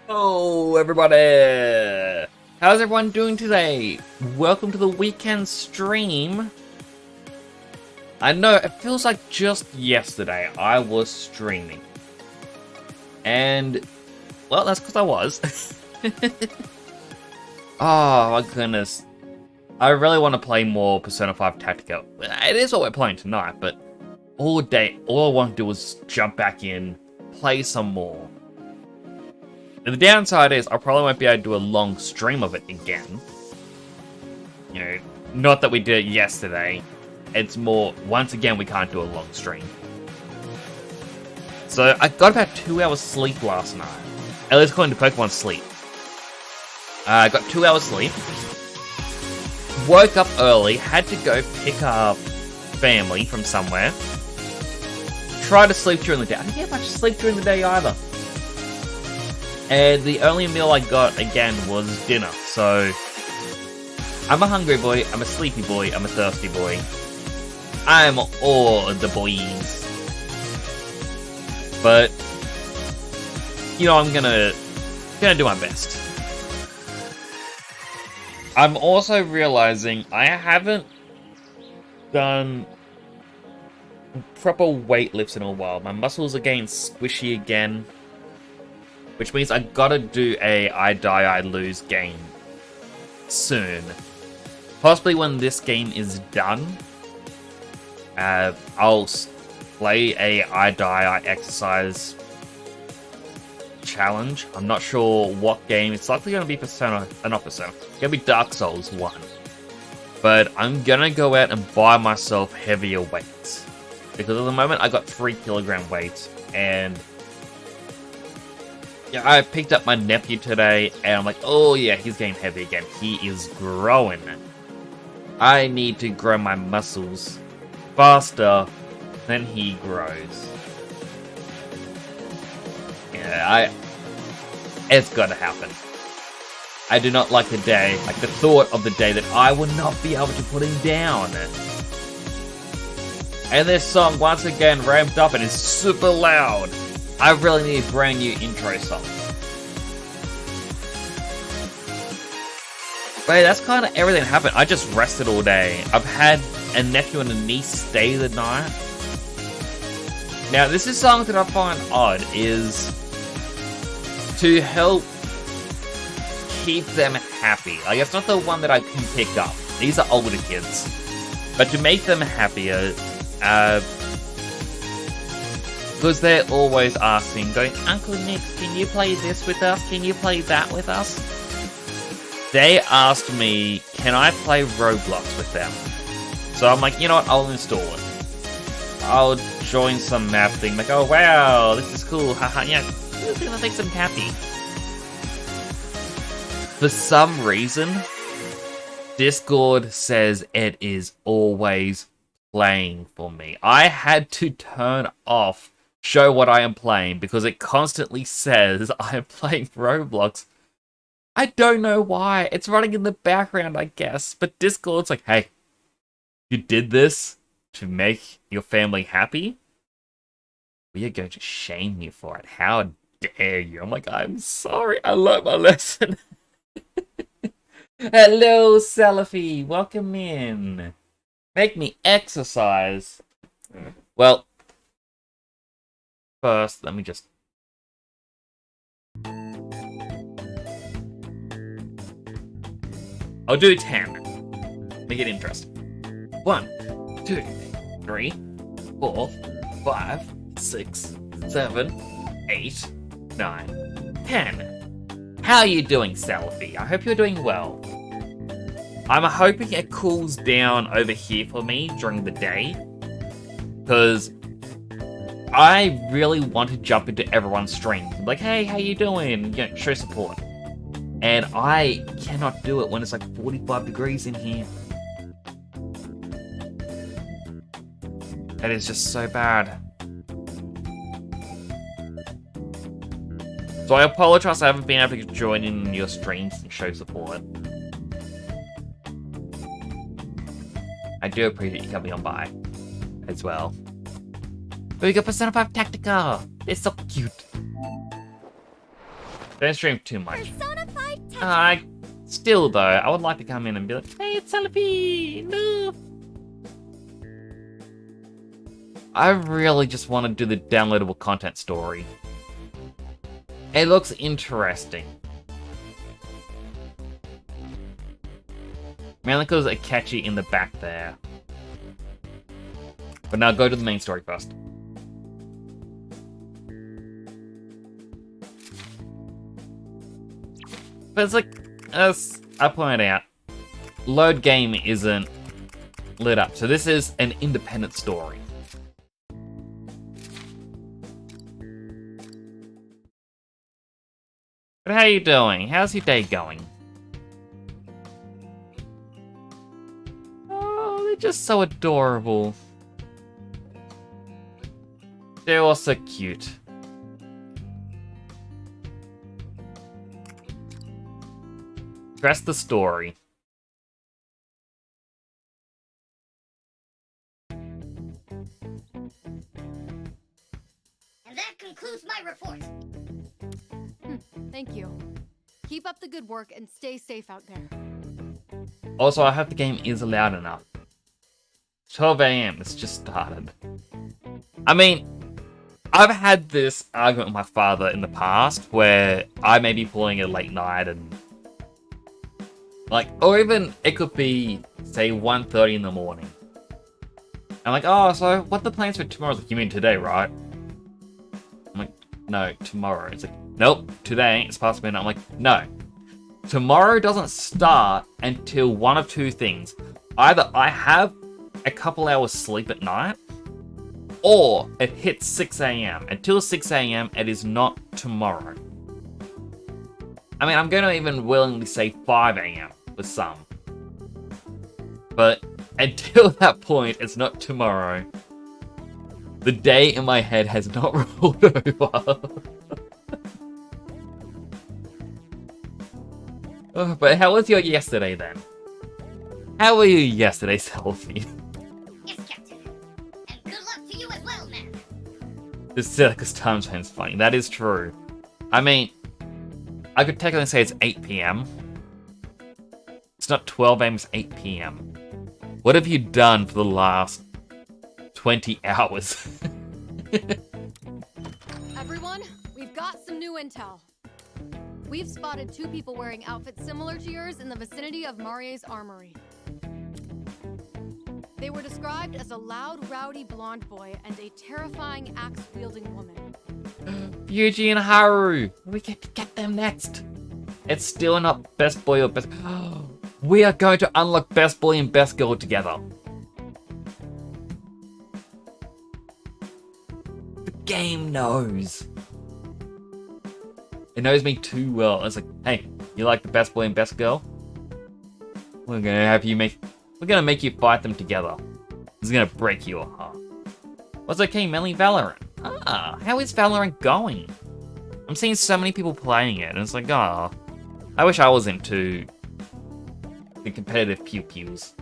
Oh, everybody! How's everyone doing today? Welcome to the weekend stream. I know, it feels like just yesterday I was streaming. And, well, that's because I was. Oh, my goodness. I really want to play more Persona 5 Tactica. It is what we're playing tonight, but all day, all I want to do is jump back in, play some more. And the downside is I probably won't be able to do a long stream of it again. You know, not that we did it yesterday. It's more, once again, we can't do a long stream. So I got about 2 hours sleep last night. At least according to Pokemon Sleep. I got 2 hours sleep. Woke up early, had to go pick up family from somewhere. Tried to sleep during the day. I didn't get much sleep during the day either. And the only meal I got, again, was dinner. So, I'm a hungry boy, I'm a sleepy boy, I'm a thirsty boy. I'm all the boys. But, you know, I'm gonna do my best. I'm also realizing I haven't done proper weightlifts in a while. My muscles are getting squishy again. Which means I gotta do a I Die, I Lose game soon. Possibly when this game is done, I'll play a I Die, I Exercise challenge. I'm not sure what game. It's likely gonna be Persona, not Persona. It's gonna be Dark Souls 1. But I'm gonna go out and buy myself heavier weights. Because at the moment I got 3 kilogram weights, and yeah, I picked up my nephew today, and I'm like, oh yeah, he's getting heavy again. He is growing. I need to grow my muscles faster than he grows. Yeah, it's gotta happen. I do not like the day, like the thought of the day that I will not be able to put him down. And this song, once again, ramped up and is super loud. I really need a brand new intro song. But that's kind of everything that happened. I just rested all day. I've had a nephew and a niece stay the night. Now, this is something that I find odd, is to help keep them happy. Like, it's not the one that I can pick up. These are older kids. But to make them happier, because they're always asking, going, Uncle Nick, can you play this with us? Can you play that with us? They asked me, can I play Roblox with them? So I'm like, you know what, I'll install it. I'll join some map thing, like, oh wow, this is cool, haha, yeah, this is gonna make them happy. For some reason, Discord says it is always playing for me. I had to turn off show what I am playing because it constantly says I am playing Roblox. I don't know why. It's running in the background, I guess. But Discord's like, hey, you did this to make your family happy? We are going to shame you for it. How dare you? I'm like, I'm sorry. I learned my lesson. Hello, Selfie. Welcome in. Make me exercise. Well, first, let me just... I'll do 10. Make it interesting. 1, 2, 3, 4, 5, 6, 7, 8, 9, 10. How are you doing, Selfie? I hope you're doing well. I'm hoping it cools down over here for me during the day. Because I really want to jump into everyone's stream. Like, hey, how you doing? You know, show support. And I cannot do it when it's like 45 degrees in here. That is just so bad. So I apologize I haven't been able to join in your streams and show support. I do appreciate you coming on by as well. But we got Persona 5 Tactica! It's so cute. Don't stream too much. Persona 5 Tactica. Still though, I would like to come in and be like, hey, it's Celebi! No! I really just want to do the downloadable content story. It looks interesting. Mainly because it's catchy in the back there. But now go to the main story first. But it's like, as I pointed out, load game isn't lit up. So this is an independent story. But how are you doing? How's your day going? Oh, they're just so adorable. They're all so cute. Dress the story. And that concludes my report. Thank you. Keep up the good work and stay safe out there. Also, I hope the game is loud enough. 12 AM, it's just started. I mean, I've had this argument with my father in the past where I may be pulling it late night and like, or even it could be, say, 1:30 in the morning. I'm like, oh, so what are the plans for tomorrow? Like, you mean today, right? I'm like, no, tomorrow. It's like, nope, today, it's past midnight. I'm like, no. Tomorrow doesn't start until one of two things. Either I have a couple hours sleep at night, or it hits 6 AM. Until 6 AM, it is not tomorrow. I mean, I'm going to even willingly say 5 AM with some. But until that point, it's not tomorrow. The day in my head has not rolled over. Oh, but how was your yesterday then? How were you yesterday, Selfie? Yes, Captain. And good luck to you as well, man. This circus time zone's funny. That is true. I mean, I could technically say it's 8 PM. It's not 12 AM, it's 8 PM. What have you done for the last 20 hours? Everyone, we've got some new intel. We've spotted 2 people wearing outfits similar to yours in the vicinity of Marie's armory. They were described as a loud, rowdy blonde boy and a terrifying axe-wielding woman. Yuji and Haru! We get to get them next. It's still not best boy or best... We are going to unlock best boy and best girl together. The game knows. It knows me too well. It's like, hey, you like the best boy and best girl? We're gonna make you fight them together. This is gonna break your heart. What's okay, mainly Valorant? How is Valorant going? I'm seeing so many people playing it, and it's like, I wish I was into the competitive pew-pews.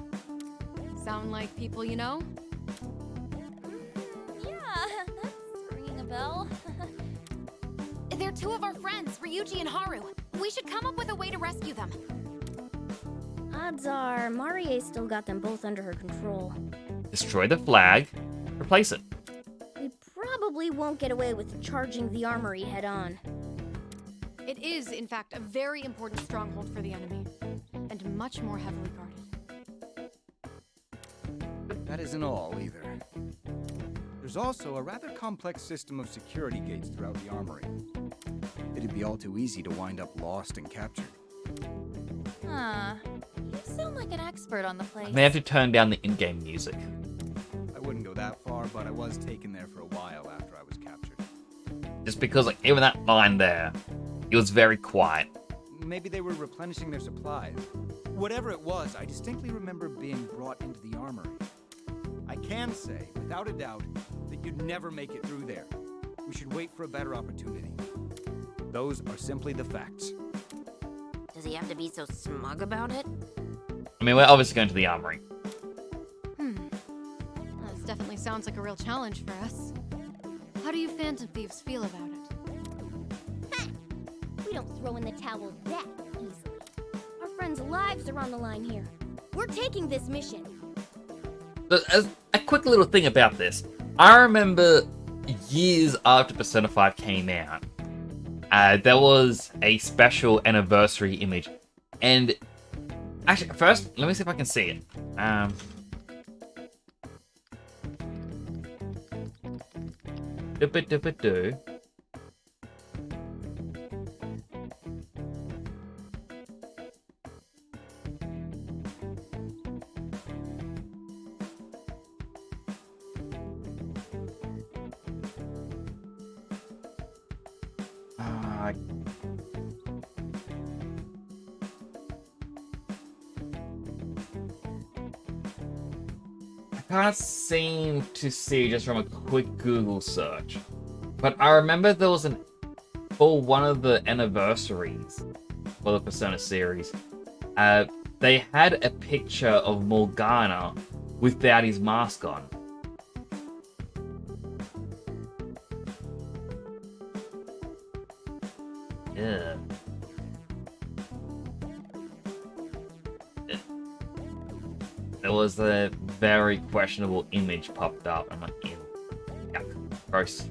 Sound like people you know? Yeah, that's ringing a bell. They're 2 of our friends, Ryuji and Haru. We should come up with a way to rescue them. Odds are, Marie still got them both under her control. Destroy the flag, replace it. We probably won't get away with charging the armory head-on. It is, in fact, a very important stronghold for the enemy, and much more heavily guarded. That isn't all, either. There's also a rather complex system of security gates throughout the armory. It'd be all too easy to wind up lost and captured. Huh. You sound like an expert on the place. I may have to turn down the in-game music. I wouldn't go that far, but I was taken there for a while after I was captured. Just because, like, even that line there, it was very quiet. Maybe they were replenishing their supplies. Whatever it was, I distinctly remember being brought into the armory. I can say, without a doubt, that you'd never make it through there. We should wait for a better opportunity. Those are simply the facts. Does he have to be so smug about it? I mean, we're obviously going to the armory. This definitely sounds like a real challenge for us. How do you Phantom Thieves feel about it? We don't not throw in the towel that easily. Our friends' lives are on the line here. We're taking this mission. A quick little thing about this. I remember years after Persona 5 came out, there was a special anniversary image. And actually, first, let me see if I can see it. Do. I can't seem to see just from a quick Google search, but I remember there was for one of the anniversaries for the Persona series, they had a picture of Morgana without his mask on. Yeah. There was a very questionable image popped up. I'm like, ew. Yuck. Gross.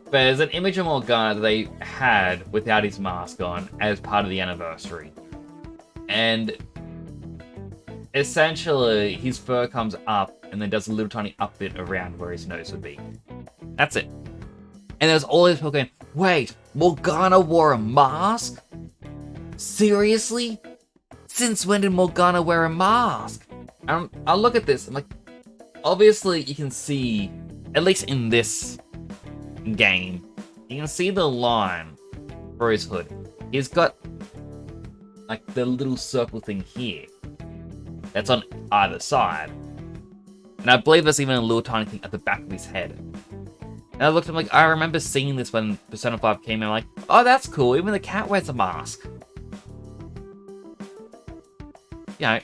But there's an image of Morgana that they had without his mask on as part of the anniversary. And essentially, his fur comes up and then does a little tiny up bit around where his nose would be. That's it. And there's all these people going, wait, Morgana wore a mask? Seriously? Since when did Morgana wear a mask? I'll look at this. I'm like, obviously you can see, at least in this game, you can see the line for his hood. He's got like the little circle thing here. That's on either side. And I believe there's even a little tiny thing at the back of his head. And I looked at him like, I remember seeing this when Persona 5 came out. I'm like, oh, that's cool. Even the cat wears a mask. You know,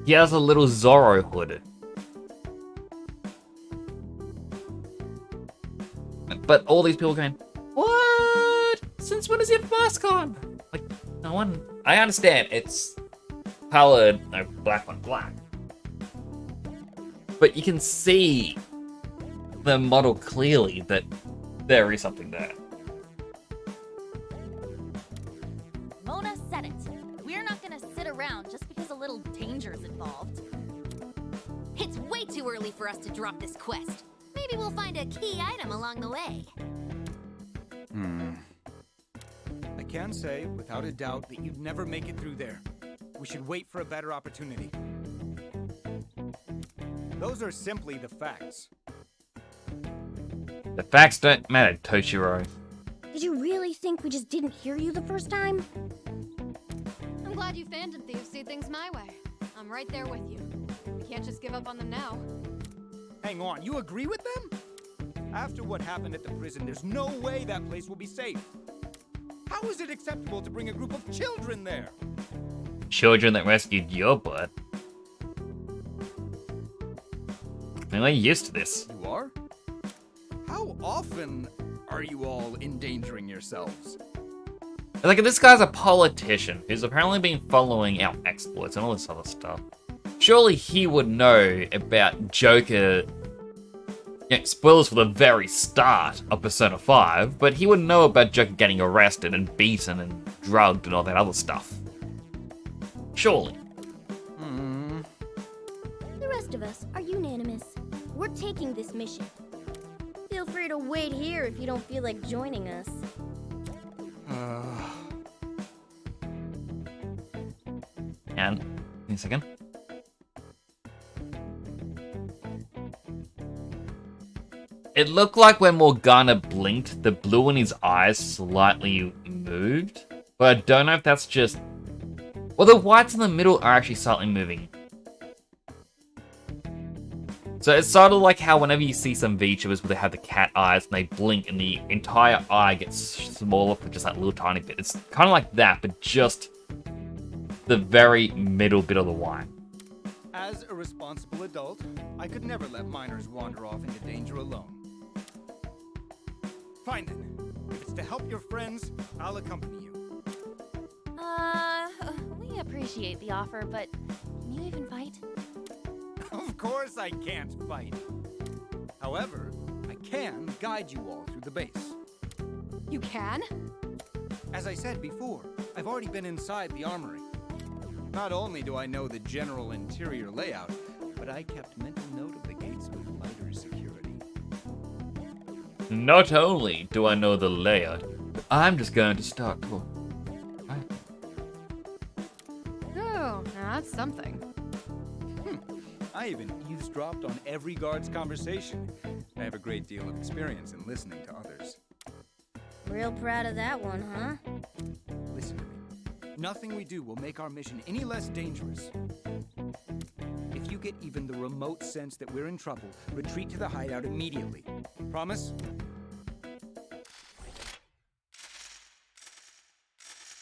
he has a little Zorro hood. But all these people going, what? Since when does he have a mask on? Like, no one... I understand, it's colored, no, black on black. But you can see the model clearly that there is something there. Mona said it. We're not gonna sit around just because a little danger's involved. It's way too early for us to drop this quest. Maybe we'll find a key item along the way. I can say, without a doubt, that you'd never make it through there. We should wait for a better opportunity. Those are simply the facts. The facts don't matter, Toshiro. Did you really think we just didn't hear you the first time? I'm glad you Phantom Thieves see things my way. I'm right there with you. We can't just give up on them now. Hang on, you agree with them? After what happened at the prison, there's no way that place will be safe. How is it acceptable to bring a group of children there? Children that rescued your butt. I mean, we're used to this. You are? How often are you all endangering yourselves? Like, this guy's a politician who's apparently been following our exploits and all this other stuff. Surely he would know about Joker. Yeah, spoilers for the very start of Persona 5, but he would know about Joker getting arrested and beaten and drugged and all that other stuff. Surely. The rest of us are unanimous. We're taking this mission. Feel free to wait here if you don't feel like joining us. And, give me a second. It looked like when Morgana blinked, the blue in his eyes slightly moved. But I don't know if that's just... Well, the whites in the middle are actually slightly moving. So it's sort of like how whenever you see some VTubers where they have the cat eyes and they blink and the entire eye gets smaller for just that little tiny bit. It's kind of like that, but just the very middle bit of the white. As a responsible adult, I could never let minors wander off into danger alone. Fine then. If it's to help your friends, I'll accompany you. We appreciate the offer, but can you even fight? Of course I can't fight. However, I can guide you all through the base. You can? As I said before, I've already been inside the armory. Not only do I know the general interior layout, but I kept mental note of the gates with lighter security. Not only do I know the layout, but I'm just going to start talking. Oh, that's something. I even eavesdropped on every guard's conversation. I have a great deal of experience in listening to others. Real proud of that one, huh? Listen to me. Nothing we do will make our mission any less dangerous. If you get even the remote sense that we're in trouble, retreat to the hideout immediately. Promise?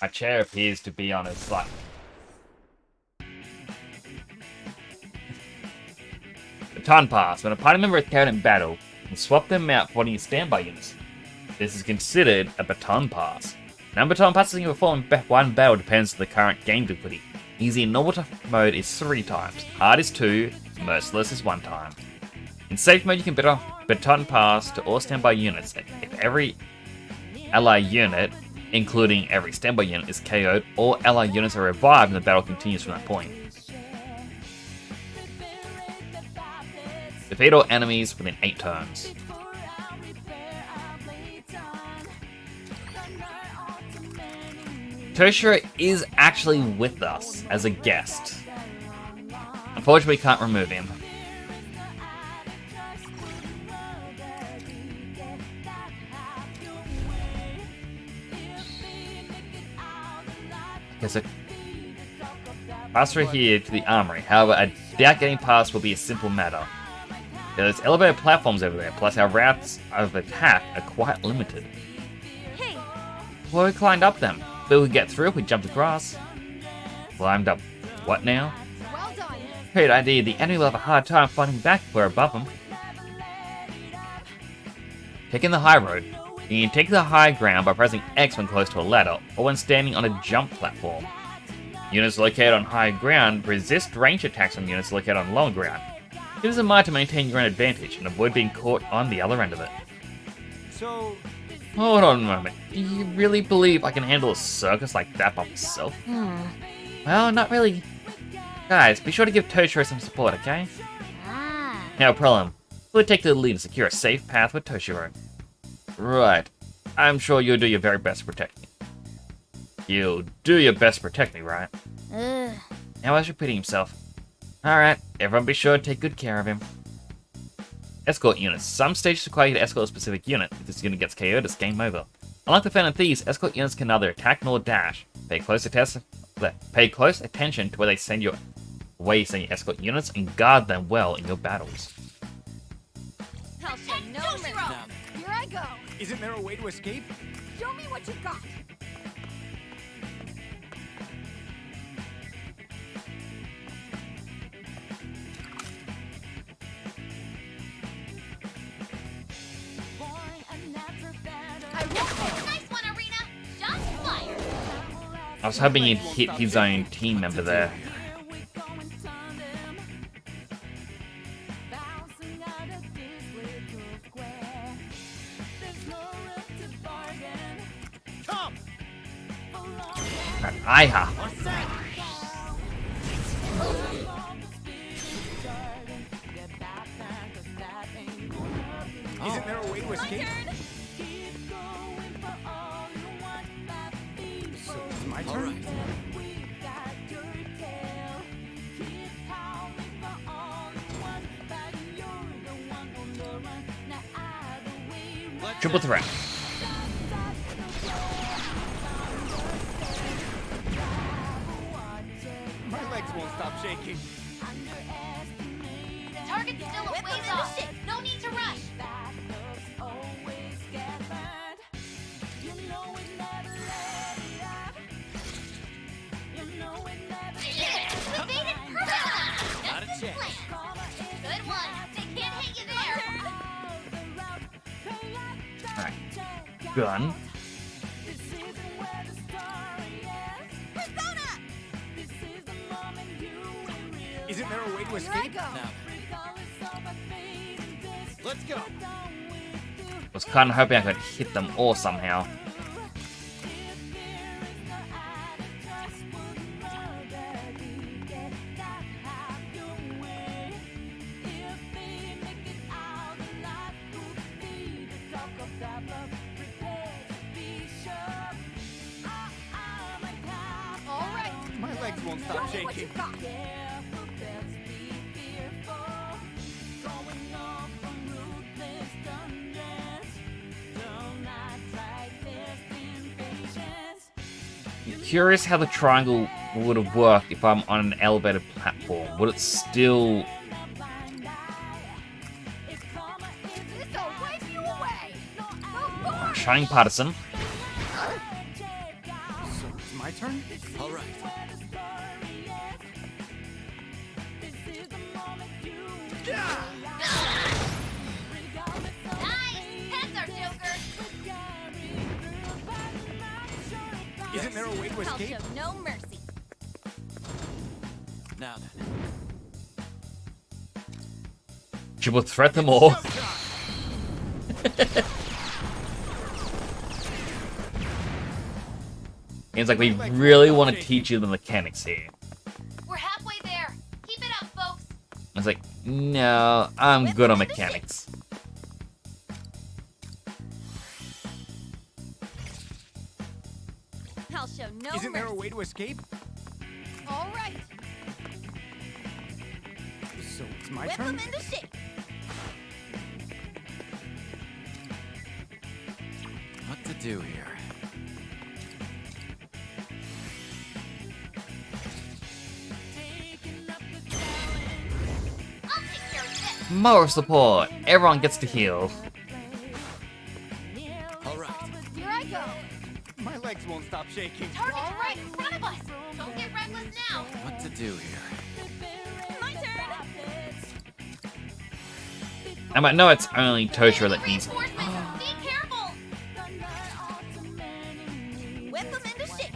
My chair appears to be on its like. Baton pass. When a party member is carried in battle, you can swap them out for one of your standby units. This is considered a baton pass. Now baton passes you can perform in one battle depends on the current game difficulty. Easy and normal mode is 3 times, hard is 2, merciless is 1 time. In safe mode you can baton pass to all standby units. If every ally unit, including every standby unit, is KO'd, all ally units are revived and the battle continues from that point. Defeat all enemies within 8 turns. Toshiro is actually with us as a guest. Unfortunately, we can't remove him. Okay, so pass through here to the armory. However, I doubt getting past will be a simple matter. There's elevated platforms over there, plus our routes of attack are quite limited. Hey! Well, we climbed up them. But we could get through if we jumped across. Climbed up. What now? Well done. Great idea. The enemy will have a hard time fighting back if we're above them. Taking the high road. You can take the high ground by pressing X when close to a ladder, or when standing on a jump platform. Units located on high ground resist range attacks on units located on lower ground. Keep this in mind to maintain your own advantage and avoid being caught on the other end of it. So, Hold on a moment. Do you really believe I can handle a circus like that by myself? Well, not really. Guys, be sure to give Toshiro some support, okay? Ah. No problem. We'll take the lead and secure a safe path with Toshiro. Right. I'm sure you'll do your very best to protect me. You'll do your best to protect me, right? Ugh. Now he's repeating himself. Alright, everyone be sure to take good care of him. Escort units. Some stages require you to escort a specific unit. If this unit gets KO'd, it's game over. Unlike the Phantom Thieves, escort units can neither attack nor dash. Pay close attention to where you send your escort units and guard them well in your battles. I'll show no mercy. Here I go. isn't there a way to escape? Show me what you got. Nice one, Arena. Shots fired. I was hoping he'd hit his own team member there. Iha. Isn't there a way to escape? So it's my turn? Triple threat. My legs won't stop shaking. Target's still a ways off. No need to rush. We baited perfectly. Not a Just as chance. planned. Good one. They can't hit you there. Alright. gun. Isn't there a way to Here I escape? go. Let's go. Was kind of hoping I could hit them all somehow. All right. My legs won't stop Show me what shaking. you got. I'm curious how the triangle would have worked if I'm on an elevated platform. Would it still... This'll wipe you away. Go for it. Shining Partisan. So it's my turn? All right. Nice! Heads are Joker! Isn't there a way to I'll escape? show no mercy. Now She will threat them all. Seems like we really want to teach you the mechanics here. We're halfway there. Keep it up, folks. I was like, no, I'm good on mechanics. I'll show no Isn't there a mercy. way to escape? All right. So it's my Whip turn? them into shape. What to do here? I'll take care of this. Moral support. Everyone gets to heal. All right. Here I go. My legs won't stop shaking. Target's right in front of us. Don't get reckless now. What to do here? My turn. I know it's only Toshiro that needs... Reinforcements. Be careful. Whip them into shape.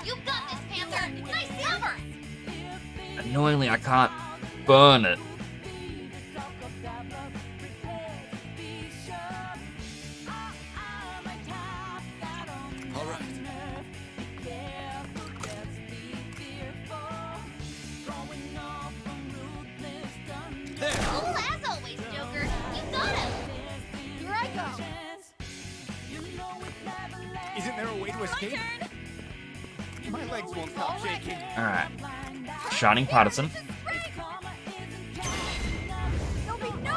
You got this, Panther. Nice cover. Annoyingly, I can't burn it. All right. Cool as always, Joker. You got him. Here I go. Isn't there a way to escape? My legs won't stop shaking. Alright. Shining Partisan.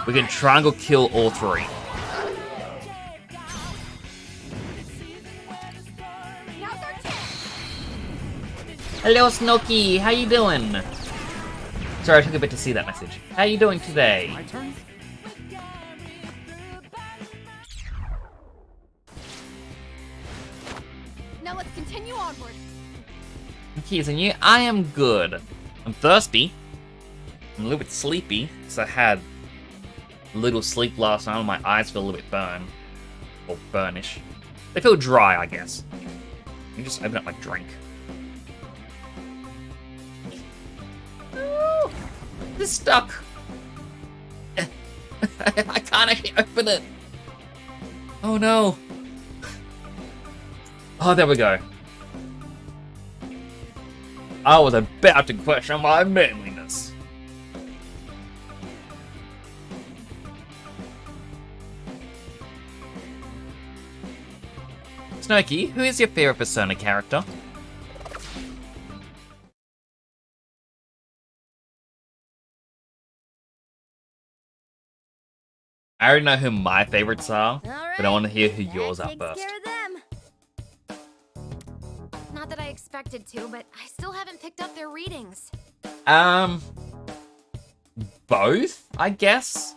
We can triangle kill all three. Now's our chance. Hello, Snooky. How you doing? Sorry, I took a bit to see that message. How you doing today? My turn? Now let's continue onward. Keys and you? I am good. I'm thirsty. I'm a little bit sleepy, because I had a little sleep last night and my eyes feel a little bit burned. Or burnish. They feel dry, I guess. Let me just open up my drink. Ooh, it's stuck. I can't actually open it. Oh no. Oh, there we go. I was about to question my manliness. Snowkey, who is your favorite Persona character? I already know who my favorites are, but I want to hear who yours are first. Care of them. Not that I expected to, but I still haven't picked up their readings. Both, I guess.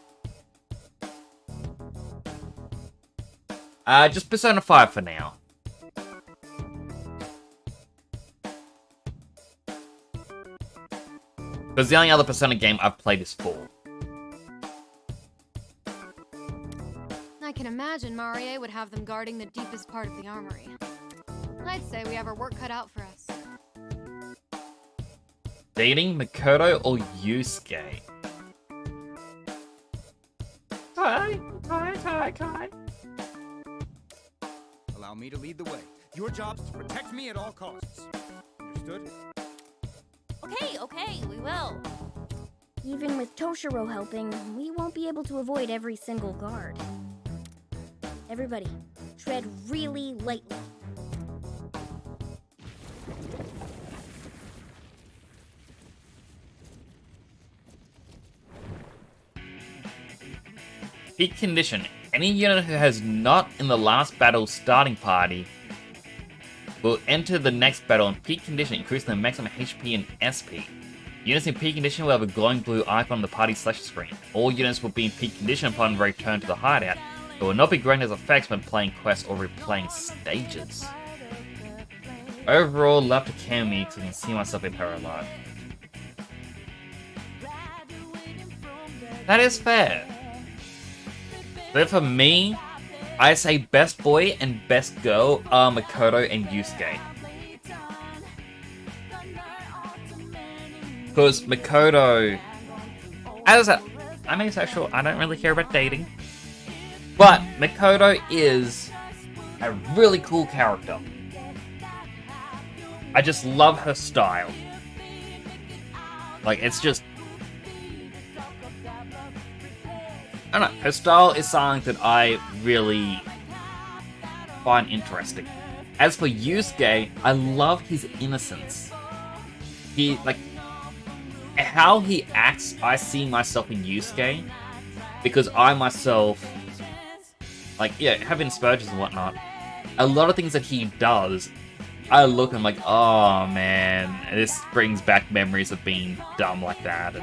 Just Persona 5 for now. Because the only other Persona game I've played is 4. I can imagine Marie would have them guarding the deepest part of the armory. I'd say we have our work cut out for us. Dating Makoto or Yusuke? Kai. Allow me to lead the way. Your job's to protect me at all costs. Understood? Okay, we will. Even with Toshiro helping, we won't be able to avoid every single guard. Everybody, tread really lightly. Peak condition. Any unit who has not in the last battle starting party will enter the next battle in peak condition, increasing the maximum HP and SP. Units in peak condition will have a glowing blue icon on the party selection screen. All units will be in peak condition upon return to the hideout. It will not be granted as effects when playing quests or replaying stages. Overall, love to Kami because I can see myself in her a lot. That is fair. But for me, I say best boy and best girl are Makoto and Yusuke. Because Makoto, as I'm asexual, I don't really care about dating. But Makoto is a really cool character. I just love her style. Like, it's just... I don't know, her style is something that I really find interesting. As for Yusuke, I love his innocence. He, like, how he acts, I see myself in Yusuke. Because I myself, like, yeah, having Asperger's and whatnot, a lot of things that he does, I look and I'm like, oh man, this brings back memories of being dumb like that.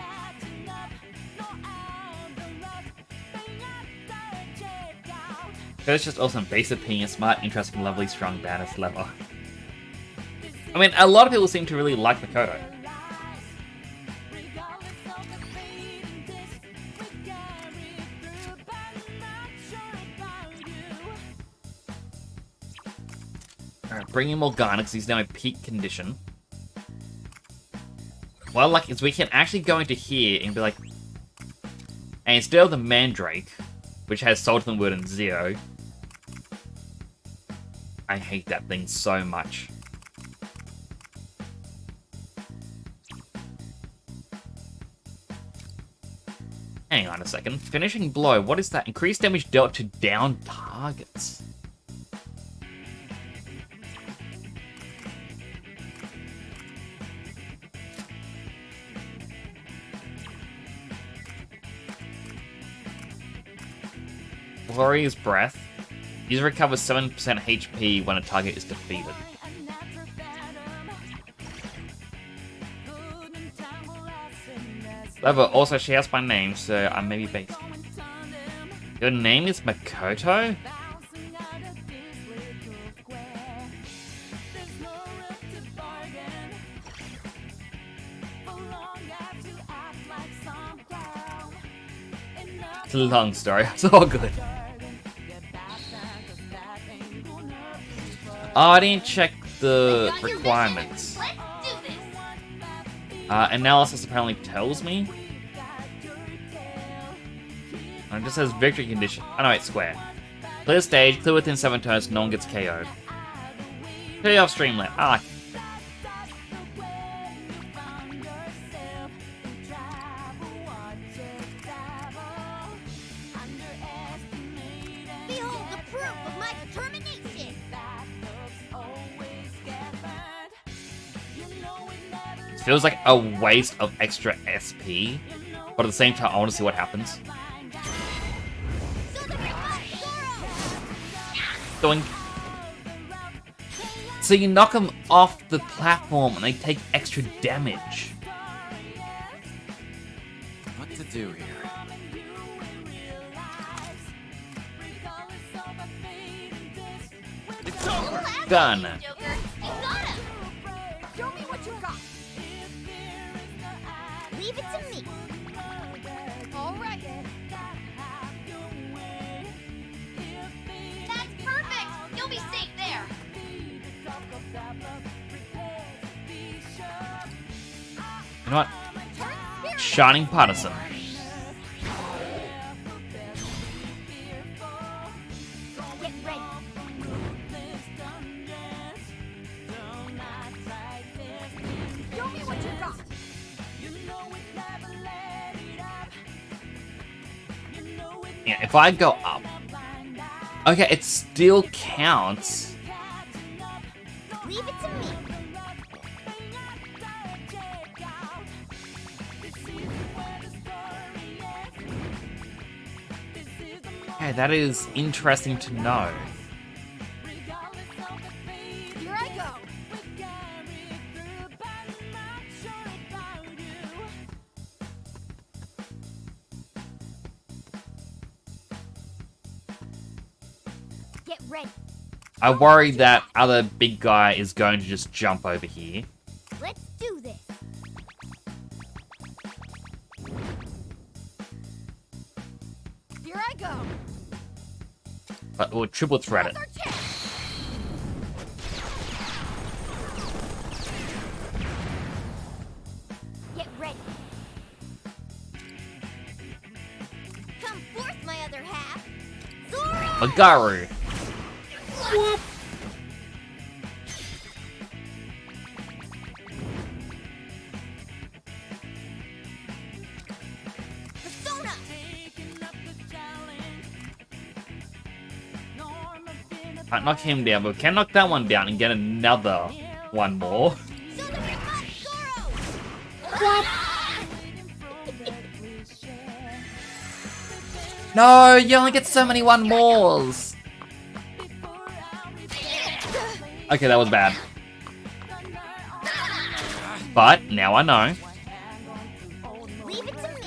And it's just awesome. Basic being smart, interesting, lovely, strong, badass, clever. I mean, a lot of people seem to really like Makoto. Alright, bring in Morgana because he's now in peak condition. What I like is we can actually go into here and be like... And instead of the Mandrake, which has Sultan Wood and Zero... I hate that thing so much. Hang on a second. Finishing blow. What is that? Increased damage dealt to down targets. Glorious Breath. User recovers 7% HP when a target is defeated. However, also she has my name, so I may be based. Your name is Makoto? It's a long story, it's all good. Oh, I didn't check the requirements. Analysis apparently tells me. It just says victory condition. Oh no, it's square. Clear stage, clear within 7 turns, no one gets KO'd. Pay off Streamlet. I like it. Behold the proof of my determination! It feels like a waste of extra SP, but at the same time, I want to see what happens. Going. So you knock them off the platform and they take extra damage. What to do here? It's over! Done. Joker, you got him. Show me what you got. Leave it to me. All right. That's perfect! You'll be safe there! You know what? Shining Partisan. Get ready. Show me what you got. Yeah, if I go up. Okay, it still counts. Leave it to me. Okay, that is interesting to know. Here I go. Get ready. I worry that other big guy is going to just jump over here. Let's do this. Here I go. But we'll triple threat it. Now's our chance. Get ready. Come forth, my other half. Zora! Magaru. Persona! Can't knock him down, but we can knock that one down and get another one more. Show them your butt, Zoro! No, you only get so many one mores. Okay, that was bad. But now I know. Leave it to me.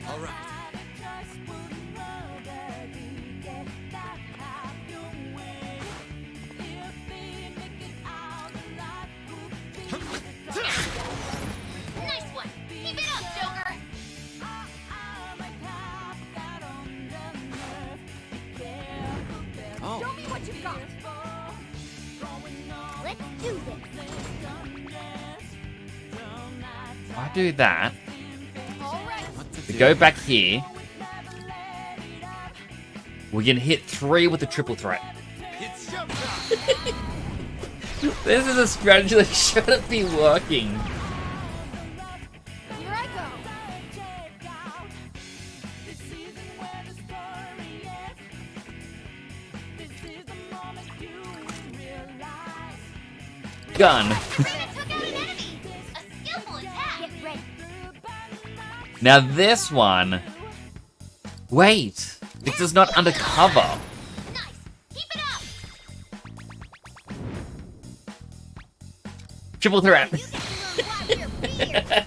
All right. Nice one! Keep it up, Joker! Oh, Show me what you got. Let's do this. If I do that, All right. what to we do? go back here. We can hit 3 with a triple threat. It's showtime! This is a strategy that shouldn't be working. Here I go. Gun. Rita took out an enemy! A skillful attack! Get ready. Now this one. Wait. This is not undercover. Nice! Keep it up! Triple threat. You get to learn why we're weird.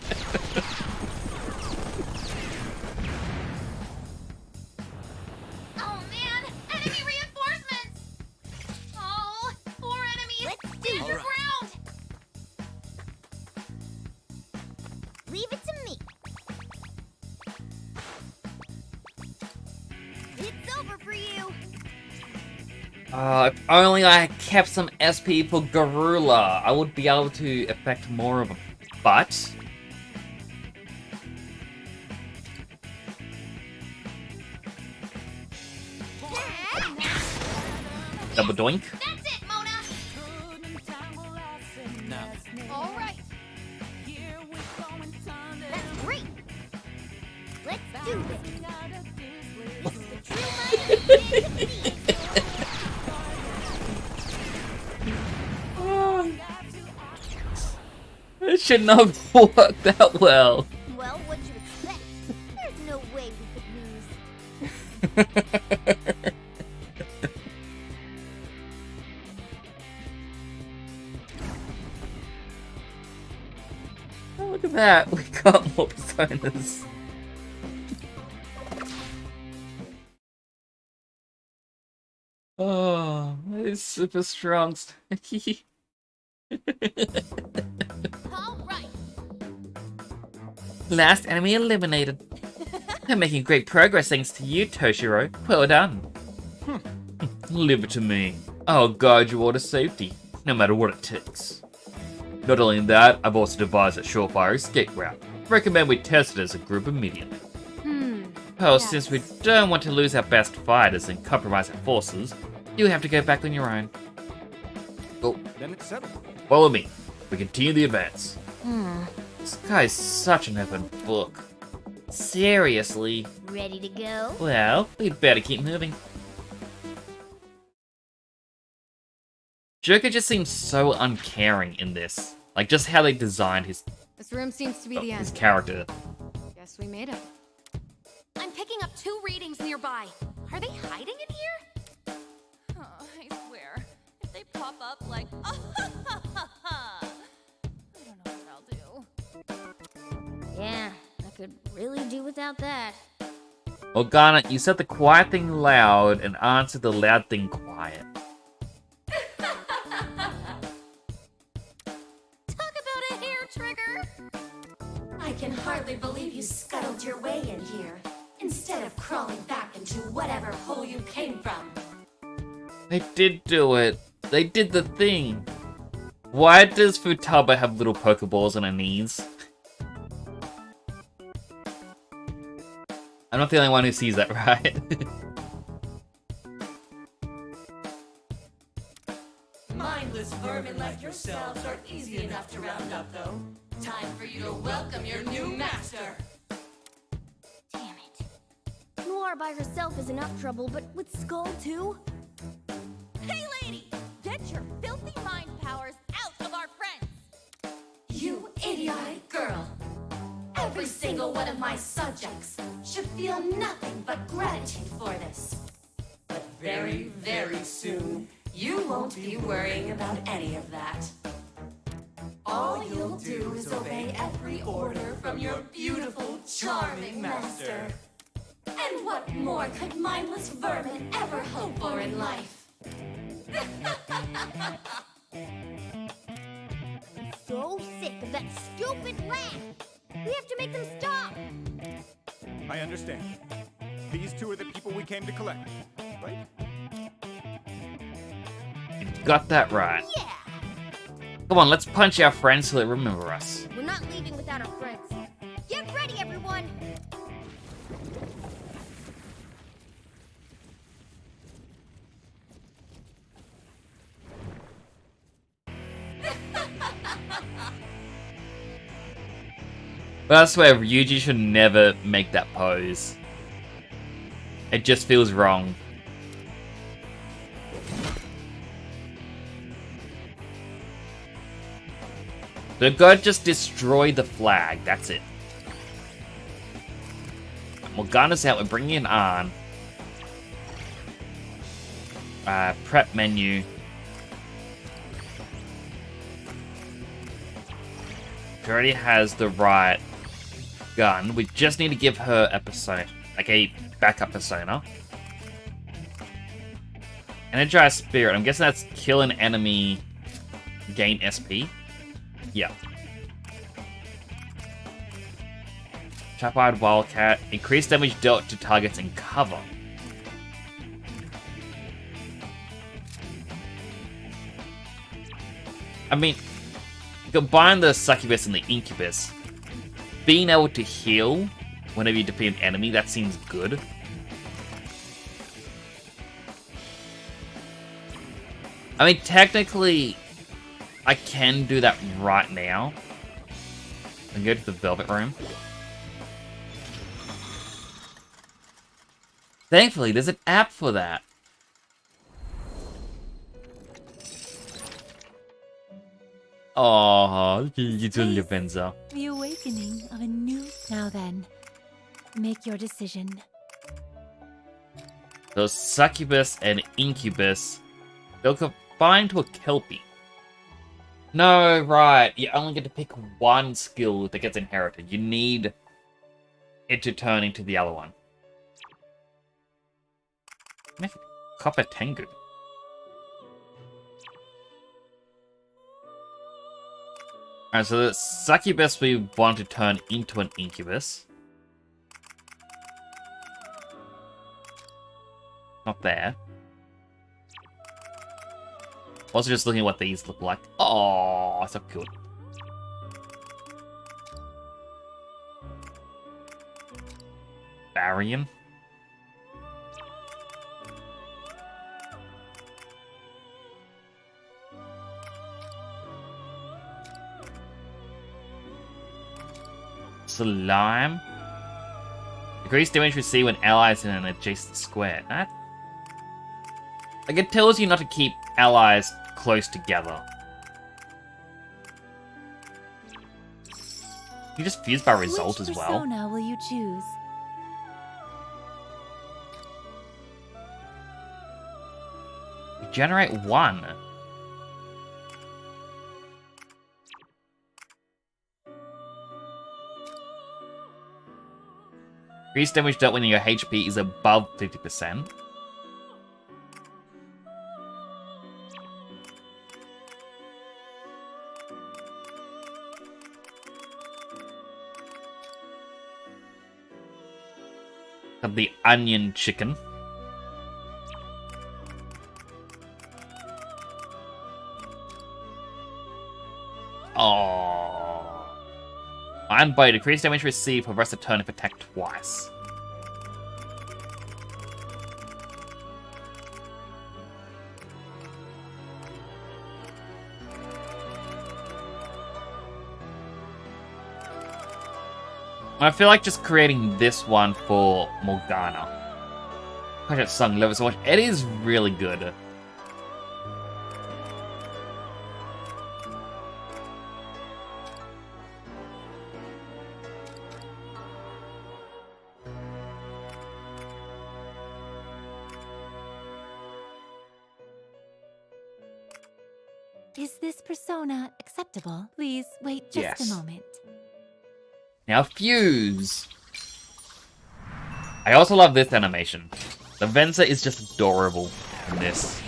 Oh man! Enemy reinforcements! Oh, 4 enemies! Let's do Stand All your right. ground! Leave it to me. It's over for you. If only I had kept some SP for Garula, I would be able to affect more of them. But double doink. That's it, Mona! Now, All right. That's great. Let's do this. This is the true mind of fantasy. It should not have worked that well. Well, what'd you expect? There's no way we could lose. Oh, look at that. We got more personas. Oh, it's super strong. Last enemy eliminated. I'm making great progress thanks to you, Toshiro. Well done. Leave it to me. I'll guide you all to safety, no matter what it takes. Not only that, I've also devised a surefire escape route. Recommend we test it as a group immediately. Oh, Yes. since we don't want to lose our best fighters and compromise our forces, you have to go back on your own. Go. Then it's settled. Follow me. We continue the advance. This guy's such an open book. Seriously. Ready to go? Well, we'd better keep moving. Joker just seems so uncaring in this. Like, just how they designed his This room seems to be the his end. character. Guess we made it. I'm picking up 2 readings nearby. Are they hiding in here? Oh, I swear, if they pop up like, I don't know what I'll do. Yeah, I could really do without that. Morgana, you said the quiet thing loud and answered the loud thing quiet. Talk about a hair trigger. I can hardly believe you scuttled your way in here, instead of crawling back into whatever hole you came from. They did do it. They did the thing. Why does Futaba have little Pokeballs on her knees? I'm not the only one who sees that, right? Mindless vermin like yourselves aren't easy enough to round up, though. Time for you to welcome your new master. Damn it. Noir by herself is enough trouble, but with Skull too? Hey, lady, get your filthy mind powers out of our friends. You idiotic girl. Every single one of my subjects should feel nothing but gratitude for this. But very, very soon, you won't be worrying about any of that. All you'll do is obey every order from your beautiful, charming master. And what more could mindless vermin ever hope for in life? So sick of that stupid laugh! We have to make them stop! I understand. These 2 are the people we came to collect, right? You got that right. Yeah! Come on, let's punch our friends so they remember us. We're not leaving without our friends. Get ready, everyone! But I swear, Ryuji should never make that pose. It just feels wrong. The god just destroyed the flag, that's it. Morgana's out, we're bringing it on. Prep menu. She already has the right gun. We just need to give her a persona, like a backup persona. Energize Spirit. I'm guessing that's kill an enemy, gain SP. Yeah. Trap-eyed Wildcat. Increase damage dealt to targets in cover. I mean, combine the Succubus and the Incubus. Being able to heal whenever you defeat an enemy, that seems good. I mean, technically, I can do that right now. And go to the Velvet Room. Thankfully, there's an app for that. Oh, little Venza. The awakening of a new... Now then, make your decision. So Succubus and Incubus, they'll combine to a Kelpie. No, right. You only get to pick one skill that gets inherited. You need it to turn into the other one. Copper Tengu. Alright, so the succubus we want to turn into an incubus. Not there. Also just looking at what these look like. Oh, so cute. Barian. Slime. Increased damage received when allies in an adjacent square. That... Like, it tells you not to keep allies close together. You just fuse by result Which as well. persona will you choose? You generate one. Increased damage dealt when your HP is above 50%. Got the onion chicken. Oh. Iron Bite. Decreased damage received for the rest of the turn if attacked twice. I feel like just creating this one for Morgana. I just sung Love It so much. It is really good. Is this persona acceptable? Please wait just Yes. a moment. Now fuse! I also love this animation. The Venza is just adorable in this.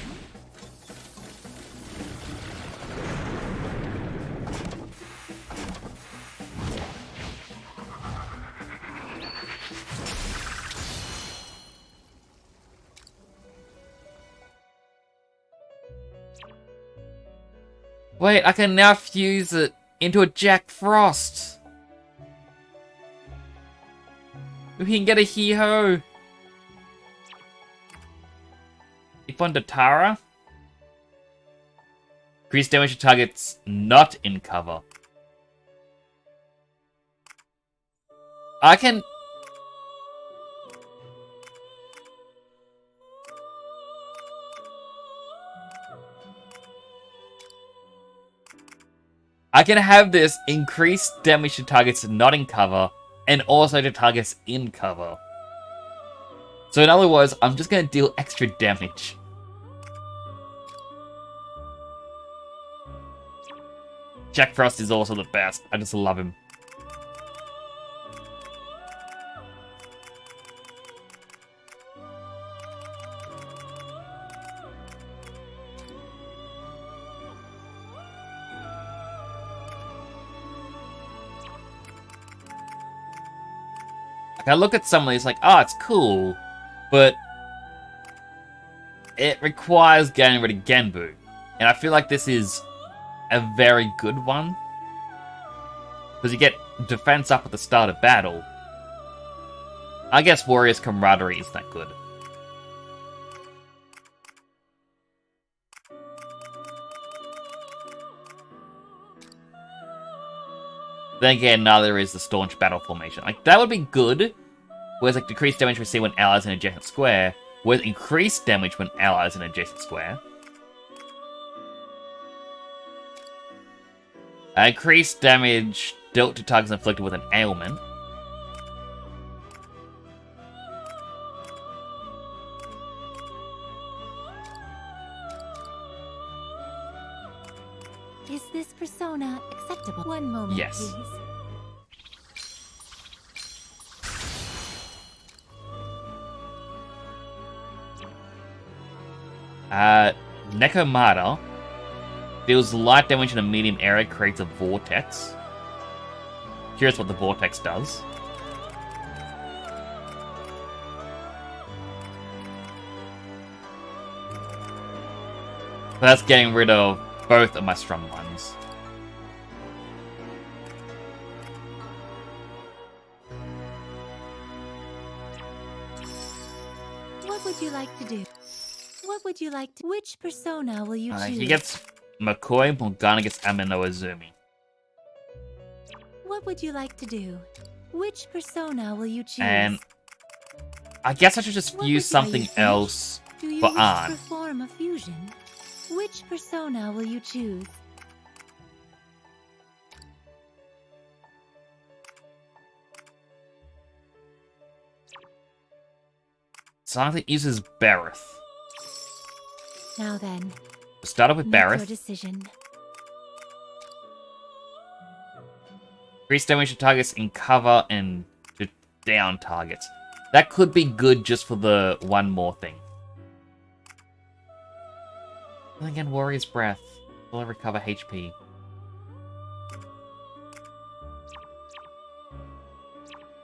Wait, I can now fuse it into a Jack Frost! We can get a hee-ho! Ifon Tara. Increase damage to targets not in cover. I can... I can have this increase damage to targets not in cover, and also to targets in cover. So in other words, I'm just going to deal extra damage. Jack Frost is also the best. I just love him. Like, I look at some of these like, oh, it's cool, but it requires getting rid of Genbu. And I feel like this is a very good one. Because you get defense up at the start of battle. I guess Warrior's Camaraderie is that good. Then again, neither is the Staunch Battle Formation. Like, that would be good. Whereas, like, decreased damage received when allies in an adjacent square. With increased damage when allies in an adjacent square. Increased damage dealt to targets inflicted with an ailment. Is this persona acceptable? One moment, Yes. please. Nekomata. Deals light damage in a medium area, creates a vortex. Curious what the vortex does. So that's getting rid of both of my strong ones. What would you like to do? What would you like to... Which persona will you choose? He gets McCoy, Morgana gets Amino Azumi. What would you like to do? Which persona will you choose? And I guess I should just What use would you- are you something finished? else Do you for wish to Ann. perform a fusion? Which persona will you choose? Something that uses Bareth. Now then, Start off with make your Bareth. decision. Increase damage to targets in cover and to down targets. That could be good just for the one more thing. And again, Warrior's Breath. Will I recover HP?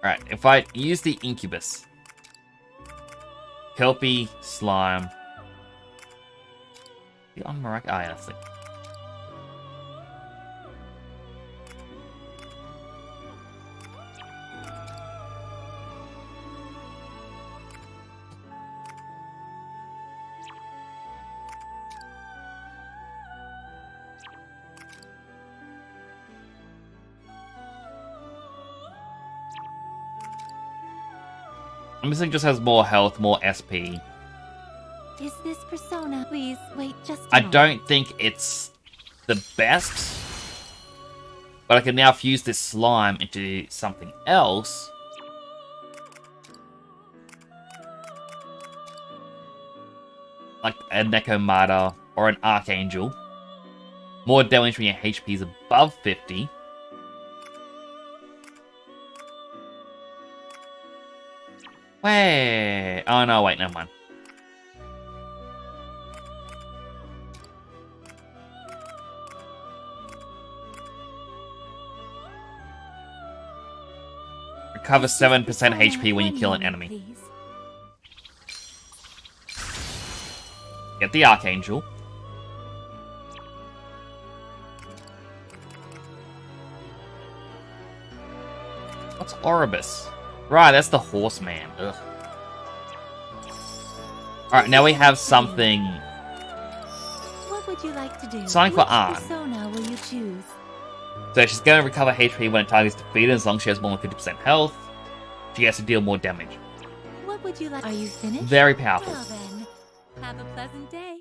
Alright, if I use the Incubus. Kelpie, Slime. The on Marac. Ah, yeah, that's it. I'm guessing just has more health, more SP. Is this persona? Please wait just a I moment. don't think it's the best, but I can now fuse this slime into something else. Like a Necomata or an Archangel. More damage when your HP is above 50. Wait. Oh no, wait, never mind. Recover 7% HP when you kill an enemy. Please. Get the Archangel. What's Oribus? Right, that's the Horseman. Ugh. Alright, now we have something. What would you like to do? Something for Which Ann. persona will you choose? So she's going to recover HP when a target is defeated as long as she has more than 50% health. She gets to deal more damage. What would you like? Are you finished? Very powerful. Well then, have a pleasant day.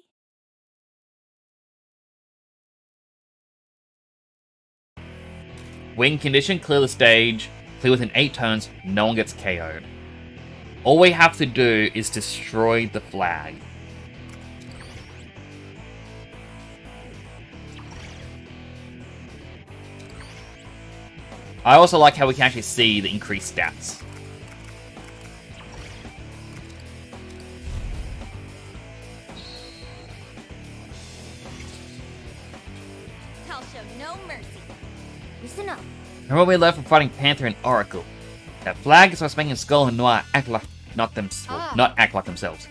Win condition, clear the stage. Clear within 8 turns, no one gets KO'd. All we have to do is destroy the flag. I also like how we can actually see the increased stats. I'll show no mercy. Listen up. Remember what we learned from fighting Panther and Oracle. That flag is what's making Skull and Noir act like not act like themselves.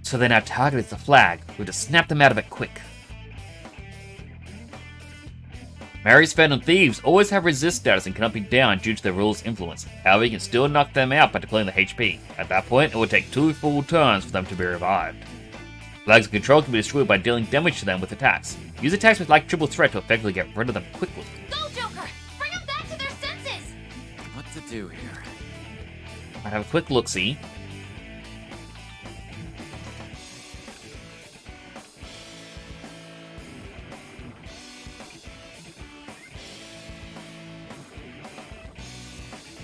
So then our target is the flag. We have to snap them out of it quick. Mary's Phantom Thieves always have resist status and cannot be down due to the rule's influence. However, you can still knock them out by deploying the HP. At that point, it will take 2 full turns for them to be revived. Flags of control can be destroyed by dealing damage to them with attacks. Use attacks with like triple threat to effectively get rid of them quickly. Go, Joker! Bring them back to their senses! What to do here? I'd have a quick look-see.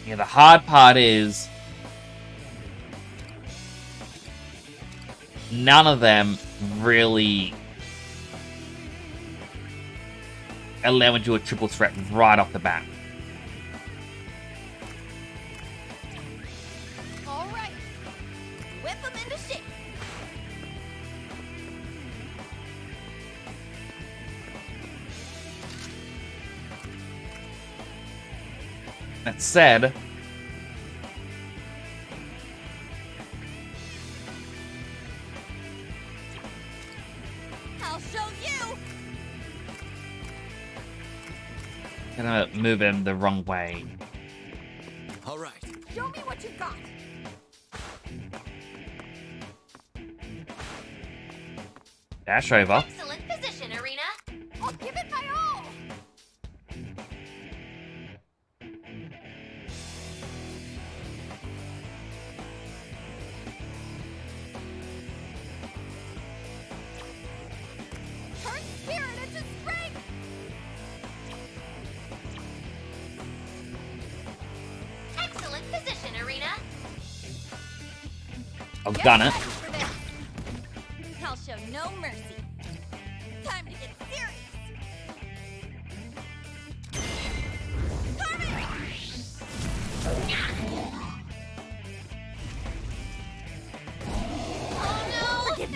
Yeah, the hard part is none of them really allow me to do a triple threat right off the bat. All right. Whip them into shape. That said, I'll show you. gonna move him the wrong way. All right. Show me what you got. Dash over. Excellent position, Arena. I'll give it my all. Turn spirit into strength. Excellent position, Arena. I've done it. For this. I'll show no mercy. Time to get serious. Oh no! Hang in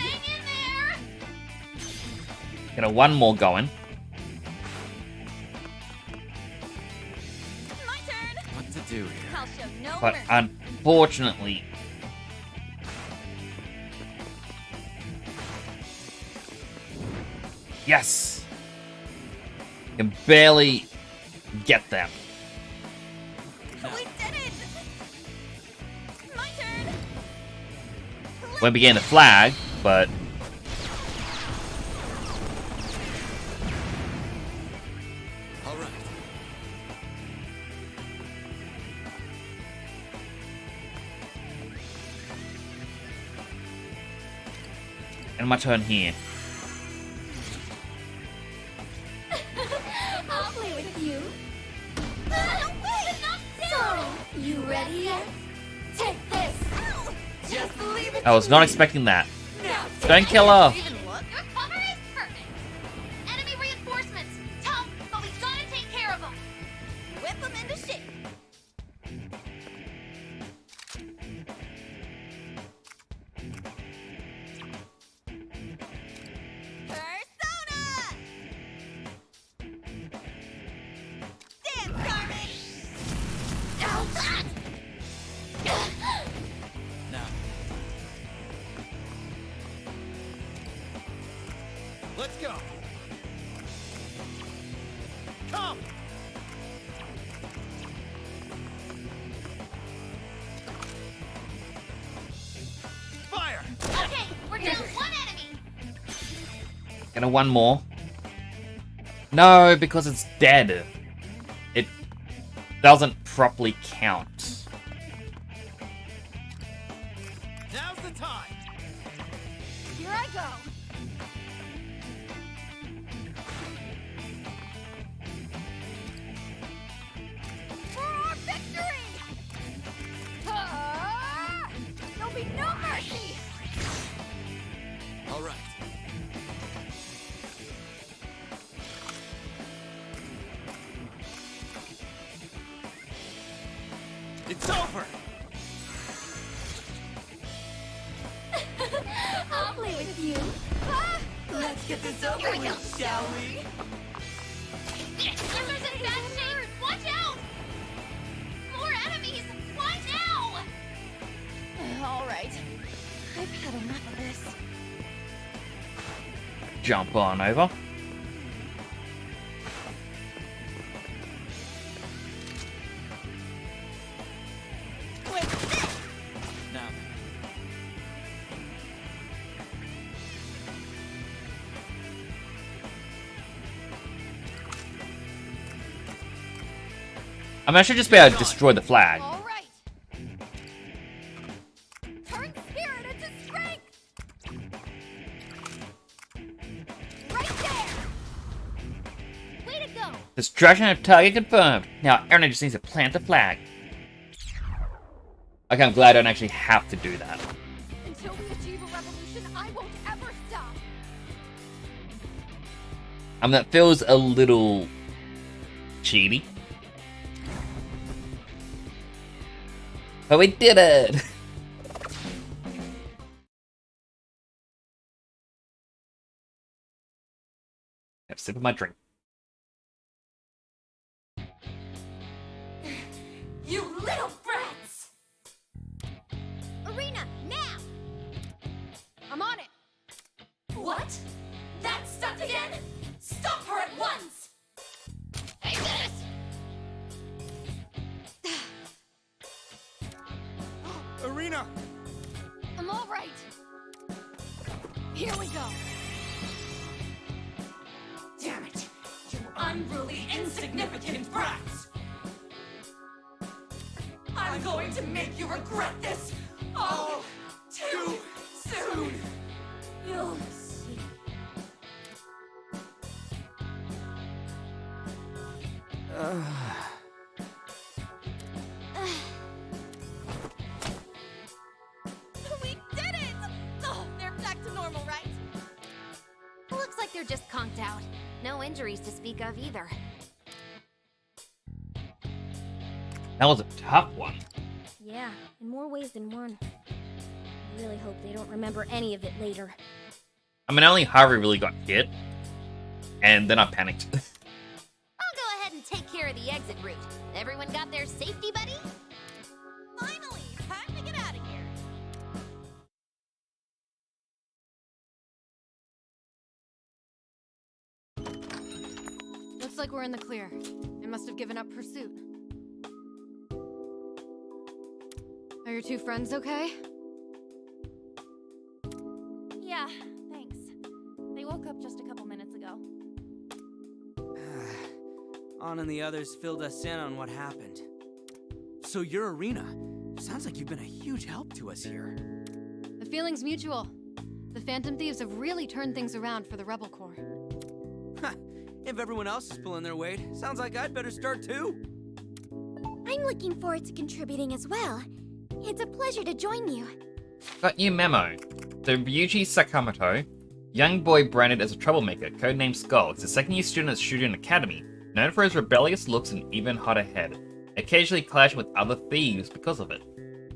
there! Got a one more going. My turn. What to do here? I'll show no But mercy. unfortunately, yes, can barely get them. We did it! My turn. Won't be getting the flag, but All right. and my turn here. I'll play with you. Not So, you ready yet? Take this. Just leave it. I was not expecting that. Now, Don't kill her. even look. Your cover is perfect. Enemy reinforcements. Tough, but we gotta take care of them. Whip them into shape. Persona! Dance, Carmen! Now. Let's go. Come. Fire. Okay, we're down one enemy. Gonna one more. No, because it's dead. It doesn't properly count. Now's the time. Here I go. For our victory! There'll be no mercy! All right. It's over. I'll play with you. Let's get this over with, shall we? There's a bad shape. Watch out! More enemies. Why now? All right. I've had enough of this. Jump on over. Now. I mean, I should just be able to destroy the flag. All right. Turn spirit into strength. Right there. Way to go. Destruction of target confirmed. Now, Aaron just needs to plant the flag. Okay, I'm glad I don't actually have to do that. Until we achieve a revolution, I won't ever stop. That feels a little cheaty. But we did it! Have a sip of my drink. little brats! Arena, now! I'm on it. What? That stunt again? Stop her at once! Arena! I'm all right. Here we go. Damn it! You unruly, insignificant brats! I'm going to make you regret this all too soon! You'll see. We did it! Oh, they're back to normal, right? Looks like they're just conked out. No injuries to speak of either. That was a tough one. Yeah, in more ways than one. I really hope they don't remember any of it later. I mean, only Haru really got hit, and then I panicked. I'll go ahead and take care of the exit route. Everyone got their safety buddy? Finally, time to get out of here. Looks like we're in the clear. They must have given up pursuit. Are your two friends okay? Yeah, thanks. They woke up just a couple minutes ago. Anna and the others filled us in on what happened. So you're Arena. Sounds like you've been a huge help to us here. The feeling's mutual. The Phantom Thieves have really turned things around for the Rebel Corps. If everyone else is pulling their weight, sounds like I'd better start too. I'm looking forward to contributing as well. It's a pleasure to join you. Got your memo. So Ryuji Sakamoto, young boy branded as a troublemaker, codenamed Skull, is a second-year student at Shujin Academy, known for his rebellious looks and even hotter head, occasionally clashing with other thieves because of it.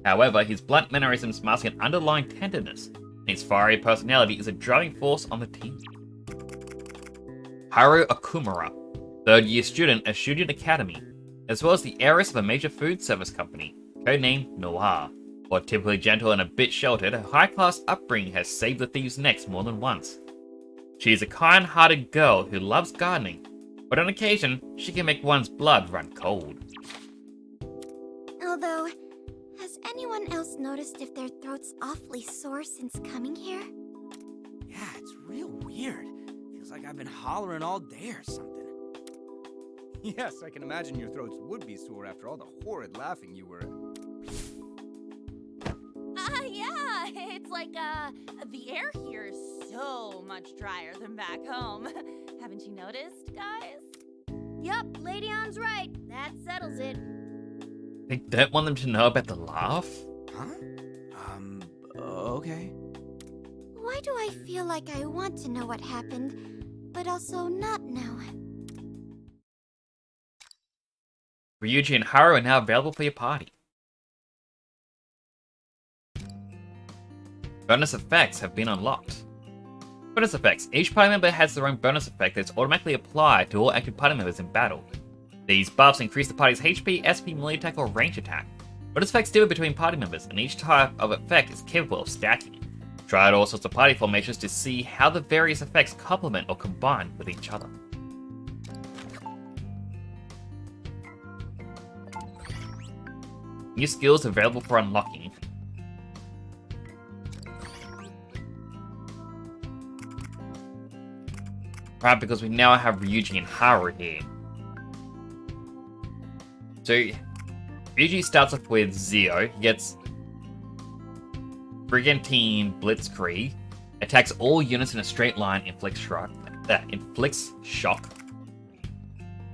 However, his blunt mannerisms mask an underlying tenderness, and his fiery personality is a driving force on the team. Haru Okumura, third-year student at Shujin Academy, as well as the heiress of a major food service company, codenamed Noir. While typically gentle and a bit sheltered, her high-class upbringing has saved the thieves' necks more than once. She is a kind-hearted girl who loves gardening, but on occasion, she can make one's blood run cold. Although, has anyone else noticed if their throat's awfully sore since coming here? Yeah, it's real weird. Feels like I've been hollering all day or something. Yes, I can imagine your throats would be sore after all the horrid laughing you were. Yeah, it's like, the air here is so much drier than back home. Haven't you noticed, guys? Yup, Lady Ann's right. That settles it. They don't want them to know about the laugh? Huh? Okay. Why do I feel like I want to know what happened, but also not know? Ryuji and Haru are now available for your party. Bonus effects have been unlocked. Bonus effects. Each party member has their own bonus effect that is automatically applied to all active party members in battle. These buffs increase the party's HP, SP, melee attack, or range attack. Bonus effects differ between party members, and each type of effect is capable of stacking. Try out all sorts of party formations to see how the various effects complement or combine with each other. New skills available for unlocking. Right, because we now have Ryuji and Haru here. So, Ryuji starts off with Zio. He gets Brigantine Blitzkrieg. Attacks all units in a straight line, inflicts shock.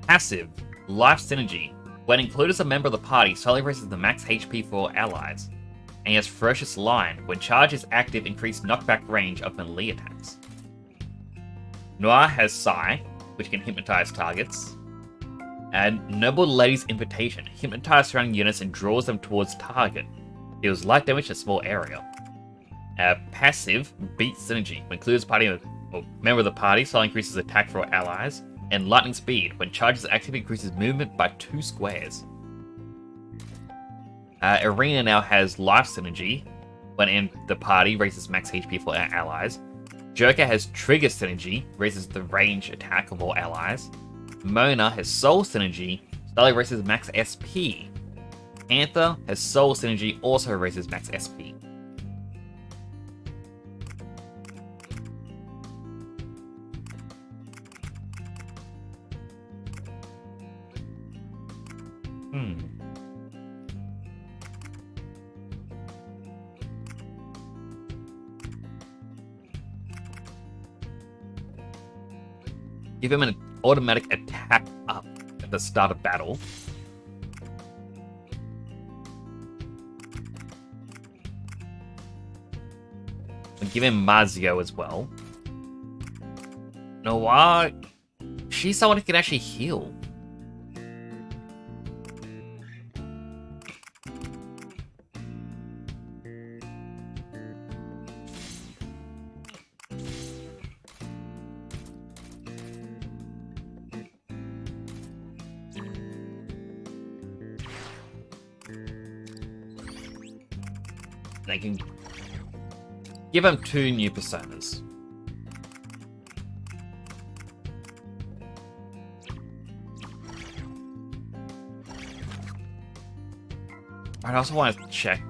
Passive, Life Synergy. When included as a member of the party, slowly raises the max HP for allies. And he has Ferocious Line. When charge is active, increased knockback range of melee attacks. Noir has Psy, which can hypnotize targets. And Noble Lady's Invitation. Hypnotize surrounding units and draws them towards target. Deals light damage in a small area. Passive, Beat Synergy. When includes party or member of the party, slowly increases attack for allies. And Lightning Speed. When charges active, increases movement by 2 squares. Arena now has life synergy. When in the party, raises max HP for our allies. Joker has trigger synergy, raises the range attack of all allies. Mona has soul synergy, slowly raises max SP. Anther has soul synergy, also raises max SP. Give him an automatic attack up at the start of battle. And give him Mazio as well. No, what? She's someone who can actually heal. They can give him 2 new personas. I also want to check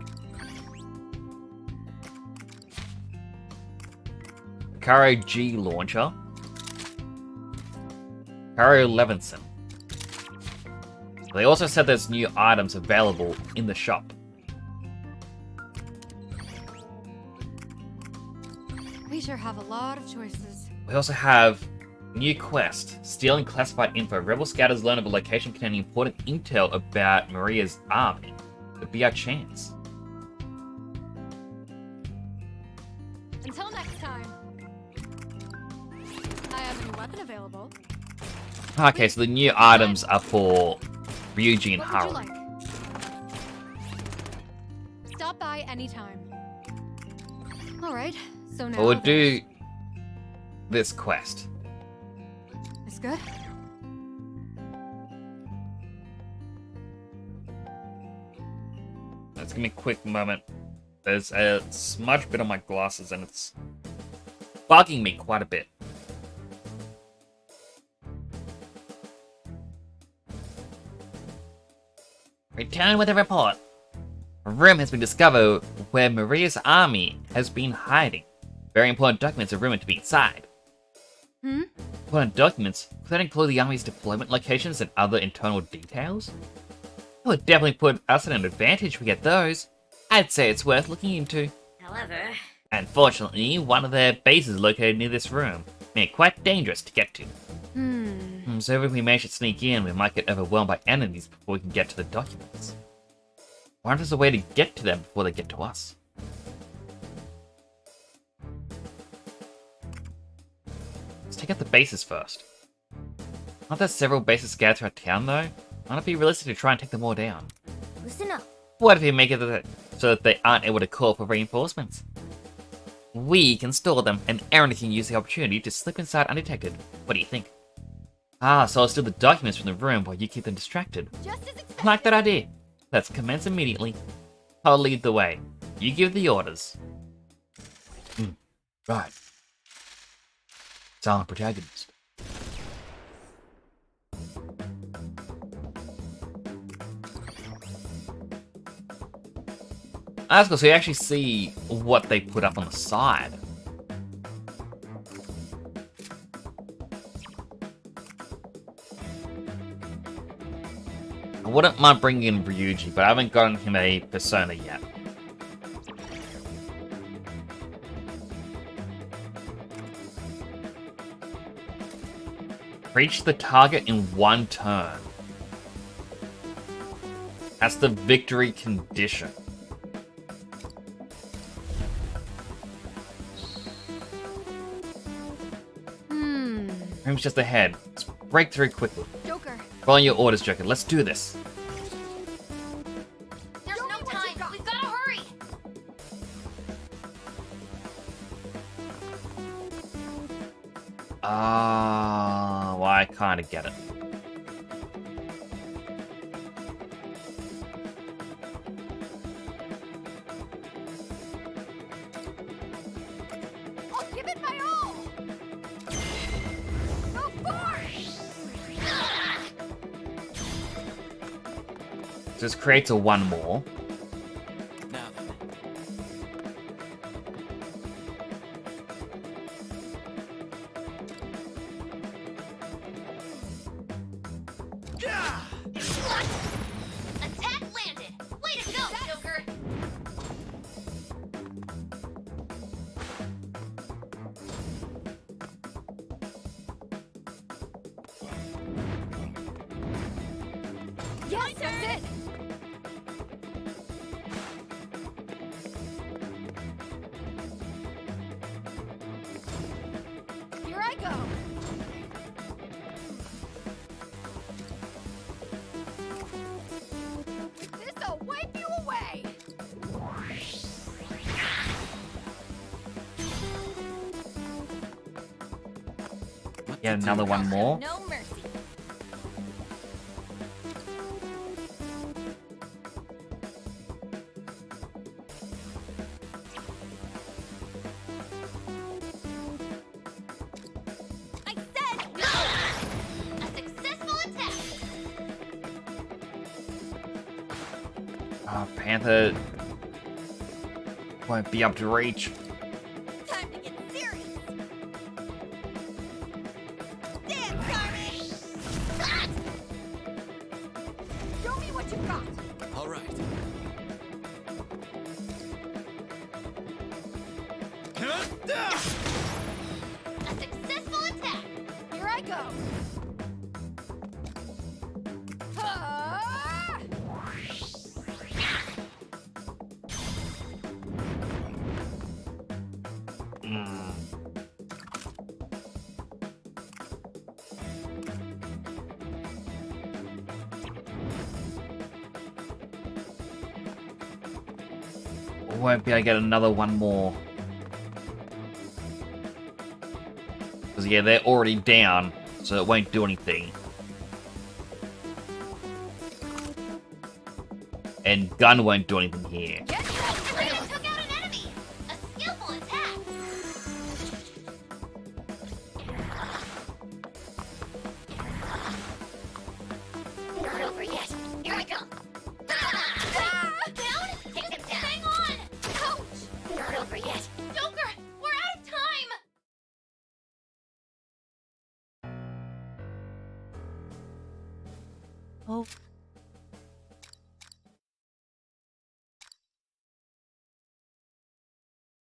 Caro G launcher, Caro Levinson. They also said there's new items available in the shop. We sure have a lot of choices. We also have new quest, stealing classified info. Rebel scouters learn of a location containing important intel about Maria's army. Could be our chance. Until next time. I have a new weapon available. Okay, so the new items are for Ryuji and What Haru. would you like? Stop by anytime. Alright, so now... We'll do this quest. It's good? Let's give me a quick moment. There's a smudge bit on my glasses and it's bugging me quite a bit. Return with a report. A room has been discovered where Maria's army has been hiding. Very important documents are rumored to be inside. Important documents? Could that include the army's deployment locations and other internal details? It would definitely put us at an advantage if we get those. I'd say it's worth looking into. However, Unfortunately, one of their bases is located near this room, making it quite dangerous to get to. So if we manage to sneak in, we might get overwhelmed by enemies before we can get to the documents. I wonder if there's a way to get to them before they get to us. Let's take out the bases first. Aren't there several bases scattered throughout town though? Might it be realistic to try and take them all down? listen up. What if we make it so that they aren't able to call for reinforcements? We can store them, and Aaron can use the opportunity to slip inside undetected. What do you think? Ah, so I'll steal the documents from the room while you keep them distracted. Just as expected. Like that idea. Let's commence immediately. I'll lead the way. You give the orders. Right. Silent protagonist. That's cool, so you actually see what they put up on the side. I wouldn't mind bringing in Ryuji, but I haven't gotten him a persona yet. Reach the target in 1 turn. That's the victory condition. Room's just ahead. Let's break through quickly. Joker. Follow your orders, Joker. Let's do this. There's no time. We've got to hurry. Well, I kind of get it. So this creates a one more. Now then. Attack landed! Way to go, Joker! Yes, that's it! Here I go! This'll wipe you away! Get another one more. No mercy. I said no! A successful attack! Panther won't be up to reach. Time to get serious! Dance, Carmen! Show me what you've got! All right. A successful attack! Here I go! Ah! Won't be able to get another one more. Because, yeah, they're already down, so it won't do anything. And gun won't do anything here. Get ready! Took out an enemy! A skillful attack! Not over yet. Here I come! Down? Take him down! Hang on! Ouch! Not over yet. Joker! We're out of time! Oh,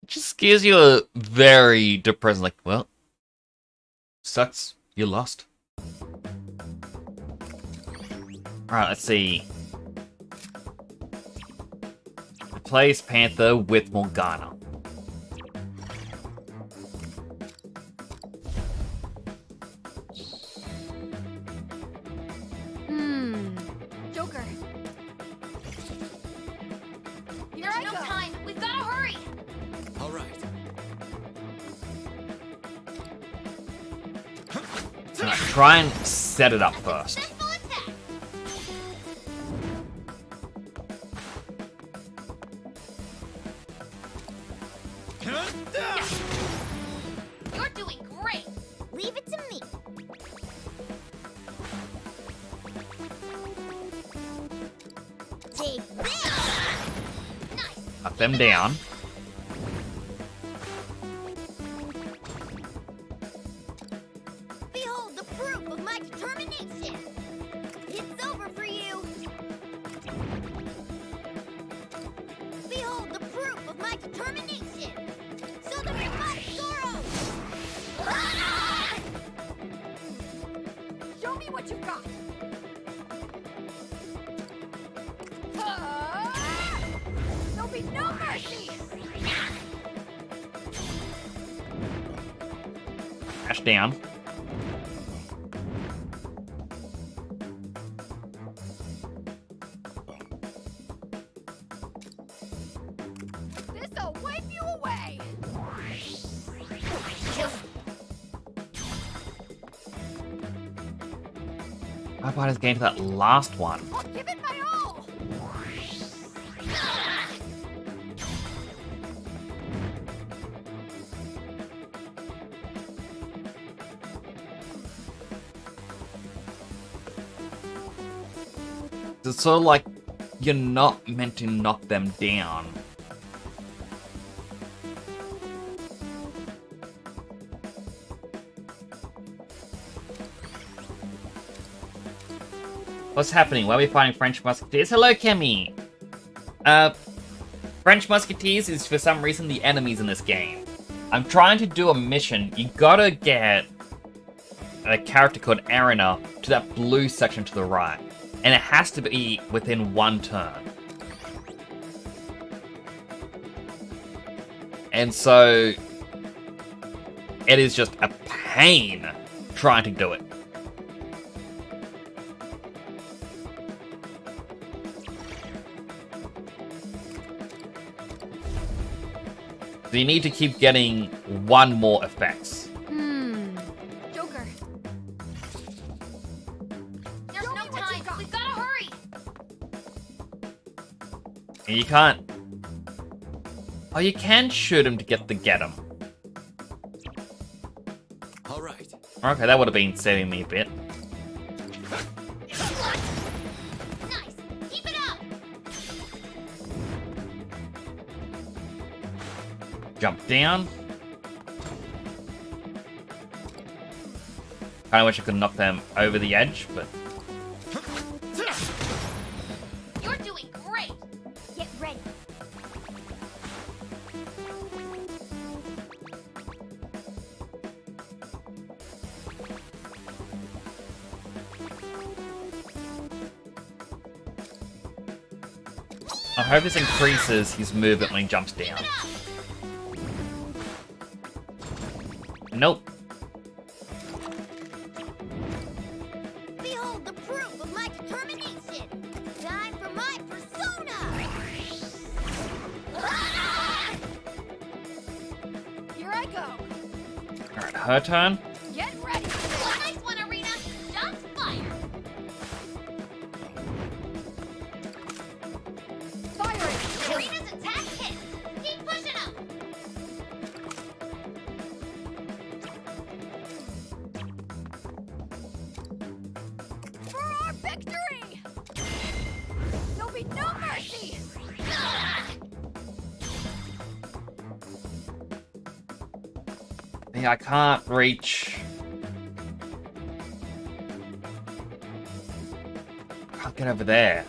It just gives you a very depressing, like, well, sucks, you lost. Alright, let's see. Replace Panther with Morgana. Joker. Here There's I no go! time! We've gotta hurry! All right. Alright, try and set it up first. Successful attack! You're doing great! Leave it to me! Take this! Nice! Knock them down. Behold the proof of my determination! It's over for you! Behold the proof of my determination! So that we must sorrow! Show me what you've got! Ah! There'll be no mercy! Crash down. This'll wipe you away! How about us getting to that last one? I'll give it my all! It's sort of like you're not meant to knock them down. What's happening? Why are we fighting French Musketeers? Hello, Kemi! French Musketeers is for some reason the enemies in this game. I'm trying to do a mission. You gotta get a character called Arena to that blue section to the right. And it has to be within one turn. And so it is just a pain trying to do it. So you need to keep getting one more effects. Joker. There's no time. We've gotta hurry. And you can't... Oh, you can shoot him to get him. All right. Okay, that would have been saving me a bit. Nice. Keep it up. Jump down. Kinda wish I could knock them over the edge, but... You're doing great. Get ready. I hope this increases his movement when he jumps down. Nope. Behold the proof of my determination. Time for my persona. Here I go. Alright, her turn. Get ready. Nice one, Arena. Shots fired. Firing. Arena's attack hit. Keep pushing up. For our victory! There'll be no mercy! Yeah, I can't reach... Can't get over there.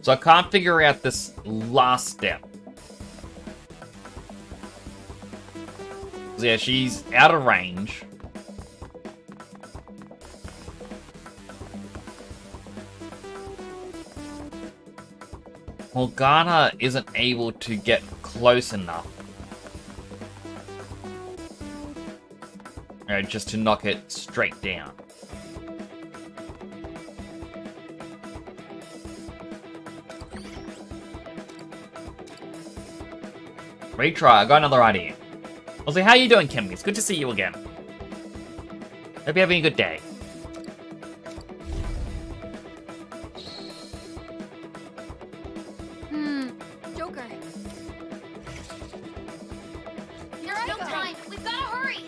So I can't figure out this last step. So yeah, she's out of range. Morgana isn't able to get close enough. Just to knock it straight down. Retry, I got another idea. Also, how you doing, Kimmy? It's good to see you again. Hope you're having a good day. Joker. Here There's I no go. time. We've gotta hurry.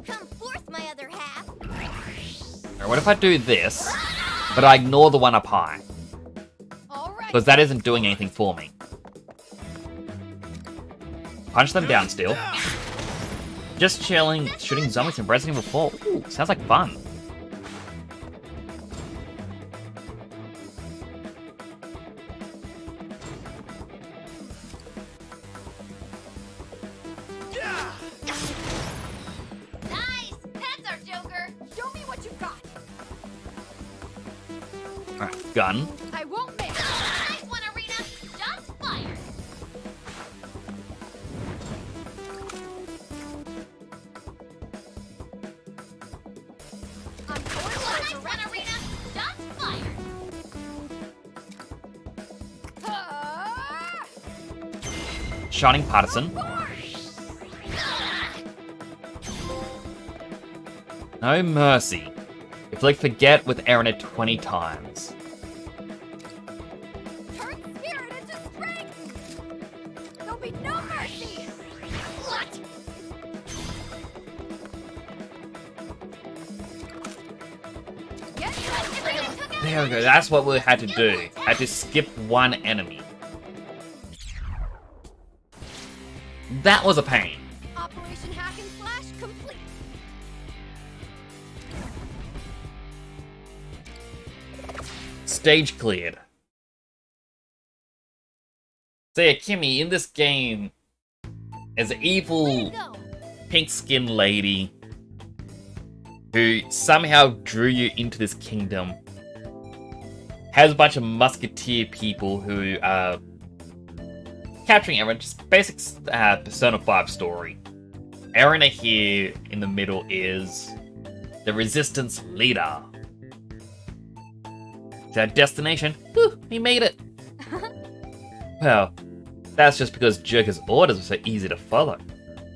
Come forth, my other half. Alright, what if I do this, but I ignore the one up high? All right. Because that isn't doing anything for me. Punch them down still. Just chilling, shooting zombies in Resident Evil 4. Ooh, sounds like fun. Nice. That's our Joker. Show me what you got. Alright, gun. I won't miss. Nice one, Arena. Shots fired. I'm going Nice for one, Arena. Shots fired. Shining Partisan. No mercy. You flick forget with Erina 20 times. Turn spirit into strength! There'll be no mercy! What? There we go, that's what we had to do. Had to skip one enemy. That was a pain. Operation Hack and Slash complete. Stage cleared. So yeah, Kimmy, in this game, is an evil pink-skinned lady who somehow drew you into this kingdom. Has a bunch of musketeer people who are capturing everyone. Just basic Persona 5 story. Erina here in the middle is the resistance leader. It's our destination. Whew, we made it. Well, that's just because Joker's orders were so easy to follow.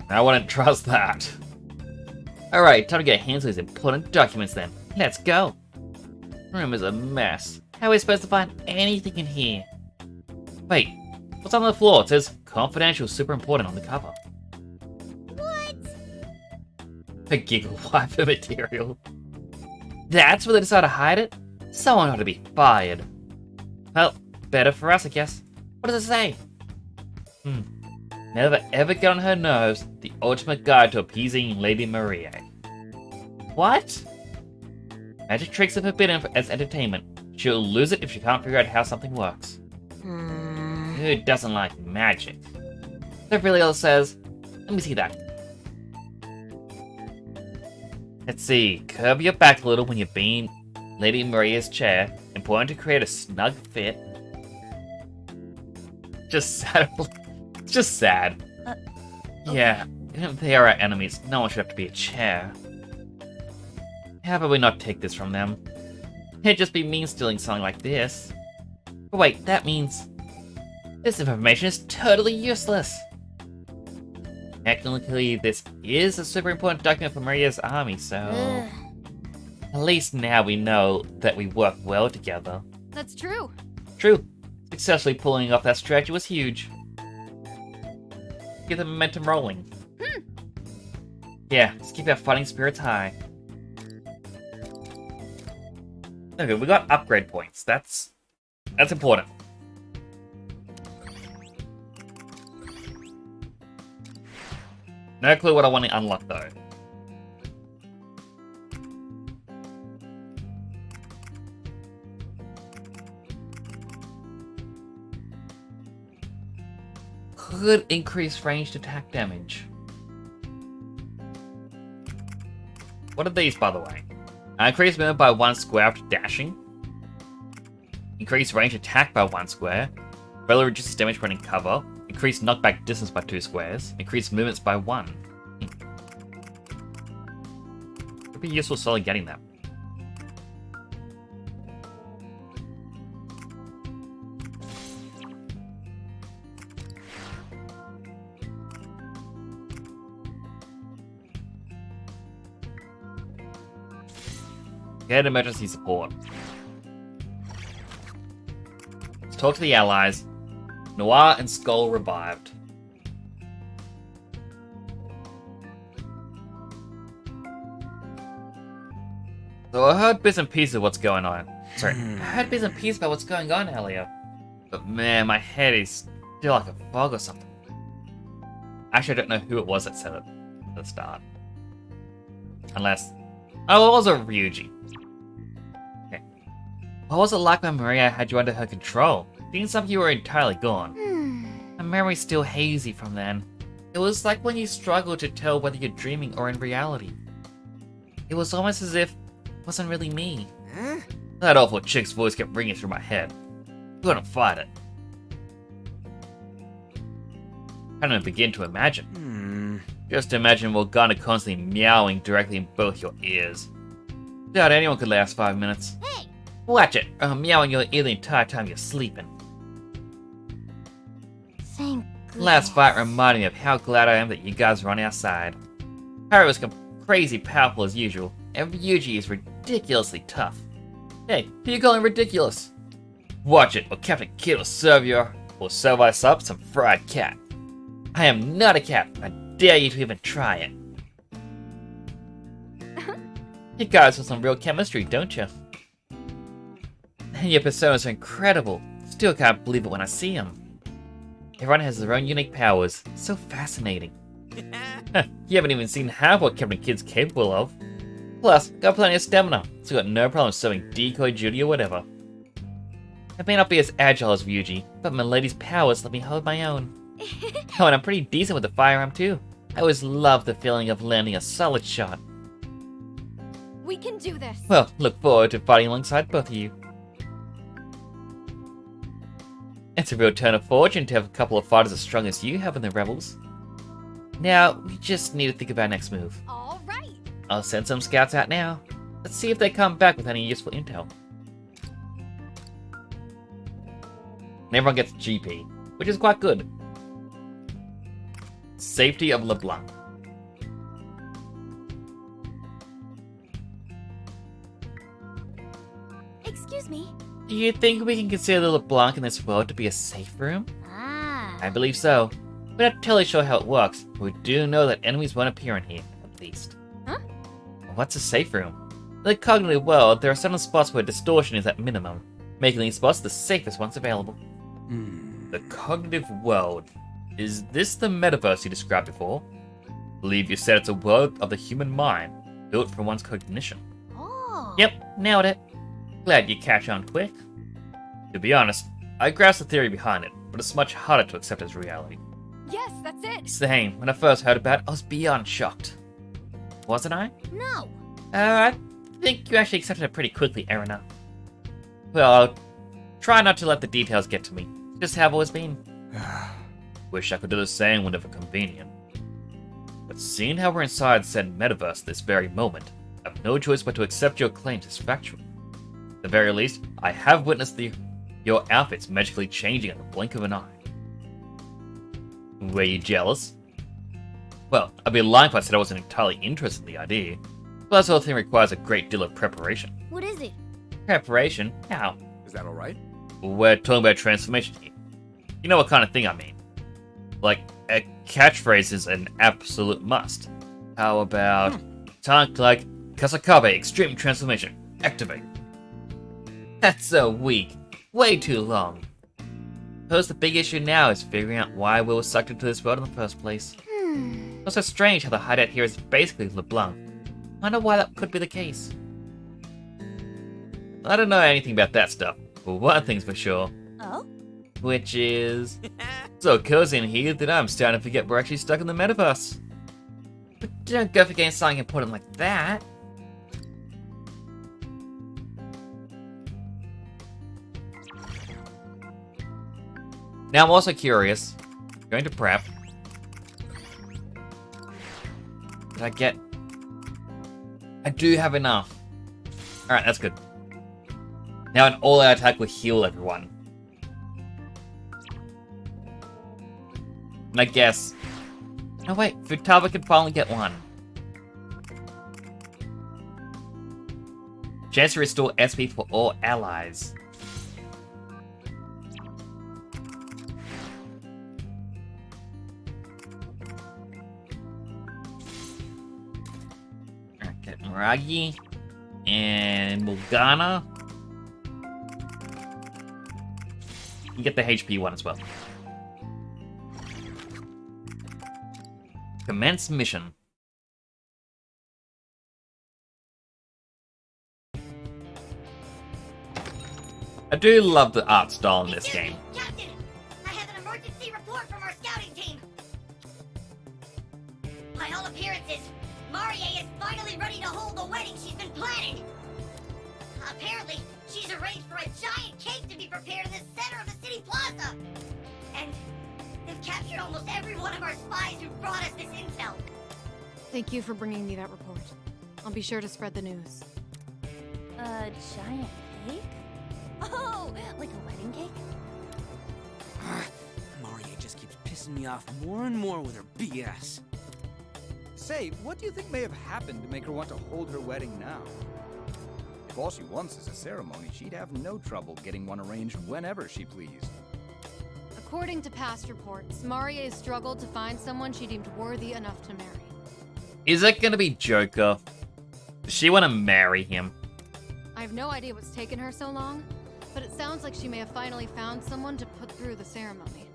I wouldn't trust that. Alright, time to get hands on these important documents then. Let's go. Room is a mess. How are we supposed to find anything in here? Wait, what's on the floor? It says confidential, super important on the cover. What? A giggle wiper material. That's where they decided to hide it? Someone ought to be fired. Well, better for us, I guess. What does it say? Never ever get on her nerves. The ultimate guide to appeasing Lady Maria. What? Magic tricks are forbidden as entertainment. She'll lose it if she can't figure out how something works. Who doesn't like magic? That really all it says. Let me see that. Let's see. Curve your back a little when you're being Lady Maria's chair. Important to create a snug fit. Just sad. Just sad. Yeah, if they are our enemies, no one should have to be a chair. How about we not take this from them? It'd just be mean stealing something like this. But wait, that means this information is totally useless. Technically, this is a super important document for Maria's army, so at least now we know that we work well together. That's true. True. Successfully pulling off that strategy was huge. Get the momentum rolling. Yeah, let's keep our fighting spirits high. Okay, we got upgrade points. That's important. No clue what I want to unlock though. Could increase ranged attack damage. What are these, by the way? Increase movement by 1 square after dashing. Increase range attack by 1 square. Barely reduces damage when in cover. Increase knockback distance by 2 squares. Increase movements by 1. Could be useful slowly getting that. Get emergency support. Let's talk to the allies. Noir and Skull revived. So I heard bits and pieces of what's going on. Sorry, I heard bits and pieces about what's going on earlier. But man, my head is still like a fog or something. Actually, I don't know who it was that said it at the start. Unless... Oh, it was a Ryuji. Okay. What was it like when Maria had you under her control? Seems like you were entirely gone. My memory's still hazy from then. It was like when you struggled to tell whether you're dreaming or in reality. It was almost as if it wasn't really me. That awful chick's voice kept ringing through my head. Couldn't fight it. Can't even begin to imagine. Just imagine Morgana constantly meowing directly in both your ears. Doubt anyone could last 5 minutes. Hey! Watch it! I'm meowing your ear the entire time you're sleeping. Thank Last fight reminded me of how glad I am that you guys were on our side. Harry was crazy powerful as usual. and Ryuji is ridiculously tough. Hey, who you calling ridiculous? Watch it, or Captain Kid will serve us up some fried cat. I am not a cat. I dare you to even try it. You guys have some real chemistry, don't you? Your personas are incredible. Still can't believe it when I see them. Everyone has their own unique powers. So fascinating. You haven't even seen half what Captain Kid's capable of. Plus, got plenty of stamina, so got no problem serving decoy duty or whatever. I may not be as agile as Ryuji, but my lady's powers let me hold my own. Oh, and I'm pretty decent with the firearm too. I always love the feeling of landing a solid shot. We can do this. Well, look forward to fighting alongside both of you. It's a real turn of fortune to have a couple of fighters as strong as you have in the Rebels. Now, we just need to think of our next move. All right. I'll send some scouts out now. Let's see if they come back with any useful intel. And everyone gets GP, which is quite good. Safety of LeBlanc. Excuse me. Do you think we can consider the LeBlanc in this world to be a safe room? Ah. I believe so. We're not totally sure how it works, but we do know that enemies won't appear in here, at least. Huh? What's a safe room? In the cognitive world, there are certain spots where distortion is at minimum, making these spots the safest ones available. The cognitive world. Is this the metaverse you described before? Believe you said it's a world of the human mind, built for one's cognition. Oh. Yep, nailed it. Glad you catch on quick. To be honest, I grasp the theory behind it, but it's much harder to accept as reality. Yes, that's it. Same. When I first heard about it, I was beyond shocked. Wasn't I? No. I think you actually accepted it pretty quickly, Erina. Well, I'll try not to let the details get to me. Just have always been. Wish I could do the same whenever convenient. But seeing how we're inside said metaverse this very moment, I have no choice but to accept your claims as factual. At the very least, I have witnessed your outfits magically changing in the blink of an eye. Were you jealous? Well, I'd be lying if I said I wasn't entirely interested in the idea. But this whole thing requires a great deal of preparation. What is it? Preparation? How? Is that alright? We're talking about transformation here. You know what kind of thing I mean. Like, a catchphrase is an absolute must. How about talk like Kasakabe Extreme Transformation. Activate. That's so weak. Way too long. Suppose the big issue now is figuring out why we were sucked into this world in the first place. It's so strange how the hideout here is basically LeBlanc. Wonder why that could be the case. I don't know anything about that stuff, but one thing's for sure. Oh? Which is... so cozy in here that I'm starting to forget we're actually stuck in the metaverse. But don't go forgetting something important like that. Now I'm also curious. Going to prep. Did I get... I do have enough. Alright, that's good. Now an all-out attack will heal everyone. And I guess... Oh wait, Futaba can finally get one. Chance to restore SP for all allies. Alright, get Miragi. And Morgana. You get the HP one as well. Commence mission. I do love the art style in this game. Captain, I have an emergency report from our scouting team. By all appearances, Marie is finally ready to hold the wedding she's been planning. Apparently, she's arranged for a giant cake to be prepared in the center of the city plaza. And they've captured almost every one of our spies who brought us this intel. Thank you for bringing me that report. I'll be sure to spread the news. A giant cake? Oh, like a wedding cake? Maria just keeps pissing me off more and more with her BS. Say, what do you think may have happened to make her want to hold her wedding now? If all she wants is a ceremony, she'd have no trouble getting one arranged whenever she pleased. According to past reports, Marie struggled to find someone she deemed worthy enough to marry. Is it gonna be Joker? Does she want to marry him? I have no idea what's taken her so long, but it sounds like she may have finally found someone to put through the ceremony.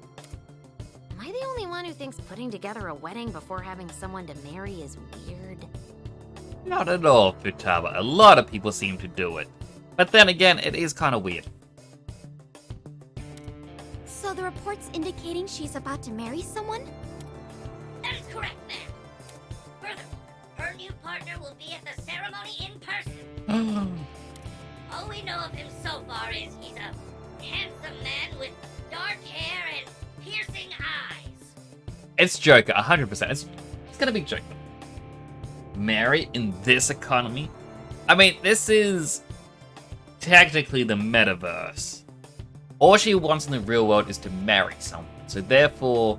Am I the only one who thinks putting together a wedding before having someone to marry is weird? Not at all, Futaba. A lot of people seem to do it. But then again, it is kind of weird. So the report's indicating she's about to marry someone? That is correct, ma'am. Furthermore, her new partner will be at the ceremony in person. All we know of him so far is he's a handsome man with dark hair and piercing eyes. It's Joker, 100%. It's gonna be Joker. Marry in this economy? I mean, this is technically the metaverse. All she wants in the real world is to marry someone. So therefore,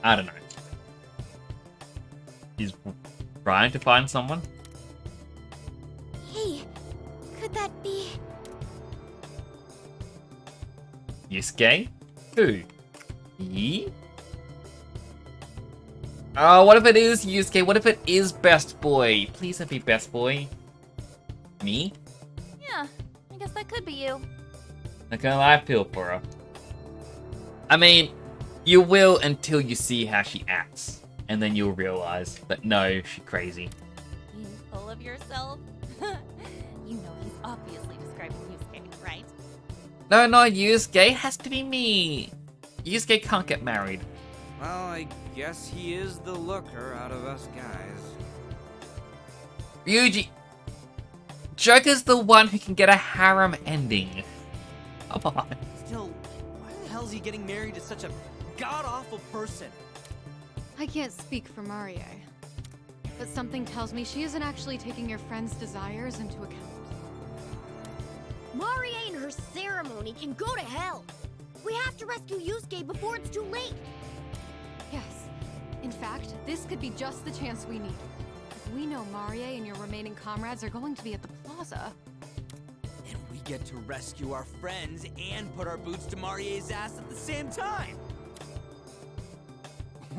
I don't know. She's trying to find someone? Hey, could that be... Yusuke? Who? Yi? Oh, what if it is Yusuke? What if it is Best Boy? Please don't be Best Boy. Me? Yeah, I guess that could be you. Look how I feel for her. I mean, you will until you see how she acts. And then you'll realize that no, she's crazy. You full of yourself? You know he's obviously describing Yusuke, right? No, Yusuke. It has to be me. Yusuke can't get married. Well, I guess he is the looker out of us guys. Ryuji. Joker's the one who can get a harem ending. Come on. Still, why the hell is he getting married to such a god-awful person? I can't speak for Marie, but something tells me she isn't actually taking your friend's desires into account. Marie and her ceremony can go to hell. We have to rescue Yusuke before it's too late. Yes. In fact, this could be just the chance we need. If we know Marie and your remaining comrades are going to be at the plaza, And we get to rescue our friends and put our boots to Marie's ass at the same time.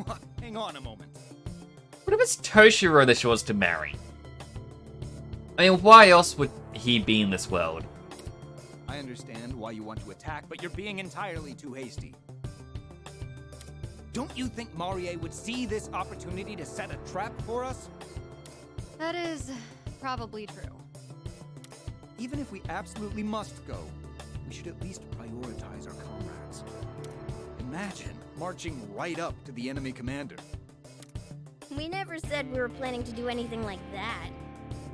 What? Hang on a moment. What if it's Toshiro that she wants to marry? I mean, why else would he be in this world? I understand why you want to attack, but you're being entirely too hasty. Don't you think Marie would see this opportunity to set a trap for us? that is probably true. Even if we absolutely must go, we should at least prioritize our comrades. Imagine marching right up to the enemy commander. We never said we were planning to do anything like that.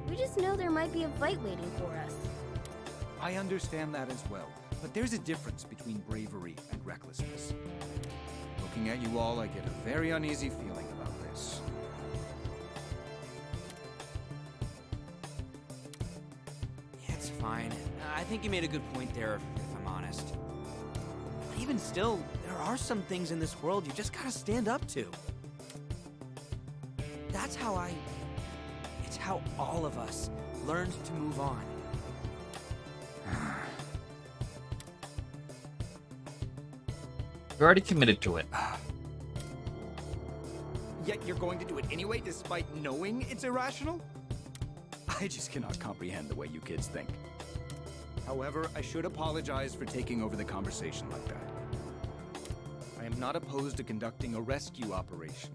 We just know there might be a fight waiting for us. I understand that as well, but there's a difference between bravery and recklessness. Looking at you all, I get a very uneasy feeling about this. Yeah, it's fine. I think you made a good point there, if I'm honest. But even still, there are some things in this world you just gotta stand up to. That's how it's how all of us learned to move on. You're already committed to it. Yet you're going to do it anyway, despite knowing it's irrational? I just cannot comprehend the way you kids think. However, I should apologize for taking over the conversation like that. I am not opposed to conducting a rescue operation.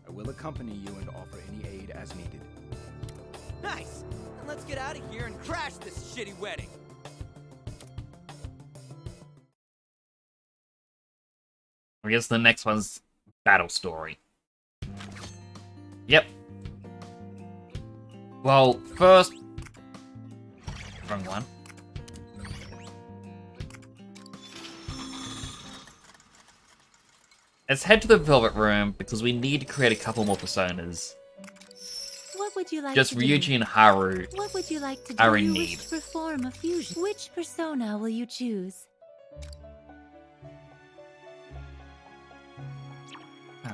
I will accompany you and offer any aid as needed. Nice! Then let's get out of here and crash this shitty wedding! I guess the next one's battle story. Yep. Well, first... Wrong one. Let's head to the Velvet Room, because we need to create a couple more personas. What would you like Just to Ryuji do? and Haru What would you like to do? are in You need. wish to perform a fusion. Which persona will you choose?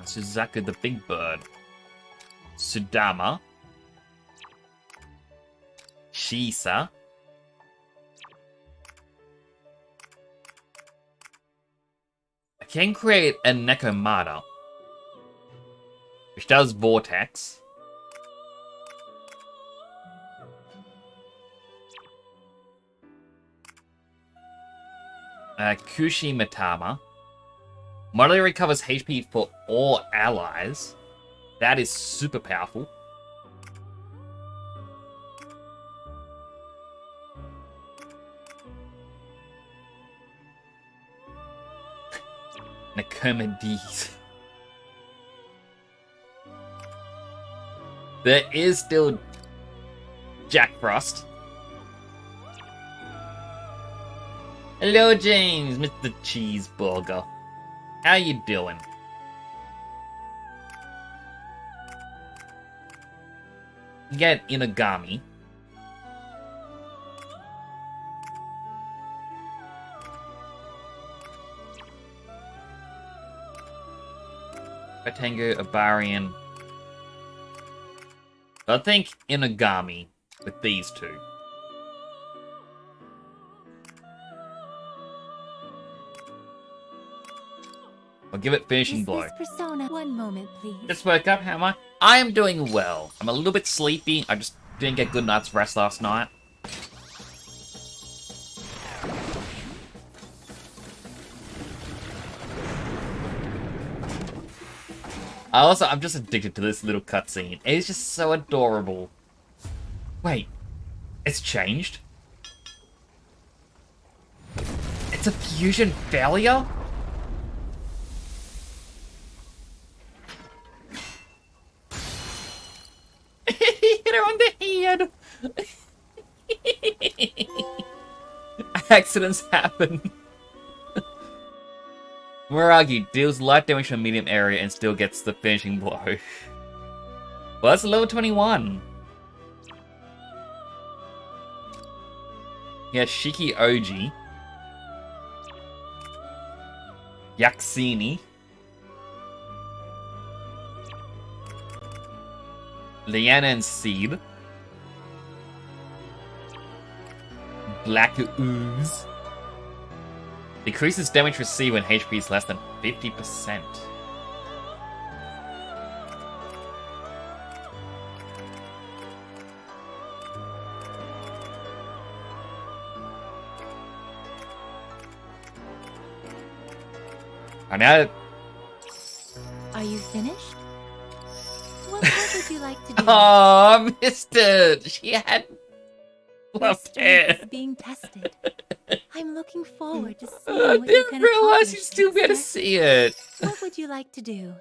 Suzaku the Big Bird. Sudama. Shisa. I can create a Nekomata, which does Vortex. Kushimatama. Model recovers HP for all allies. That is super powerful. Nakomades. There is still Jack Frost. Hello, James, Mr. Cheeseburger. How you doing? You get Inagami. Tango, Abarian. I think Inagami with these two. I'll give it finishing blow. Persona. One moment, please. Just woke up, how am I? I am doing well. I'm a little bit sleepy. I just didn't get good night's rest last night. I'm just addicted to this little cutscene. It's just so adorable. Wait, it's changed? It's a fusion failure? Hit her on the head! Accidents happen. Muragi deals light damage from a medium area and still gets the finishing blow. Well, that's level 21. Yeah, Shiki Oji. Yaxini. Liana and Seed. Black Ooze. Decreases damage received when HP is less than 50%. And now... Are you finished? What would you like to do? Oh, I missed it! She had Your left strength hair. is being tested. I'm looking forward to I seeing what you didn't can realize accomplish. you'd still be able to Success. see it. What would you like to do?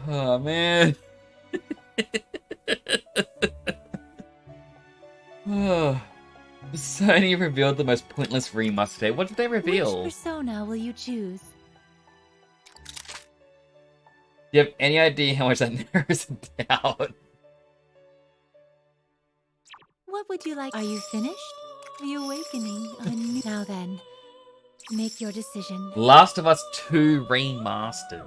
Oh, man. Oh, Sony revealed the most pointless remaster today. What did they reveal? Which persona will you choose? Do you have any idea how much that narrows it down? What would you like? Are you finished? Are you awakening a new... Now then, make your decision. Last of Us 2 Remastered.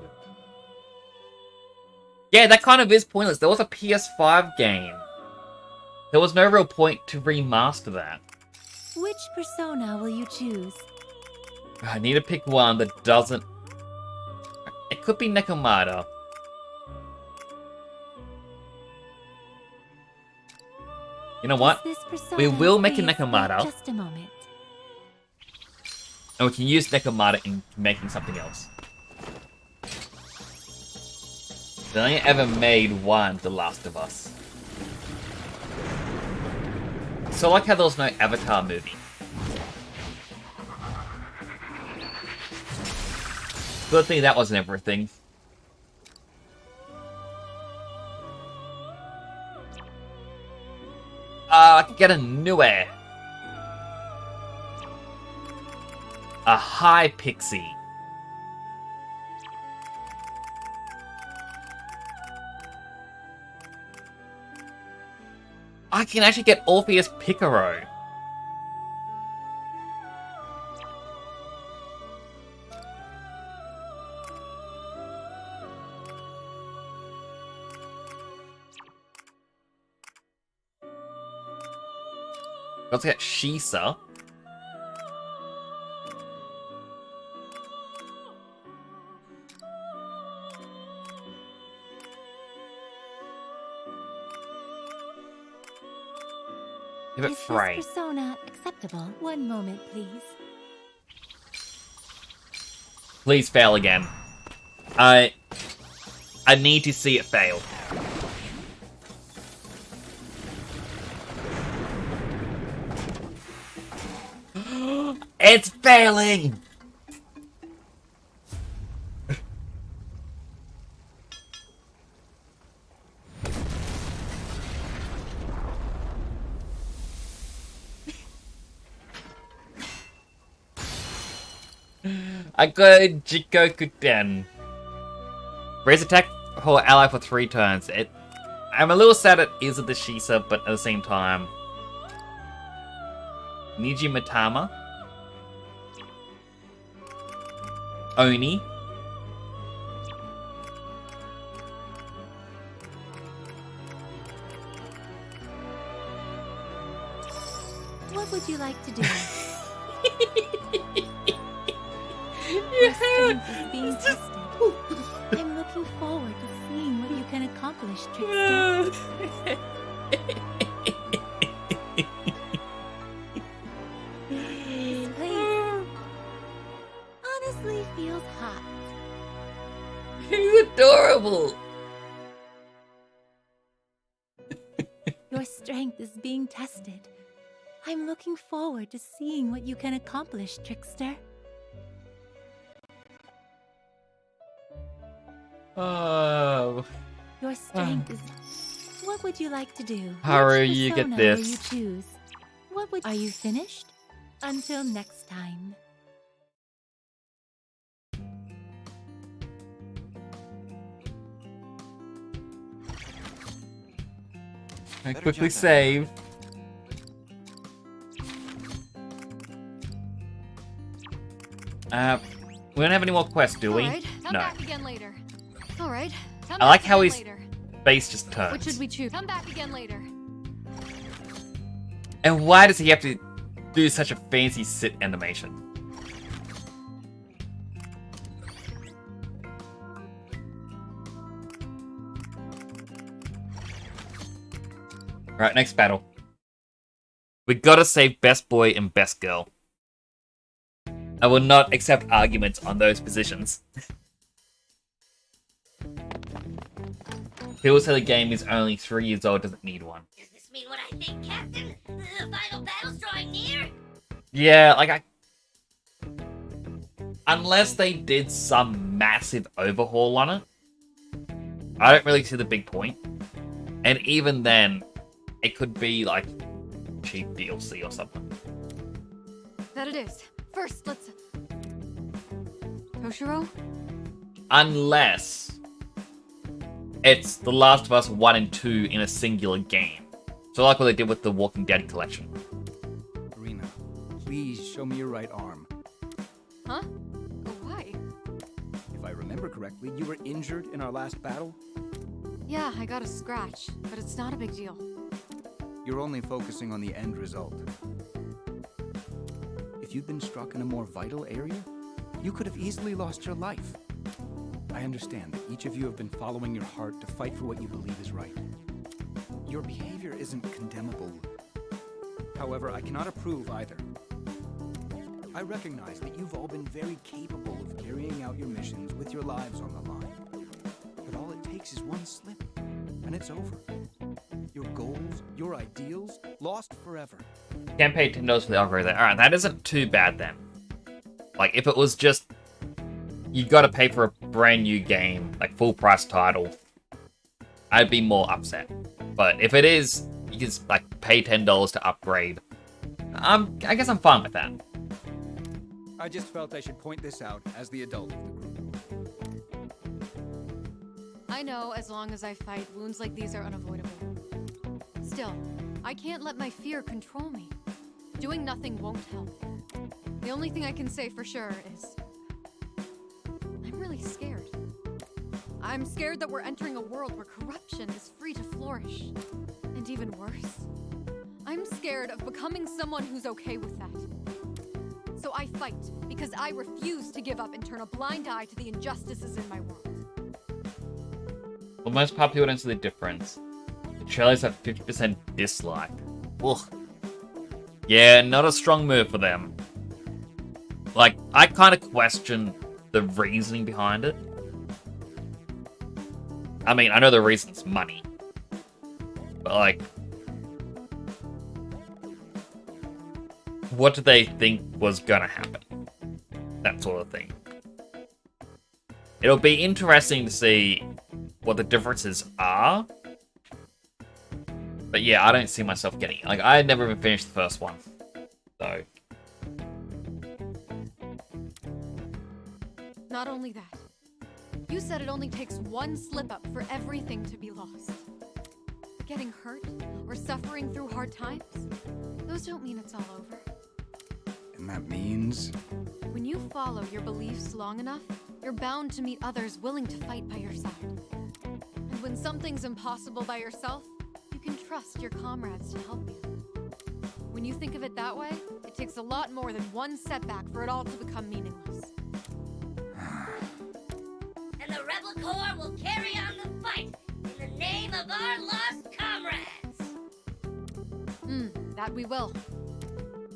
Yeah, that kind of is pointless. There was a PS5 game. There was no real point to remaster that. Which persona will you choose? I need to pick one that doesn't... It could be Nekomata. You know what? Is this persona We will make a please wait Nekomata. Just a moment. And we can use Nekomata in making something else. They only ever made one The Last of Us. So like how there was no Avatar movie. Good thing that wasn't everything. I could get a new air. A high pixie. I can actually get Orpheus Picaro. Let's get Shisa. Give it Is Frey. this persona acceptable? One moment, please. Please fail again. I need to see it fail. It's failing! I got Jikoku-den. Raise attack for ally for 3 turns. I'm a little sad it is the Shisa, but at the same time. Niji Matama. Oni. What would you like to do? Your strength is being tested. I'm looking forward to seeing what you can accomplish, Trickster. This place honestly feels hot. He's adorable. Your strength is being tested. I'm looking forward to seeing what you can accomplish, Trickster. Oh. Your strength is... What would you like to do? Haru, Which you get persona this. will you choose? What would... Are you finished? Until next time. I Better quickly jump out. save. We don't have any more quests, do we? All right, come No. back again later. All right, come I like back how again he's later. face just What should turns. we choose? Come back again later. And why does he have to do such a fancy sit animation? Right, next battle. We gotta save best boy and best girl. I will not accept arguments on those positions. People say the game is only 3 years old, doesn't need one. Does this mean what I think, Captain? The final battle's drawing near? Yeah, like unless they did some massive overhaul on it, I don't really see the big point. And even then, it could be like cheap DLC or something. That it is. First, let's... Toshiro? Unless it's The Last of Us 1 and 2 in a singular game. So like what they did with the Walking Dead collection. Arena, please show me your right arm. Huh? Oh, why? If I remember correctly, you were injured in our last battle? Yeah, I got a scratch, but it's not a big deal. You're only focusing on the end result. If you'd been struck in a more vital area, you could have easily lost your life. I understand that each of you have been following your heart to fight for what you believe is right. Your behavior isn't condemnable. However, I cannot approve either. I recognize that you've all been very capable of carrying out your missions with your lives on the line. But all it takes is one slip, and it's over. Your goals, your ideals, lost forever. Can't pay $10 for the upgrade there. Alright, that isn't too bad then. Like, if it was just you gotta pay for a brand new game, like full price title, I'd be more upset. But if it is, you can like pay $10 to upgrade. I guess I'm fine with that. I just felt I should point this out as the adult of the group. I know as long as I fight, wounds like these are unavoidable. Still, I can't let my fear control me. Doing nothing won't help. The only thing I can say for sure is... I'm really scared. I'm scared that we're entering a world where corruption is free to flourish. And even worse, I'm scared scared of becoming someone who's okay with that. So I fight, because I refuse to give up and turn a blind eye to the injustices in my world. For most part, people don't see the difference. The trailers have 50% dislike. Ugh. Yeah, not a strong move for them. Like, I kind of question the reasoning behind it. I mean, I know the reason's money. But, like, what did they think was gonna happen? That sort of thing. It'll be interesting to see what the differences are. But yeah, I don't see myself getting it. Like, I had never even finished the first one. So. Not only that, you said it only takes one slip-up for everything to be lost. Getting hurt or suffering through hard times, those don't mean it's all over. And that means? When you follow your beliefs long enough, you're bound to meet others willing to fight by your side. And when something's impossible by yourself, you can trust your comrades to help you. When you think of it that way, it takes a lot more than one setback for it all to become meaningless. And the Rebel Corps will carry on the fight in the name of our lost comrades. That we will.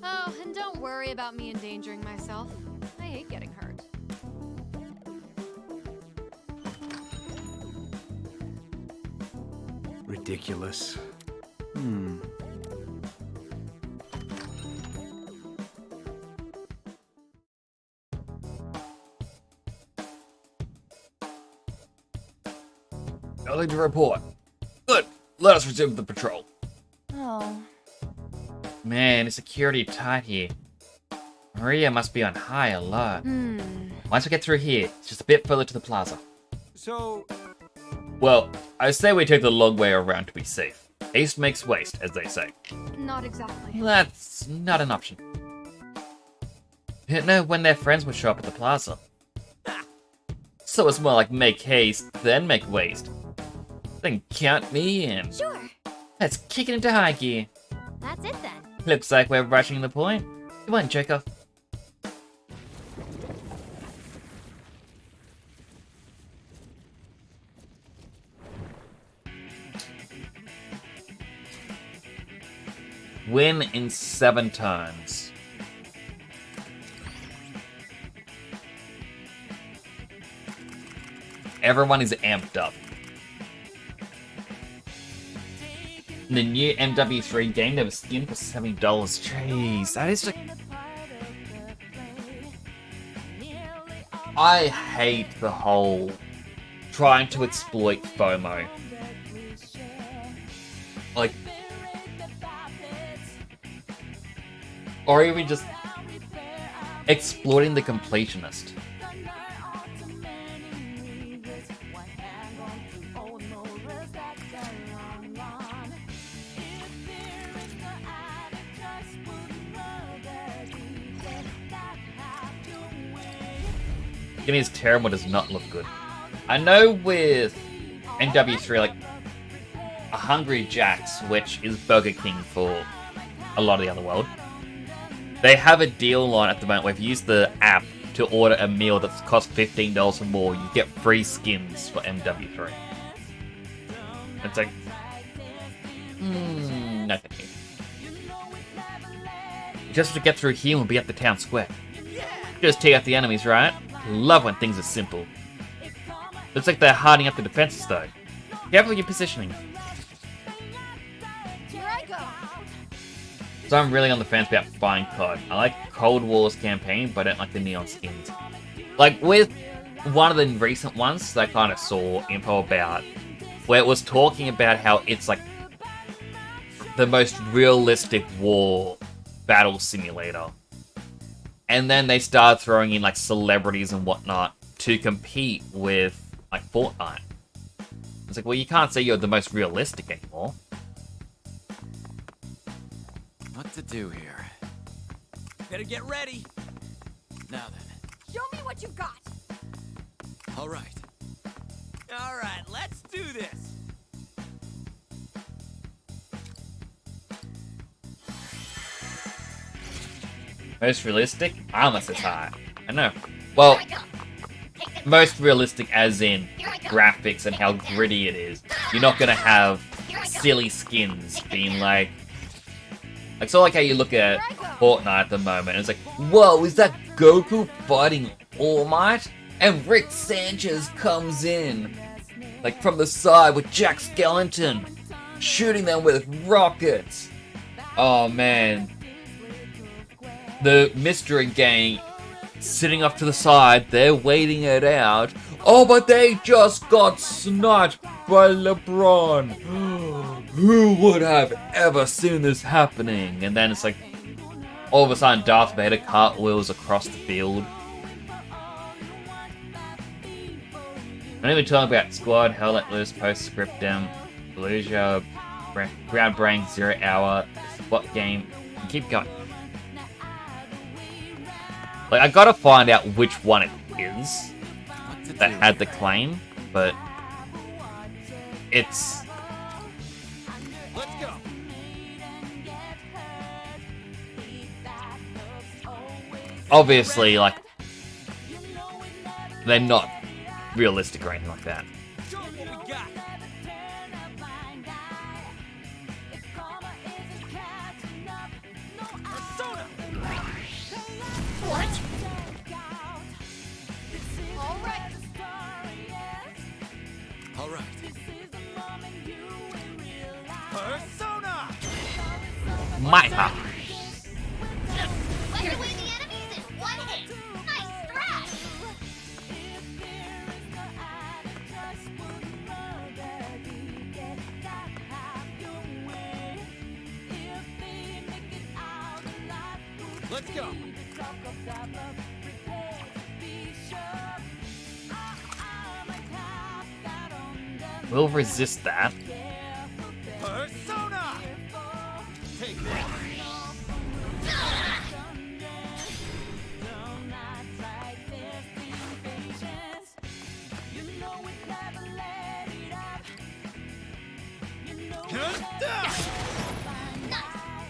Oh, and don't worry about me endangering myself. I hate getting hurt. Ridiculous. Nothing to report. Good. Let us resume the patrol. Oh. Man, it's security tight here. Maria must be on high alert. Once we get through here, it's just a bit further to the plaza. So, Well, I say we take the long way around to be safe. Haste makes waste, as they say. Not exactly. That's not an option. Didn't know when their friends would show up at the plaza. So it's more like make haste, then make waste. Then count me in. Sure. Let's kick it into high gear. That's it then. Looks like we're rushing the point. Come on, Chekhov. Win in 7 turns. Everyone is amped up. In the new MW3 game, there was skin for $70. Jeez, that is like... I hate the whole trying to exploit FOMO. Like... Or even just exploiting the completionist. Getting his Terramore does not look good. I know with MW3, like, a Hungry Jack's, which is Burger King for a lot of the other world, they have a deal on at the moment where if you use the app to order a meal that costs $15 or more, you get free skins for MW3. It's like, no thank you. Just to get through here, we'll be at the town square. Just take out the enemies, right? Love when things are simple. Looks like they're hardening up the defenses, though. Careful with your positioning. Here I go. So I'm really on the fence about buying COD. I like Cold War's campaign, but I don't like the neon skins. Like, with one of the recent ones that I kind of saw info about, where it was talking about how it's like the most realistic war battle simulator. And then they started throwing in like celebrities and whatnot to compete with like Fortnite. It's like, well, you can't say you're the most realistic anymore. What to do here? Better get ready. Now then. Show me what you got. All right. All right, let's do this. Most realistic? Armor is high. I know. Well, most realistic as in graphics and how gritty it is. You're not gonna have silly skins being like sort of like how you look at Fortnite at the moment. And it's like, whoa, is that Goku fighting All Might? And Rick Sanchez comes in, like from the side with Jack Skellington, shooting them with rockets. Oh man. The Mystery Gang sitting off to the side, they're waiting it out. Oh, but they just got sniped by LeBron. Who would have ever seen this happening? And then it's like, all of a sudden, Darth Vader cartwheels across the field. I'm even talking about Squad, Hell Let Loose, Postscriptum, Fallujah, Ground Brain, 0 Hour, Spot Game, and keep going. Like, I gotta find out which one it is that had the claim, but it's... Let's go. Obviously, like, they're not realistic or anything like that. Show 'em what we got. Persona. What? All right. Persona. Micah. Wiped away the enemies in one hit. Nice strat. Let's go. We'll resist that. Persona. Take that. Nice.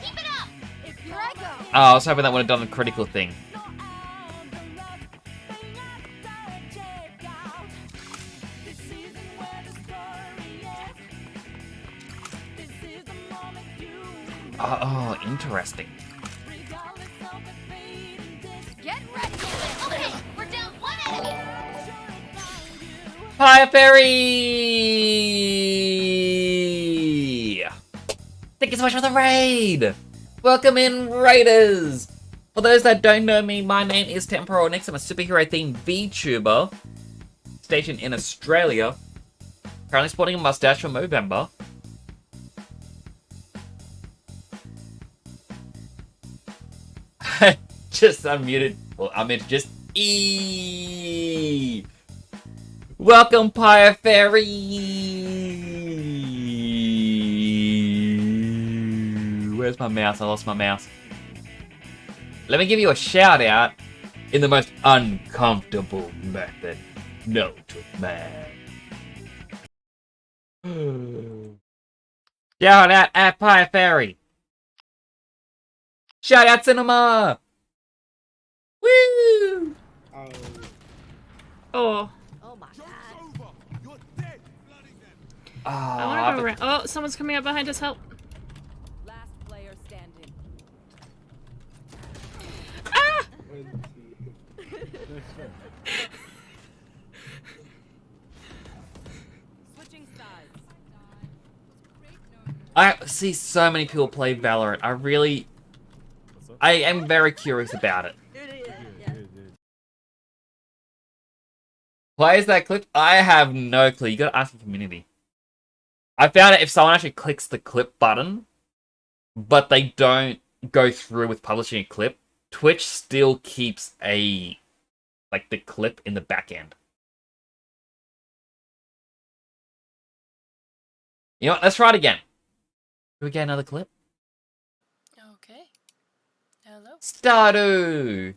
Keep it up. Here I go. Oh, I was hoping that would have done the critical thing. Oh, interesting. Get ready. Okay, we're down one enemy. Hi, Fairy! Thank you so much for the raid! Welcome in, Raiders! For those that don't know me, my name is Temporal Nix. I'm a superhero-themed VTuber stationed in Australia. Currently sporting a mustache for Movember. Just unmuted. Well, I meant just E. Welcome, Pyre Fairy. Where's my mouse? I lost my mouse. Let me give you a shout out in the most uncomfortable method known to man. Shout out at Pyre Fairy. Shout out Cinema. Woo! Oh. Oh my god. I want to go around. Oh, someone's coming up behind us. Help. Last player standing. Ah! Switching sides. I see so many people play Valorant. I am very curious about it. Why is that clip? I have no clue. You gotta ask the community. I found out if someone actually clicks the clip button, but they don't go through with publishing a clip, Twitch still keeps the clip in the back end. You know what? Let's try it again. Do we get another clip? Okay. Hello. Stardew!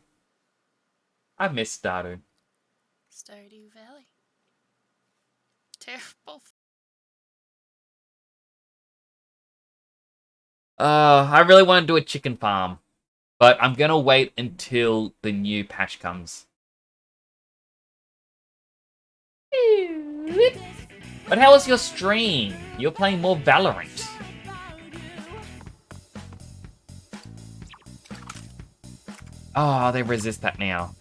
I miss Stardew. Stardew Valley. Terrible. I really want to do a chicken farm. But I'm gonna wait until the new patch comes. But how was your stream? You're playing more Valorant. Oh, they resist that now.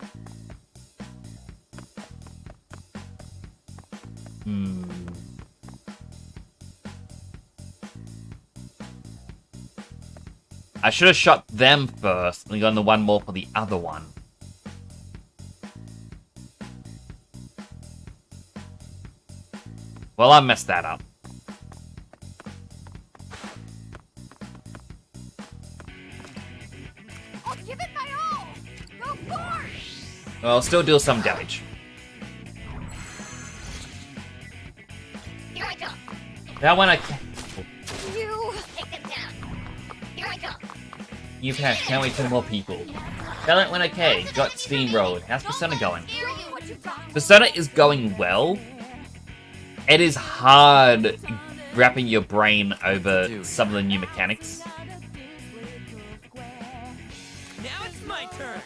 I should have shot them first and gone the one more for the other one. Well, I messed that up. I'll give it my all. Go forth. Well, still deal some damage. Here I come. That one I You. Take them down. Here I come. You've had can't wait till more people. Valorant went okay, got steamrolled. How's Persona going? Persona is going well. It is hard wrapping your brain over some of the new mechanics. Now it's my turn.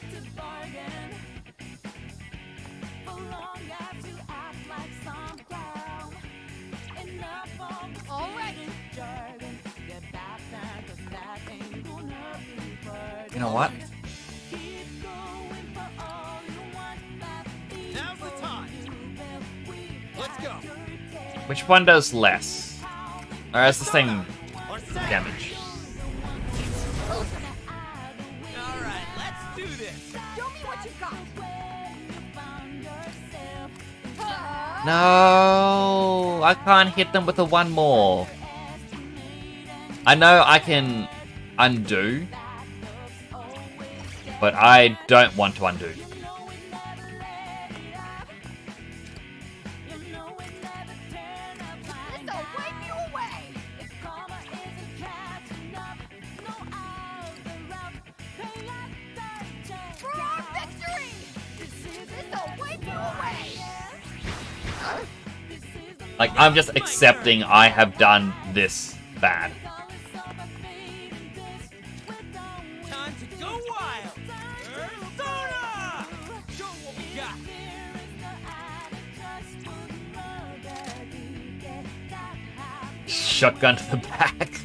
You know what? Now's the time. Let's go. Which one does less? Or it's the same damage. Alright, let's do this. Show me what you got. No, I can't hit them with the one more. I know I can undo, but I don't want to undo. Like, I'm just accepting I have done this bad. Time to go wild. Persona! Show what we got. Shotgun to the back.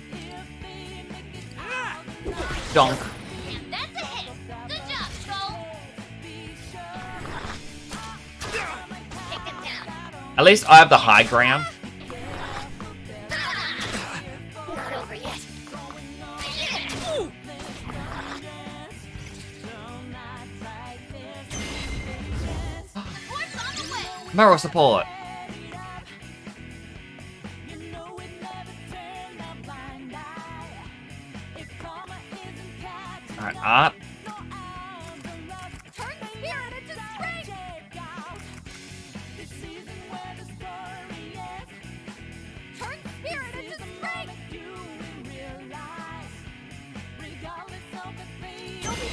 Donk. That's a hit. Good job, Skull. Take them down. At least I have the high ground. Not over yet. Moral support. Alright, up. Turn spirit into strength. Turn spirit into strength.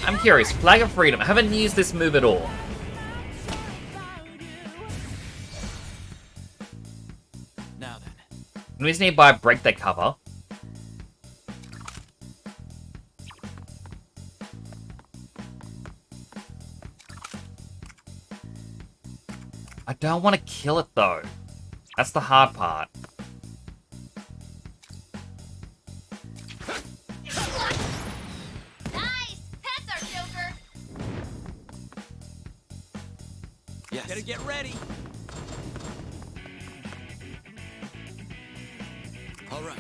I'm curious, Flag of Freedom. I haven't used this move at all. Now then. Enemies nearby break their cover. I don't want to kill it though. That's the hard part. Nice. That's our Joker. Yes. Better get ready. All right.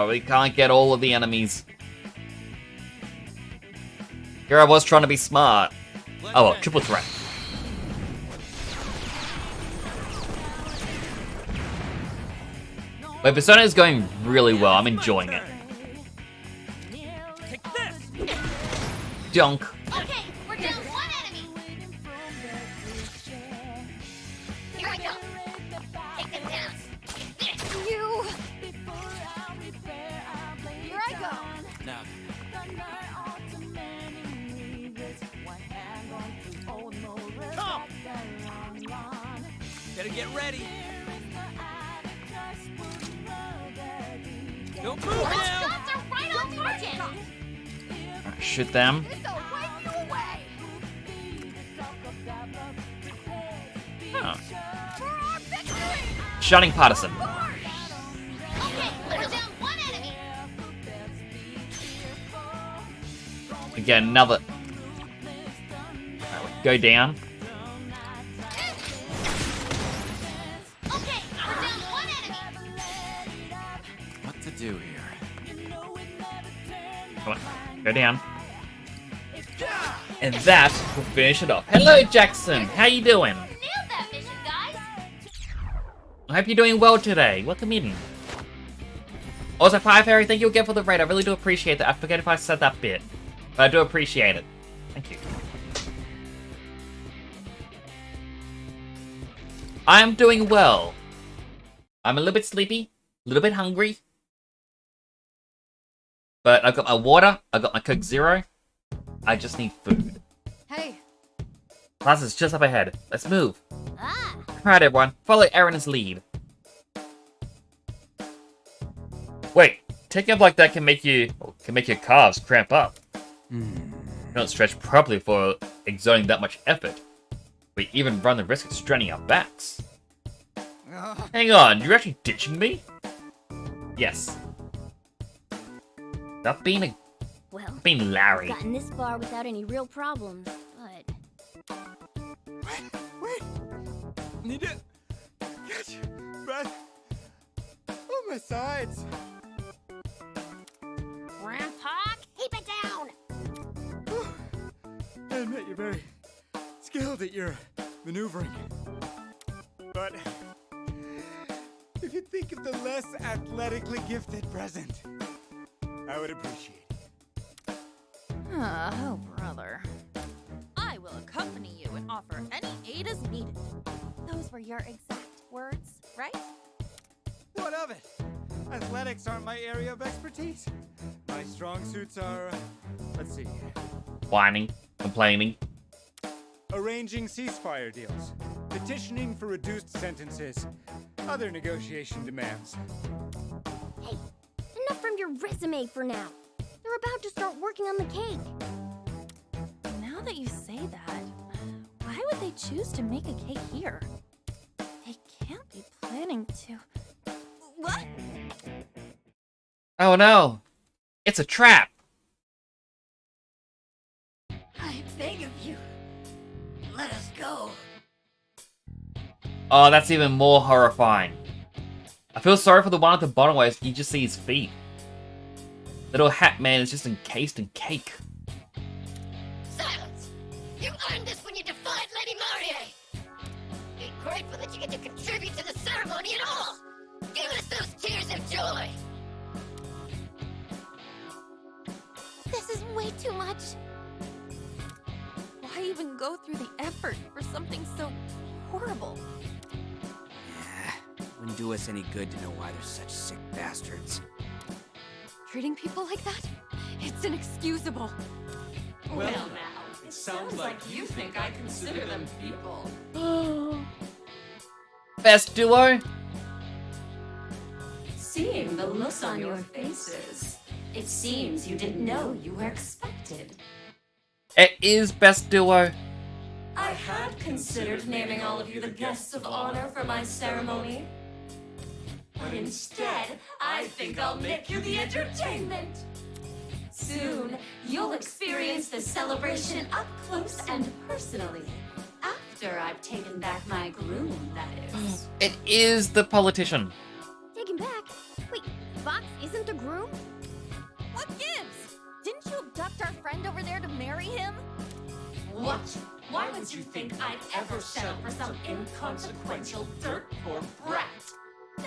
We can't get all of the enemies. Here I was trying to be smart. Oh well, triple threat. My Persona is going really well. I'm enjoying it. Take this. Dunk. Okay, we're down one enemy. Here I go. Take them down. You. Here I go. Now Come. Better get ready. Don't move now. Shots are right Shoot them. Huh. Shining Partisan. Okay, we're down one enemy. Again, another. Alright, go down. Okay, we're down one enemy. What to do here? Come on, go down. And that will finish it off. Hello, Jackson. How you doing? Nailed that mission, guys. I hope you're doing well today. Welcome in. Also, Fire Fairy, thank you again for the raid. I really do appreciate that. I forget if I said that bit, but I do appreciate it. Thank you. I am doing well. I'm a little bit sleepy, a little bit hungry, but I've got my water, I've got my Coke Zero. I just need food. Hey, Class is just up ahead. Let's move. Ah, Alright, everyone. Follow Erin's lead. Wait, taking up like that can make your calves cramp up. You don't stretch properly for exerting that much effort. We even run the risk of straining our backs. Hang on, you're actually ditching me? Yes. Stop being Well, Larry. gotten this far without any real problems, but Wait! Need to catch your breath on my sides. Grandpa, keep it down. I admit you're very skilled at your maneuvering. But if you think of the less athletically gifted present, I would appreciate it. Oh, brother. I will accompany you and offer any aid as needed. Those were your exact words, right? What of it? Athletics aren't my area of expertise. My strong suits are, let's see, Whining, complaining. arranging ceasefire deals, petitioning for reduced sentences, other negotiation demands. hey, enough from your resume for now. They're about to start working on the cake. Now that you say that, why would they choose to make a cake here? They can't be planning to... What? Oh no! It's a trap! I beg of you, let us go. Oh, that's even more horrifying. I feel sorry for the one at the bottom where you just see his feet. Little hat man is just encased in cake. Silence! You earned this when you defied Lady Marie! Be grateful that you get to contribute to the ceremony at all! Give us those tears of joy! This is way too much. Why even go through the effort for something so horrible? Wouldn't do us any good to know why they're such sick bastards. treating people like that? It's inexcusable. Well, now, it sounds like you think I consider them people. Best duo? Seeing the looks on your faces, it seems you didn't know you were expected. It is best duo. I had considered naming all of you the guests of honor for my ceremony. But instead, I think I'll make you the entertainment. Soon, you'll experience the celebration up close and personally. After I've taken back my groom, that is. It is the politician. Take him back? Wait, Fox isn't the groom? What gives? Didn't you abduct our friend over there to marry him? What? Why would you think I'd ever settle for some inconsequential dirt poor brat?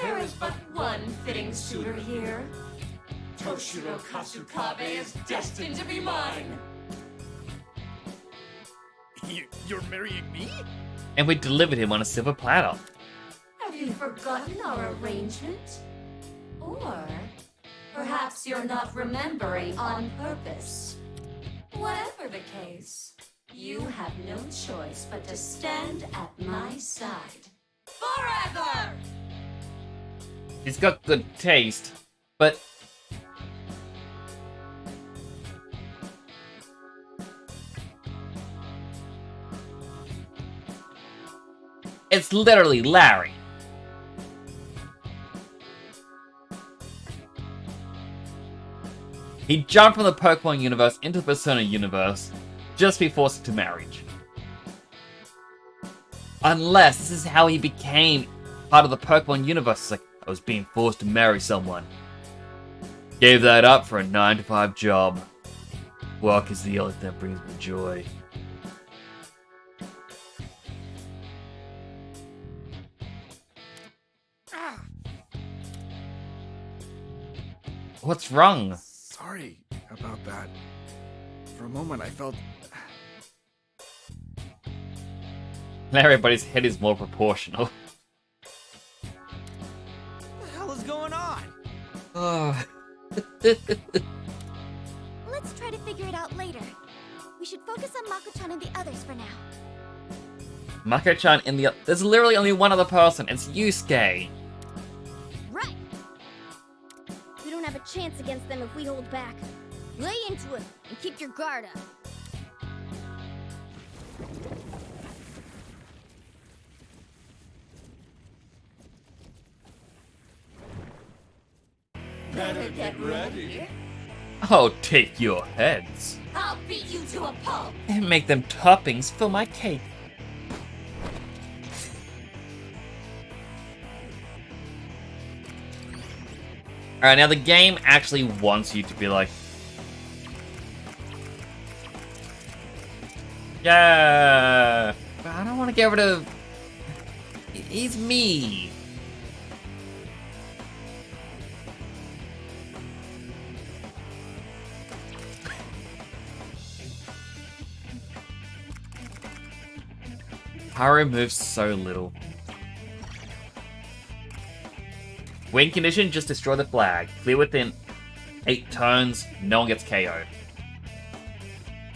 There is but one fitting suitor here. Toshiro Kasukabe is destined to be mine. You're marrying me? And we delivered him on a silver platter. Have you forgotten our arrangement? Or perhaps you're not remembering on purpose. Whatever the case, you have no choice but to stand at my side. Forever! He's got good taste, but It's literally Larry. He jumped from the Pokemon universe into the Persona universe just to be forced into marriage. Unless this is how he became part of the Pokemon universe. It's like, I was being forced to marry someone. Gave that up for a 9-to-5 job. Work is the only thing that brings me joy. What's wrong? Sorry about that. For a moment, I felt... Everybody's head is more proportional. What the hell is going on? Oh. Let's try to figure it out later. We should focus on Mako-chan and the others for now. Mako-chan in the... There's literally only one other person. It's Yusuke. Right! We don't have a chance against them if we hold back. Lay into it and keep your guard up. Better get ready. Oh, take your heads. I'll beat you to a pulp. And make them toppings for my cake. Alright, now the game actually wants you to be like... Yeah! But I don't want to get rid of... He's me. Haru moves so little. Win condition, just destroy the flag. Clear within 8 turns, no one gets KO'd.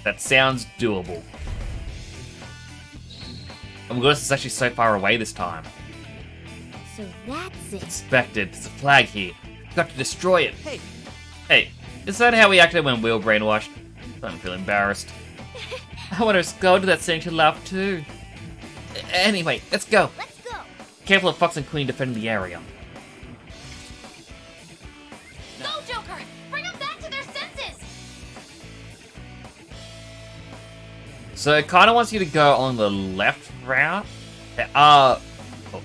That sounds doable. Oh my goodness, it's actually so far away this time. So that's it. Expected, there's a flag here. You've got to destroy it. Hey. Hey, is that how we acted when we were brainwashed? I don't feel embarrassed. I want to scold that signature laugh too. Anyway, let's go. Let's go. Careful of Fox and Queen defending the area. Go, Joker! Bring them back to their senses! So it kind of wants you to go on the left route. There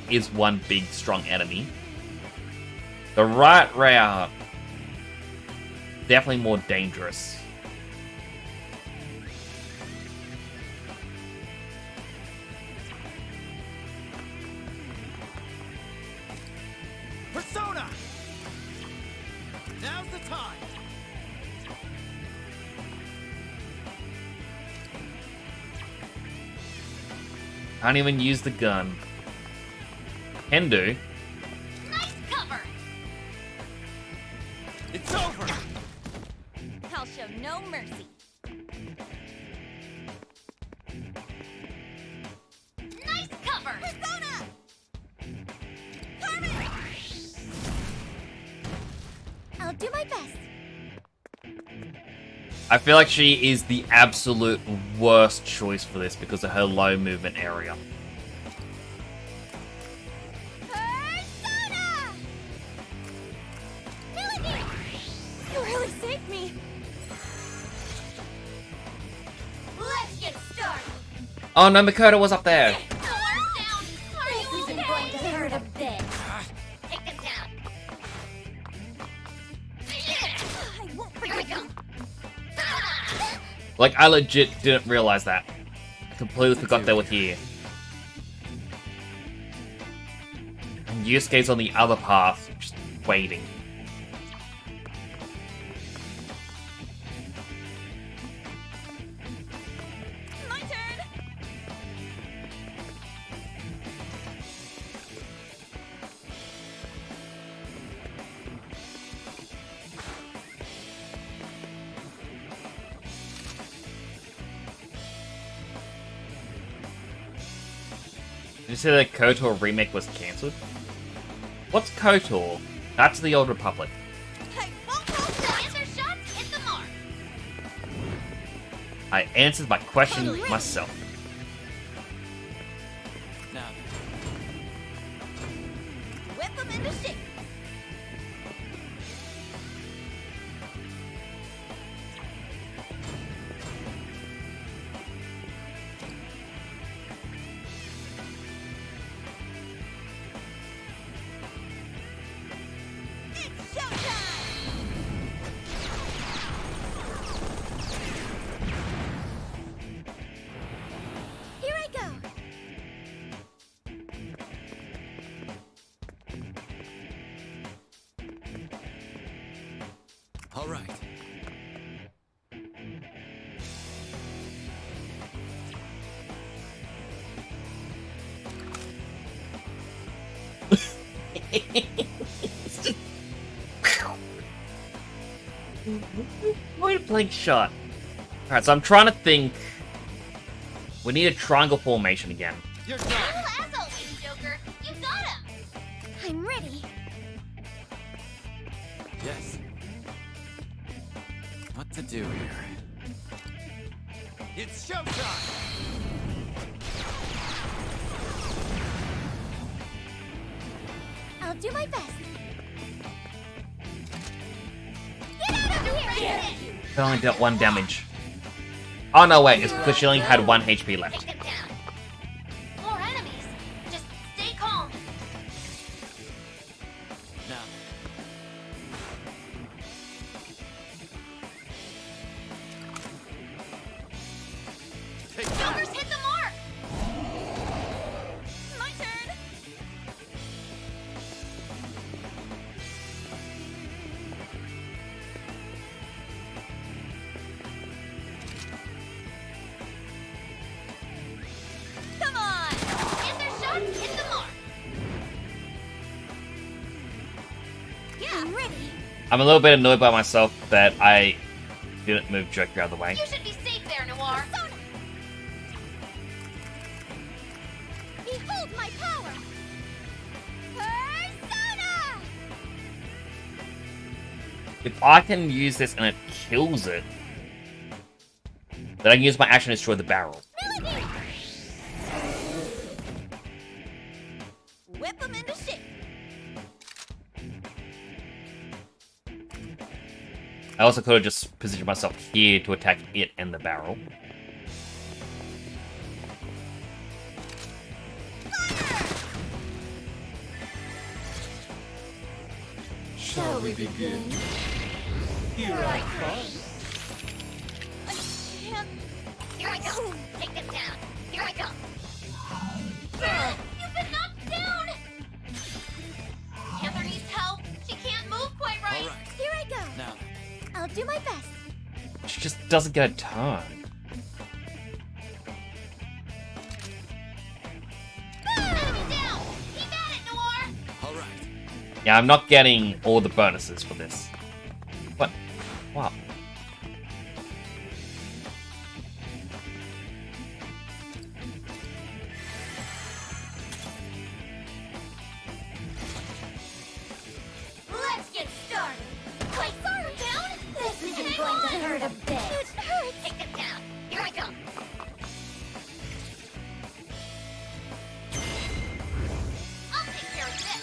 is one big strong enemy. The right route, definitely more dangerous. Persona! Now's the time! Can't even use the gun. Can do. Nice cover! It's over! I'll show no mercy. Nice cover! Persona! Carmen! I'll do my best. I feel like she is the absolute worst choice for this because of her low movement area. Persona! Melody! You really saved me. Let's get started. Oh no, Makoto was up there. This isn't going to hurt a bit. Take him down. I won't Here we forget go. you. Like, I legit didn't realize that. I completely forgot they were here. And Yusuke's on the other path, just waiting. My turn. Did you say that KOTOR remake was cancelled? What's KOTOR? That's the Old Republic. I won't hold back. Answer shots, hit the mark! I answered my question myself. Now, All right. Point blank shot. Alright, so I'm trying to think. We need a triangle formation again. You're done. Cool as always, Joker. You got him. I'm ready. Yes. What to do here? It's showtime! I'll do my best. Get out of here! It only dealt 1 damage. Oh no, wait, it's because she only had 1 HP left. Take them down. More enemies. Just stay calm. Now. Joker's hit the mark. My turn. Come on. Get their shot. Hit the mark. Yeah. I'm ready. I'm a little bit annoyed by myself that I didn't move Joker out of the way. You should be safe there, Noir. Behold my power. Persona! If I can use this and it kills it, then I can use my action to destroy the barrel. Whip them into shape. I also could have just positioned myself here to attack it and the barrel. Shall we begin? Here I come. Here I go. Take them down. Here I come. You've been knocked down. Panther needs help. She can't move quite right. All right. Here I go. Now. I'll do my best. She just doesn't get a turn. Enemy down. Keep at it, Noir. All right. Yeah, I'm not getting all the bonuses for this. But, wow. Let's get started. Wait, farm down. This isn't Hang going to on. hurt a bit. It hurts. Take them down. Here I come. I'll take care of this.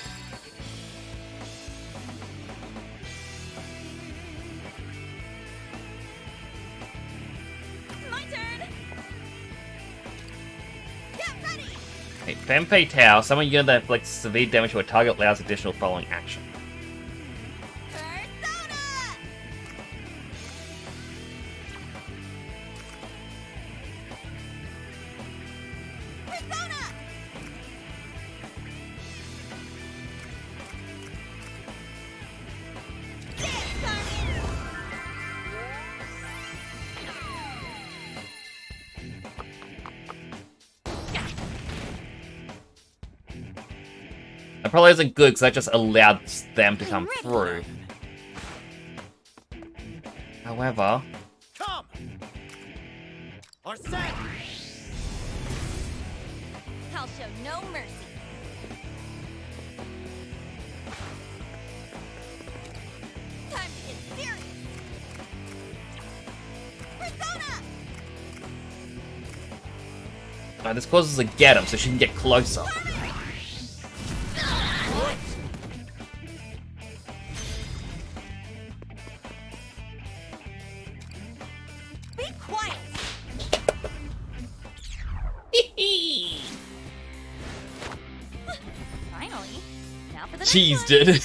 My turn. Get ready. Hey, Fenpei Tao, summon a unit that inflicts severe damage to a target allows additional following action. Persona. Persona. Dance, Carmen. That probably isn't good because that just allows them to come through. However, Come! Or set! I'll show no mercy. Time to get serious. Persona! this causes a get him so she can get closer. Be quiet. Finally. Now for the next Cheese one. did.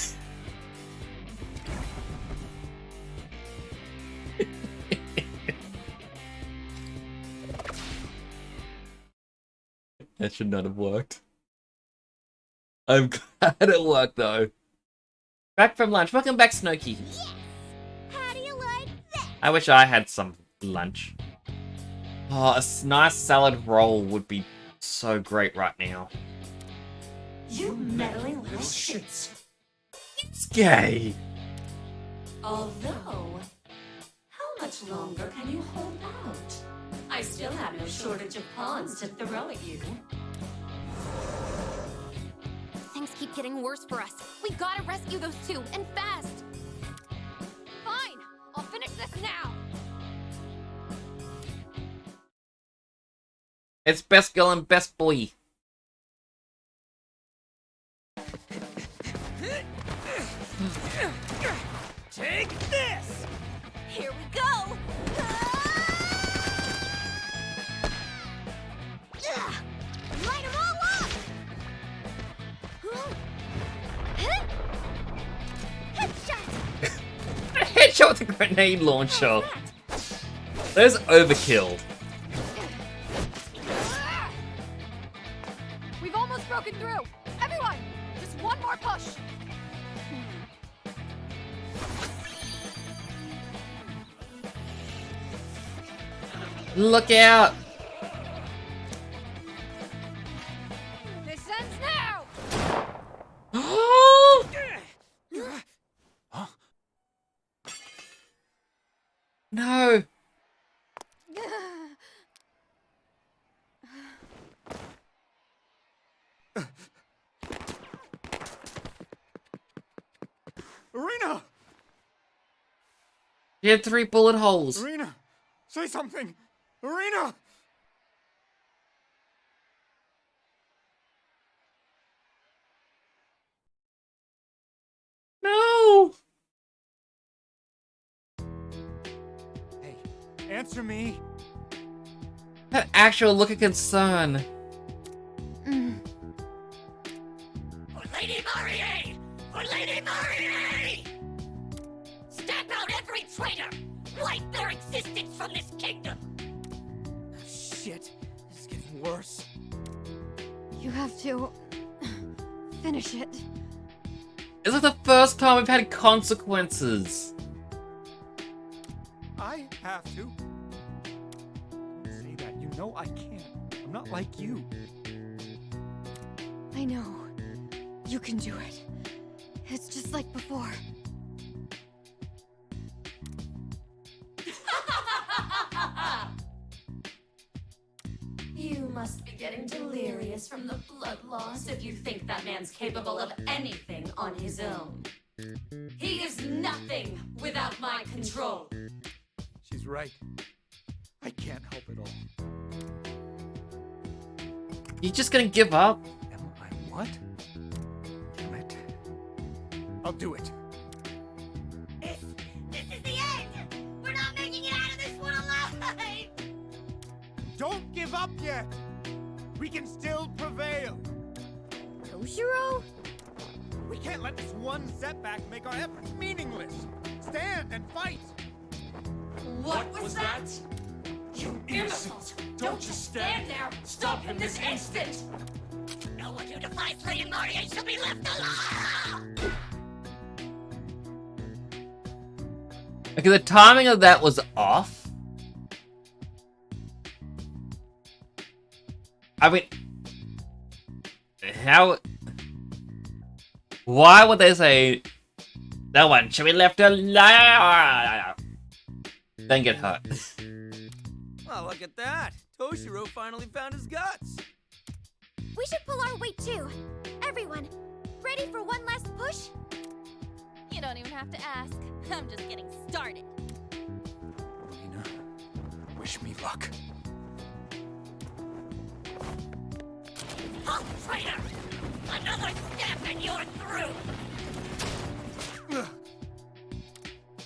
That should not have worked. I'm glad it worked though. Back from lunch. Welcome back, Snowkey. Yes! Howdy I wish I had some lunch. Oh, a nice salad roll would be so great right now. You meddling little shits. It's gay. Although, how much longer can you hold out? I still have no shortage of pawns to throw at you. Things keep getting worse for us. We gotta rescue those two, and fast! Fine! I'll finish this now! It's best girl and best boy. Take this! Here we go! Light them all up! Headshot! A headshot with a grenade launcher. There's overkill. We've almost broken through! Everyone! Just one more push! Look out! This ends now! No! Arena! You had 3 bullet holes. Arena! Say something! Arena! No! Hey, answer me! That actual look of concern. For Lady Marie! For Lady Marie! Stamp out every traitor! Wipe their existence from this kingdom! Shit, this is getting worse. You have to... finish it. This is the first time we've had consequences. I have to. Don't say that. You know I can't. I'm not like you. I know. You can do it. It's just like before. You must be getting delirious from the blood loss if you think that man's capable of anything on his own. He is nothing without my control. She's right. I can't help it all. You just gonna give up? Am I what? Damn it. I'll do it. This is the end! We're not making it out of this one alive! Don't give up yet! We can still prevail! Toshiro? We can't let this one setback make our efforts meaningless! Stand and fight! What was that? You imbeciles! Don't just stand there! Stop him this instant! No one who defies Lady Marie shall be left alive! Okay, the timing of that was off. I mean, how? Why would they say no one should be left alive? Then get hurt. Well, look at that. Toshiro finally found his guts. We should pull our weight too. Everyone, ready for one last push? You don't even have to ask. I'm just getting started. Lena, wish me luck. Oh, traitor! Another step and you're through!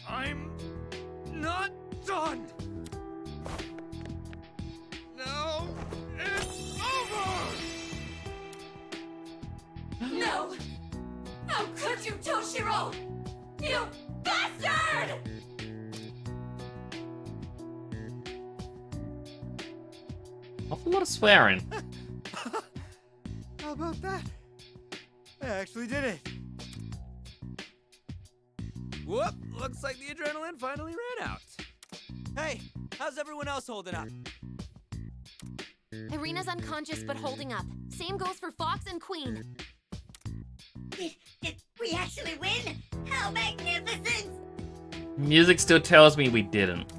I'm not done! No, it's over! No! How could you, Toshiro? You bastard! Awful lot of swearing. How about that? I actually did it. Whoop, looks like the adrenaline finally ran out. Hey, how's everyone else holding up? Irina's unconscious but holding up. Same goes for Fox and Queen. Did we actually win? How magnificent! Music still tells me we didn't.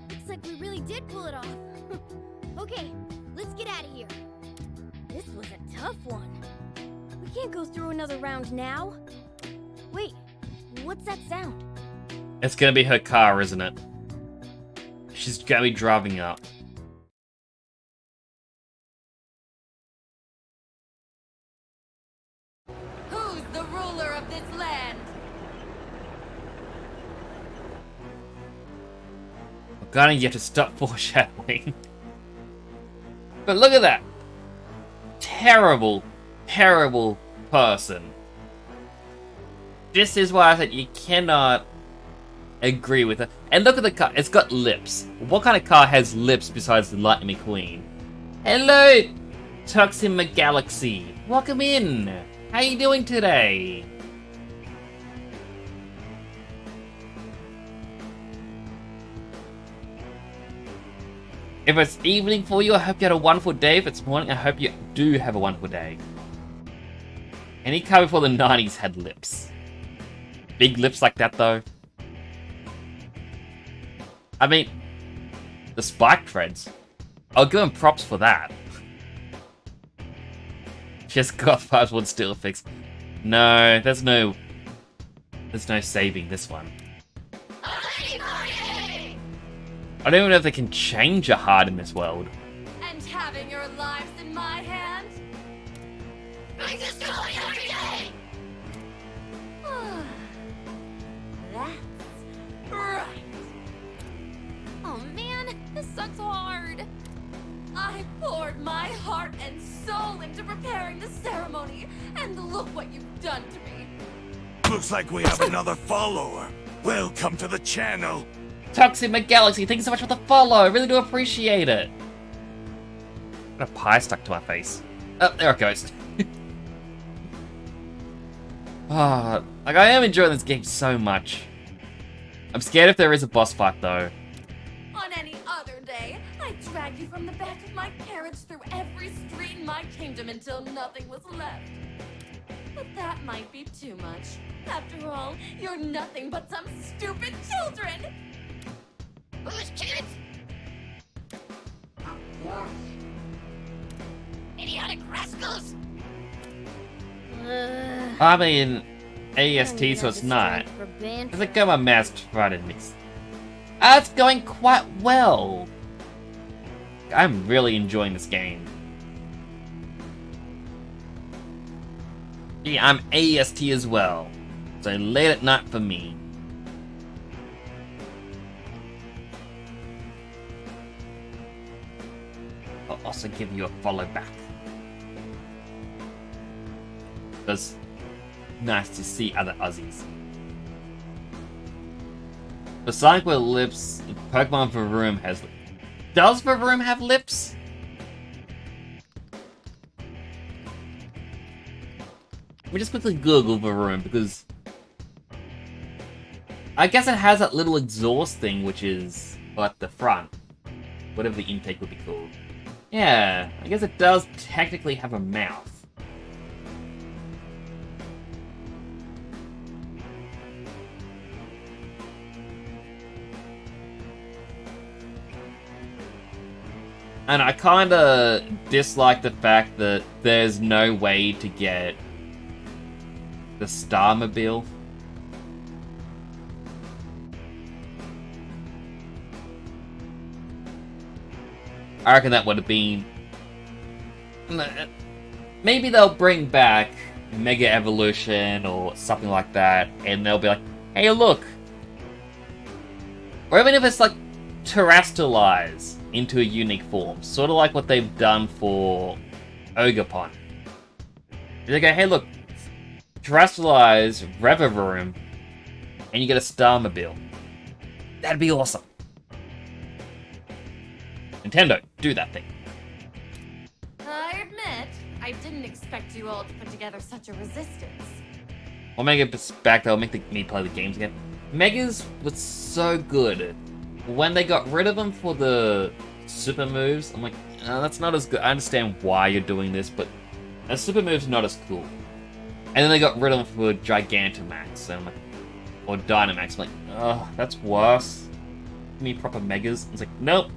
Looks like we really did pull it off. Okay, let's get out of here. This was a tough one. We can't go through another round now. Wait, what's that sound? It's gonna be her car, isn't it? She's gonna be driving up. Who's the ruler of this land? Gonna you have to stop foreshadowing. But look at that! Terrible, terrible person. This is why I said you cannot agree with her. And look at the car, it's got lips. What kind of car has lips besides the Lightning McQueen? Hello, Tuxima Galaxy. Welcome in. How you doing today? If it's evening for you, I hope you had a wonderful day. If it's morning, I hope you do have a wonderful day. Any car before the 90s had lips. Big lips like that, though. I mean, the spike treads. I'll give him props for that. Just got 5-1 still fix. No, there's no saving this one. I don't even know if they can change a heart in this world. And having your lives in my hands? I just go every day! That's right. Oh man, this sucks hard. I poured my heart and soul into preparing the ceremony, and look what you've done to me. Looks like we have another follower. Welcome to the channel. Toxic Galaxy, thank you so much for the follow. I really do appreciate it. Got a pie stuck to my face. Oh, there it goes. Ah, like I am enjoying this game so much. I'm scared if there is a boss fight though. On any other day, I'd drag you from the back of my carriage through every street in my kingdom until nothing was left. But that might be too much. After all, you're nothing but some stupid children! Who's kids? Idiotic rascals! I mean, AST, so it's not. It's like a masked fighting mix. It's going quite well. I'm really enjoying this game. Yeah, I'm AST as well. So late at night for me. I'll also give you a follow back. Because nice to see other Uzzies. Besides with lips, Pokemon Varoom has lips. Does Varoom have lips? Let me just quickly Google Varoom because I guess it has that little exhaust thing which is at the front. Whatever the intake would be called. Yeah, I guess it does technically have a mouth. And I kinda dislike the fact that there's no way to get the Starmobile. I reckon that would have been... Maybe they'll bring back Mega Evolution or something like that, and they'll be like, hey look! Or even if it's like terrestrialize into a unique form, sort of like what they've done for Ogerpon. They go, hey look, terrestrialize Revavroom, and you get a Starmobile. That'd be awesome. Nintendo, do that thing. I admit, I didn't expect you all to put together such a resistance. I'll make it back though, make me play the games again. Megas was so good. when they got rid of them for the super moves, I'm like, that's not as good. I understand why you're doing this, but a super move's not as cool. And then they got rid of them for Gigantamax, and I'm like, or Dynamax. I'm like, oh, that's worse. Give me proper Megas. It's like, nope.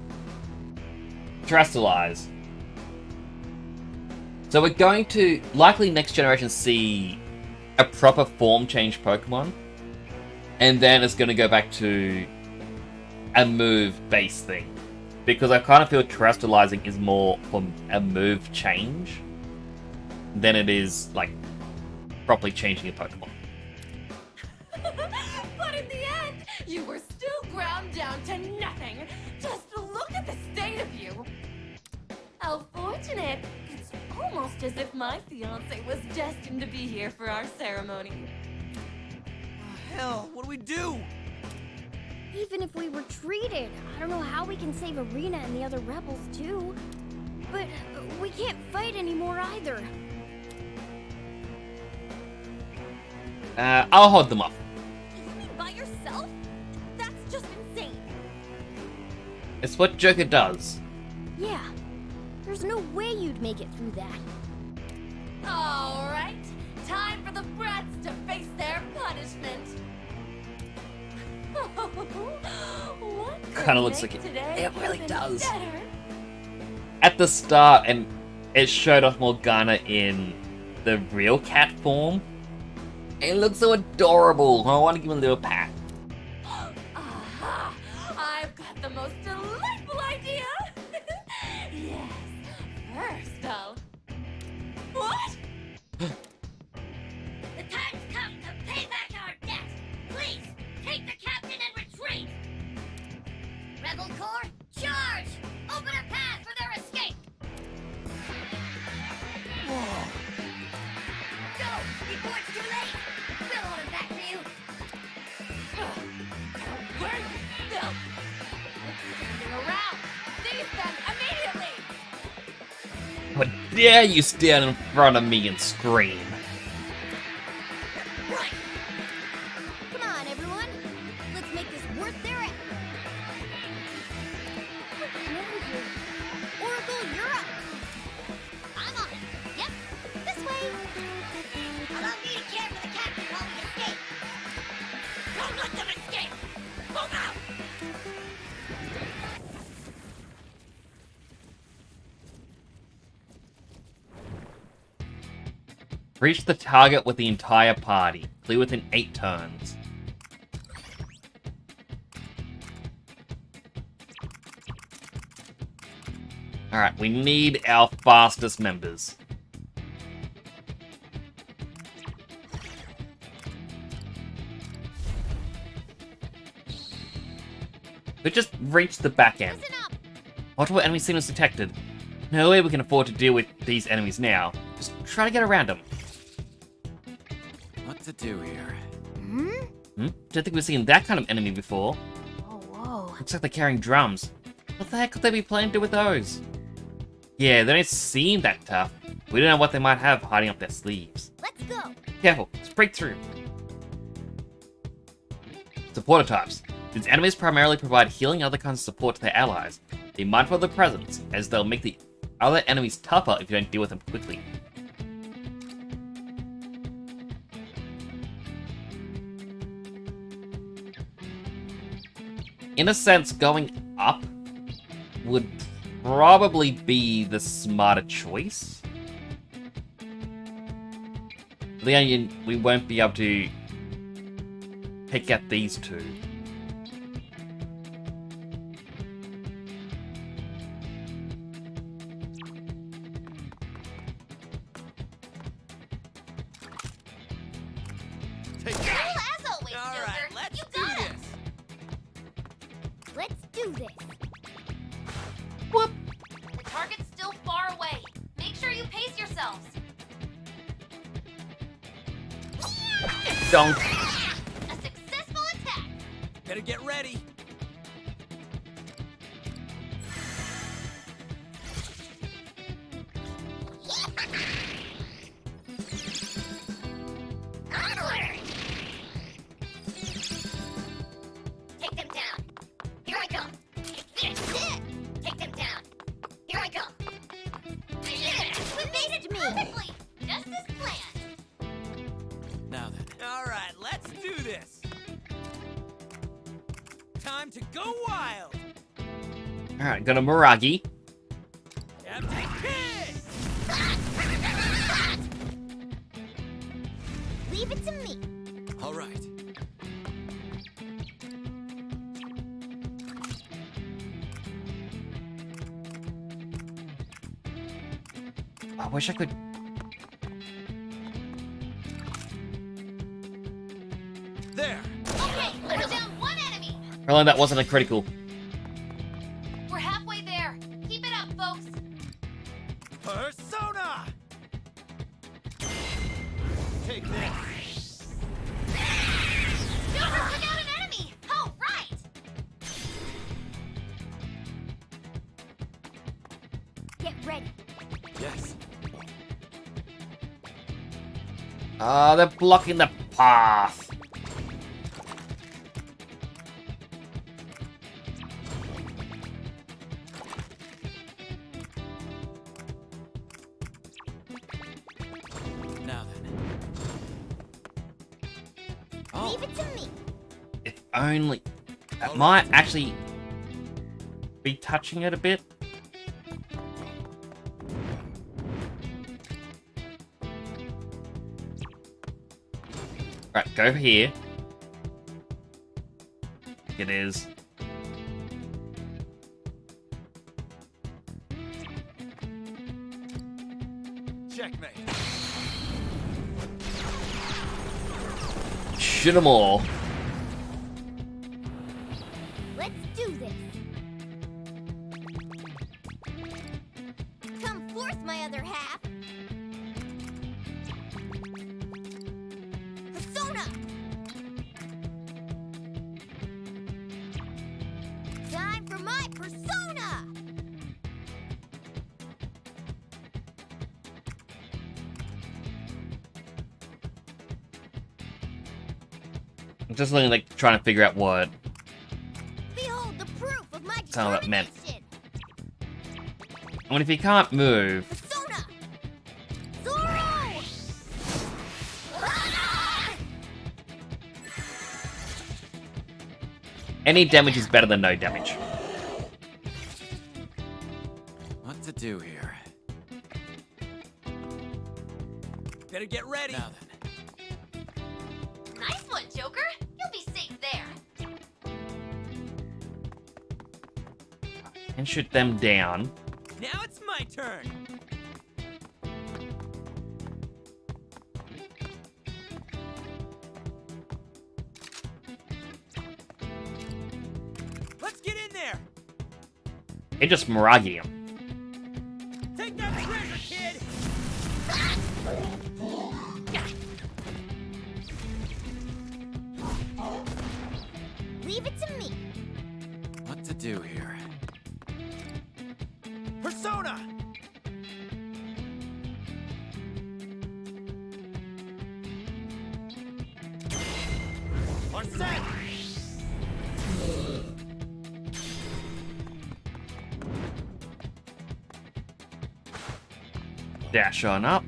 Terastallize. So we're going to, likely next generation, see a proper form change Pokemon. And then it's going to go back to a move-based thing. Because I kind of feel Terastallizing is more from a move change than it is, like, properly changing a Pokemon. But in the end, you were still ground down to nothing. Just look at the state of you. How fortunate. It's almost as if my fiance was destined to be here for our ceremony. Hell, what do we do? Even if we retreated, I don't know how we can save Arena and the other rebels too. But we can't fight anymore either. I'll hold them off. You mean by yourself? That's just insane. It's what Joker does. Yeah, there's no way you'd make it through that. All right, time for the brats to face their punishment. Kind of looks like it. Today It really even does. better? At the start, and it showed off Morgana in the real cat form. It looks so adorable. I want to give him a little pat. Aha! I've got the most delightful idea! Yes, first I'll... What? The time's come to pay back our debt. Please, take the captain and retreat. Rebel Corps, charge! Open a path for their escape. Go, before it's too late. We'll hold it back for you. Where are you still? Turning around! Seize them immediately! How dare you stand in front of me and scream? Right. Come on, everyone. Let's make this worth their effort. Oracle, you're up. I'm on it. Yep, this way. Allow me to care for the captain while we escape. Don't let them escape. Move out. Reach the target with the entire party. Clear within 8 turns. Alright, we need our fastest members. We just reached the back end. Listen up. Multiple enemy signals detected. No way we can afford to deal with these enemies now. Just try to get around them. What to do here? Don't think we've seen that kind of enemy before. Oh, whoa. Looks like they're carrying drums. What the heck could they be planning to do with those? Yeah, they don't seem that tough. We don't know what they might have hiding up their sleeves. Let's go. Careful, let's break through. Supporter types. These enemies primarily provide healing and other kinds of support to their allies. Be mindful of their presence, as they'll make the other enemies tougher if you don't deal with them quickly. In a sense, going up would probably be the smarter choice. Then we won't be able to pick at these two. As always, All Joker. right, let's You do got it. this. Let's do this. The target's still far away. Make sure you pace yourselves. Don't. A successful attack. Better get ready. Take them down. Here I come. time to go wild. Alright, got a Miragi. Captain Kid! Leave it to me. All right. I wish I could. There. Okay, we're down one enemy. Apparently that wasn't a critical. We're halfway there. Keep it up, folks. Persona! Take this. Joker took out an enemy. Oh, right. Get ready. Yes. They're blocking the path. Now then. Leave it to me. If only. That might actually be touching it a bit. Right, go over here. It is. Checkmate. Shoot them all. Let's do this. Come forth, my other half. Persona! Time for my persona! I'm just looking like trying to figure out what Behold the proof of my some of it meant. determination. I mean, if he can't move, Persona! Zorro! any damage is better than no damage. What to do here? Better get ready. Now then. Nice one, Joker. You'll be safe there. And shoot them down. Now it's my turn. Let's get in there. It just Miragi him. Take that treasure, kid. Leave it to me. What to do here? Persona! Are set! Dash on up.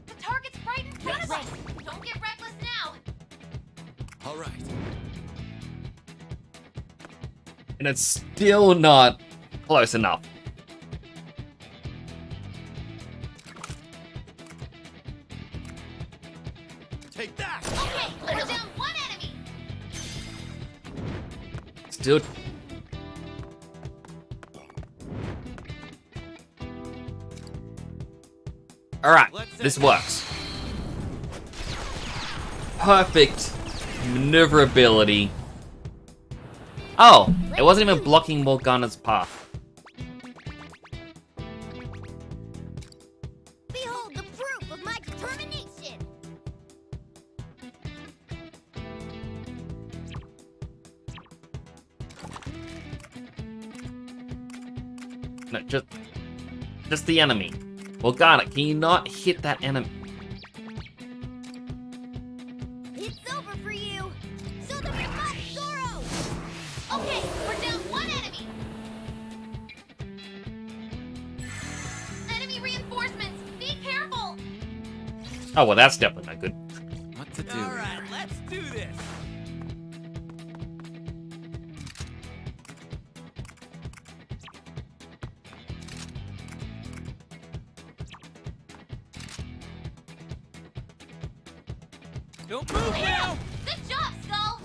The target's right in front of us. Don't get reckless now. All right. And it's still not close enough. Take that! Okay, we're down one enemy. Still. Alright, this works. Perfect maneuverability. Oh, it wasn't even blocking Morgana's path. Behold the proof of my determination. No, just the enemy. Morgana, can you not hit that enemy? It's over for you. So the remote Zorro. Okay, we're down one enemy. Enemy reinforcements. Be careful. Oh, well, that's definitely not good. What to do? All right, let's do this. Don't move now! Good job, Skull!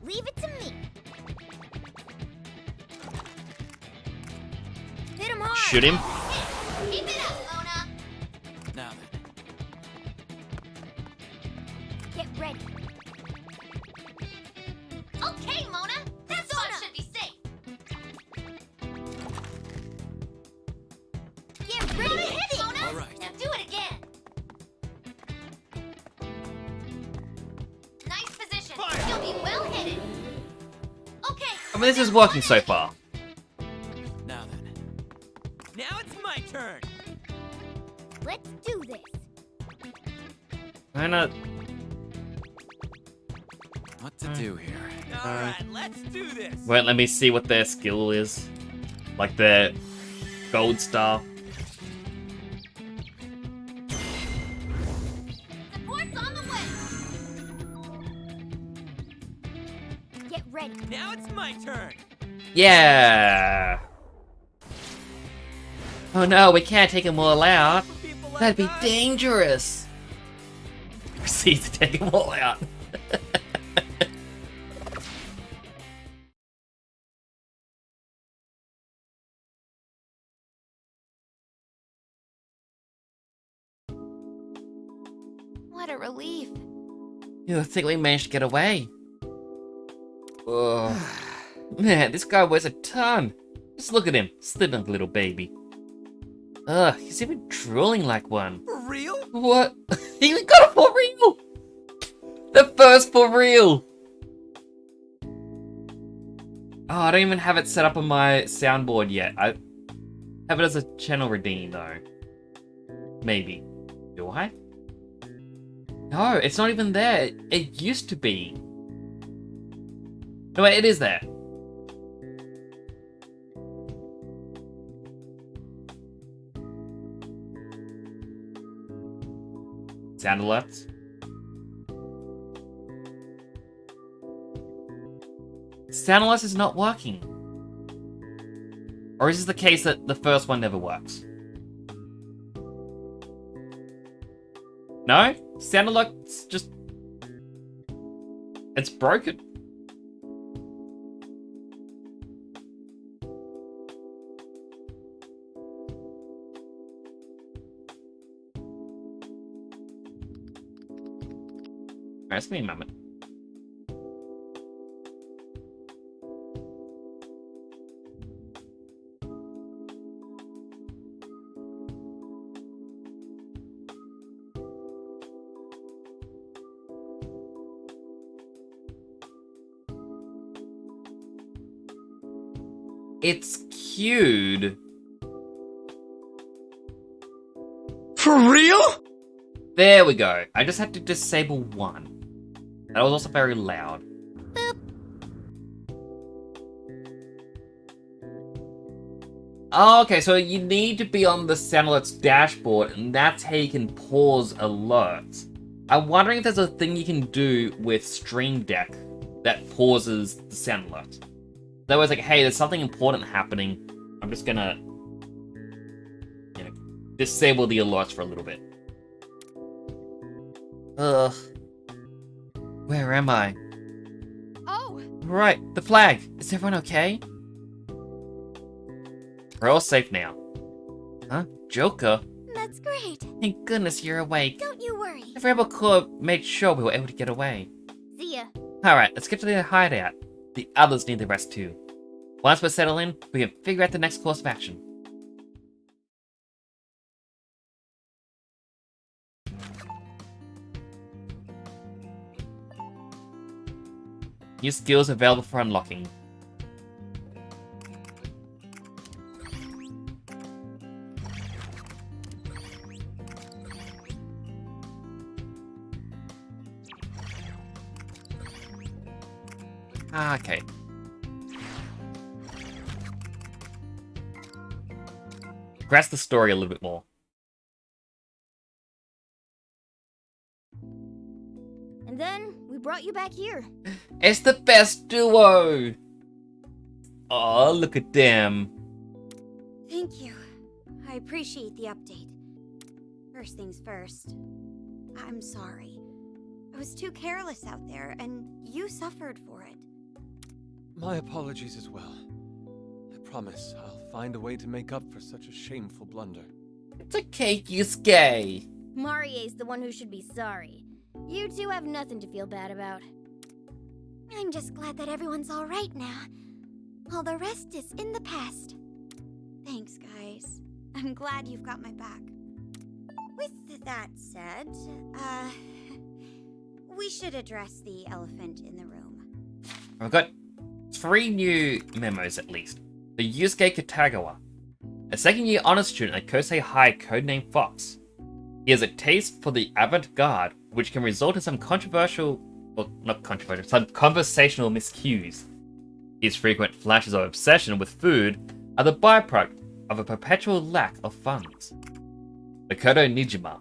Leave it to me. Hit him hard. Shoot him. Keep it up, Mona! Now then. Get ready. Okay, Mona! This one should be safe! Get ready to hit it. Mona! All right. Now do it again! Nice position. Fire. You'll be well hidden. Okay. I mean, this is working so far. Now then. Now it's my turn! Let's do this. Why not? What to do here? Alright, let's do this! Wait, let me see what their skill is. Like their gold star. Support's on the way. Get ready. Now it's my turn! Yeah. Oh no, we can't take them all out. People like That'd be us. dangerous. Proceed to take them all out. What a relief. You think we managed to get away? Oh, man, this guy weighs a ton. Just look at him, slipping like a little baby. Ugh, he's even drooling like one. For real? What? He even got it for real! The first for real! Oh, I don't even have it set up on my soundboard yet. I have it as a channel redeem though. Maybe. Do I? No, it's not even there. It used to be. No, wait, it is there. Sound alerts. Sound alerts is not working. Or is this the case that the first one never works? No? Sound alerts just... It's broken. Alright, give me a moment. It's queued. For real? There we go. I just had to disable one. That was also very loud. Oh, okay, so you need to be on the Sound Alerts dashboard, and that's how you can pause alerts. I'm wondering if there's a thing you can do with Stream Deck that pauses the Sound Alert. That was like, hey, there's something important happening. I'm just gonna, you know, disable the alerts for a little bit. Ugh. Where am I? Oh! Right, the flag. Is everyone okay? We're all safe now. Huh? Joker? That's great. Thank goodness you're awake. Don't you worry. The Rebel Corps made sure we were able to get away. See ya. Alright, let's get to the hideout. The others need the rest too. Once we're settled in, we can figure out the next course of action. New skills available for unlocking. Ah, okay. Grasp the story a little bit more. And then we brought you back here. It's the best duo! Oh, look at them. Thank you. I appreciate the update. First things first. I'm sorry. I was too careless out there, and you suffered for it. My apologies as well. I promise I'll find a way to make up for such a shameful blunder. It's okay, Yusuke. Marie's the one who should be sorry. You two have nothing to feel bad about. I'm just glad that everyone's all right now. All the rest is in the past. Thanks, guys. I'm glad you've got my back. With that said, we should address the elephant in the room. I've got 3 new memos at least. The Yusuke Katagawa, a second-year honors student at Kosei High codenamed Fox. He has a taste for the avant-garde, which can result in some conversational miscues. His frequent flashes of obsession with food are the byproduct of a perpetual lack of funds. Makoto Nijima,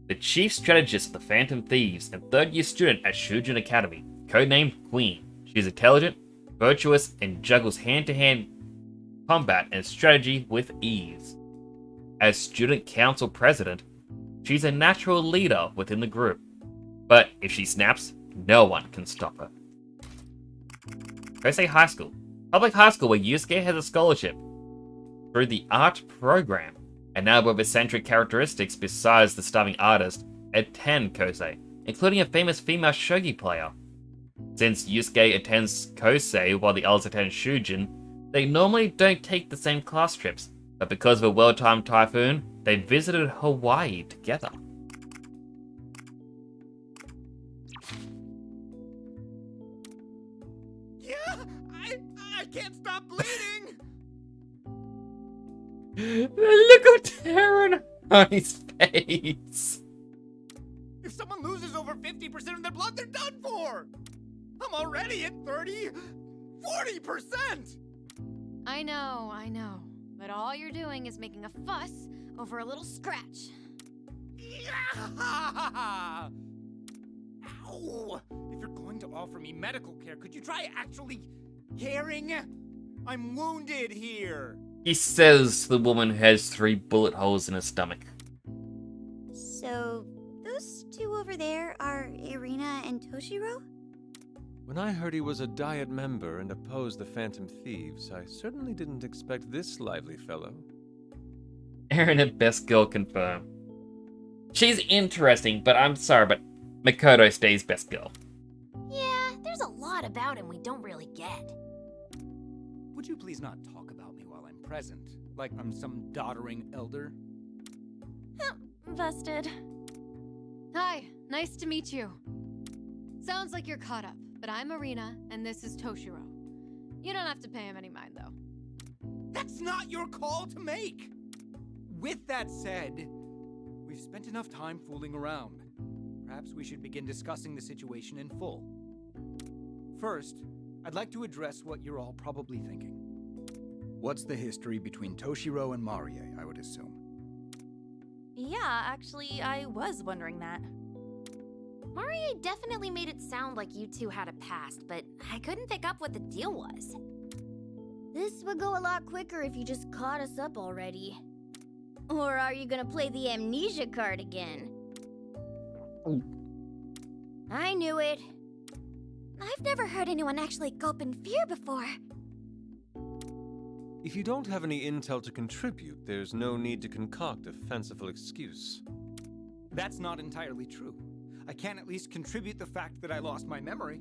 the chief strategist of the Phantom Thieves and third-year student at Shujin Academy, codenamed Queen. She is intelligent, virtuous, and juggles hand-to-hand combat and strategy with ease. As student council president, she's a natural leader within the group. But if she snaps, no one can stop her. Kosei High School, public high school where Yusuke has a scholarship through the art program, and now with eccentric characteristics besides the starving artist, attend Kosei, including a famous female shogi player. Since Yusuke attends Kosei while the others attend Shujin, they normally don't take the same class trips, but because of a well-timed typhoon, they visited Hawaii together. Yeah, I can't stop bleeding. Look at Darren on his face. If someone loses over 50% of their blood, they're done for. I'm already at 30, 40%. I know. But all you're doing is making a fuss over a little scratch. Yeah! Ow! If you're going to offer me medical care, could you try actually caring? I'm wounded here. He says the woman has 3 bullet holes in her stomach. So, those two over there are Irina and Toshiro? When I heard he was a Diet member and opposed the Phantom Thieves, I certainly didn't expect this lively fellow. Erin at Best Girl confirmed. She's interesting, but I'm sorry, but Makoto stays Best Girl. Yeah, there's a lot about him we don't really get. Would you please not talk about me while I'm present, like I'm some doddering elder? Busted. Hi, nice to meet you. Sounds like you're caught up, but I'm Irina, and this is Toshiro. You don't have to pay him any mind, though. That's not your call to make! With that said, we've spent enough time fooling around. Perhaps we should begin discussing the situation in full. First, I'd like to address what you're all probably thinking. What's the history between Toshiro and Marie, I would assume? Yeah, actually, I was wondering that. Marie definitely made it sound like you two had a past, but I couldn't pick up what the deal was. This would go a lot quicker if you just caught us up already. Or are you gonna play the amnesia card again? I knew it. I've never heard anyone actually gulp in fear before. If you don't have any intel to contribute, there's no need to concoct a fanciful excuse. That's not entirely true. I can at least contribute the fact that I lost my memory.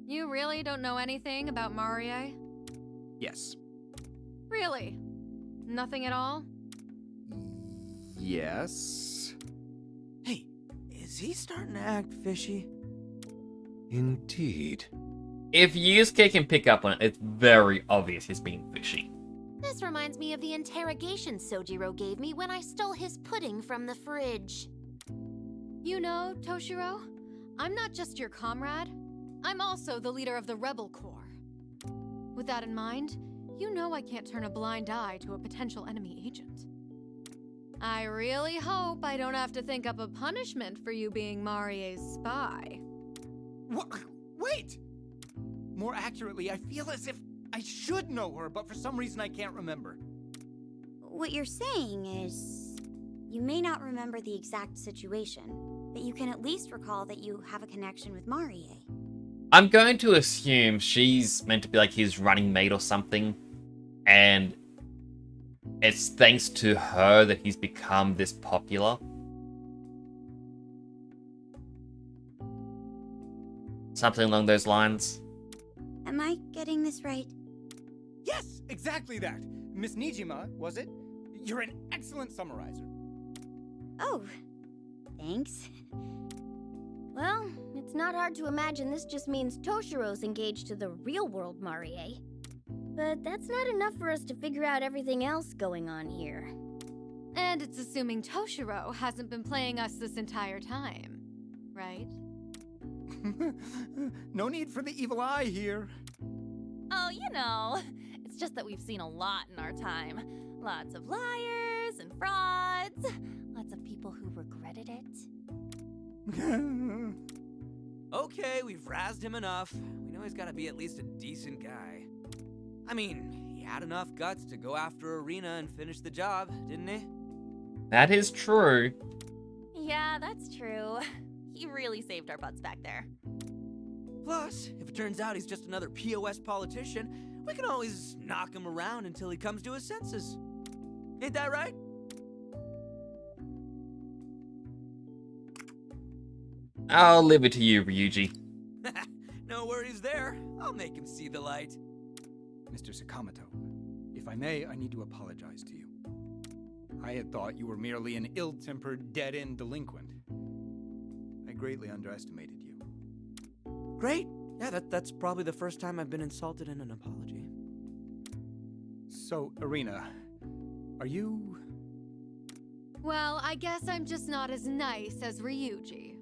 You really don't know anything about Marie? Yes. Really? Nothing at all? Yes. Hey, is he starting to act fishy? Indeed. If Yusuke can pick up on it, it's very obvious he's being fishy. This reminds me of the interrogation Sojiro gave me when I stole his pudding from the fridge. You know, Toshiro, I'm not just your comrade. I'm also the leader of the Rebel Corps. With that in mind, you know I can't turn a blind eye to a potential enemy agent. I really hope I don't have to think up a punishment for you being Marie's spy. Wait! More accurately, I feel as if I should know her, but for some reason I can't remember. What you're saying is, you may not remember the exact situation, but you can at least recall that you have a connection with Marie. I'm going to assume she's meant to be like his running mate or something, and it's thanks to her that he's become this popular. Something along those lines. Am I getting this right? Yes, exactly that. Miss Nijima, was it? You're an excellent summarizer. Oh, thanks. Well, it's not hard to imagine this just means Toshiro's engaged to the real-world Marie. But that's not enough for us to figure out everything else going on here. And it's assuming Toshiro hasn't been playing us this entire time, right? No need for the evil eye here. Oh, you know, it's just that we've seen a lot in our time. Lots of liars and frauds. Lots of people who regretted it. Okay, we've razzed him enough. We know he's gotta be at least a decent guy. I mean, he had enough guts to go after Arena and finish the job, didn't he? That is true. Yeah, that's true. He really saved our butts back there. Plus, if it turns out he's just another POS politician, we can always knock him around until he comes to his senses. Ain't that right? I'll leave it to you, Ryuji. No worries there. I'll make him see the light. Mr. Sakamoto, if I may, I need to apologize to you. I had thought you were merely an ill-tempered, dead-end delinquent. I greatly underestimated you. Great. Yeah, that's probably the first time I've been insulted in an apology. So, Arena, are you... Well, I guess I'm just not as nice as Ryuji.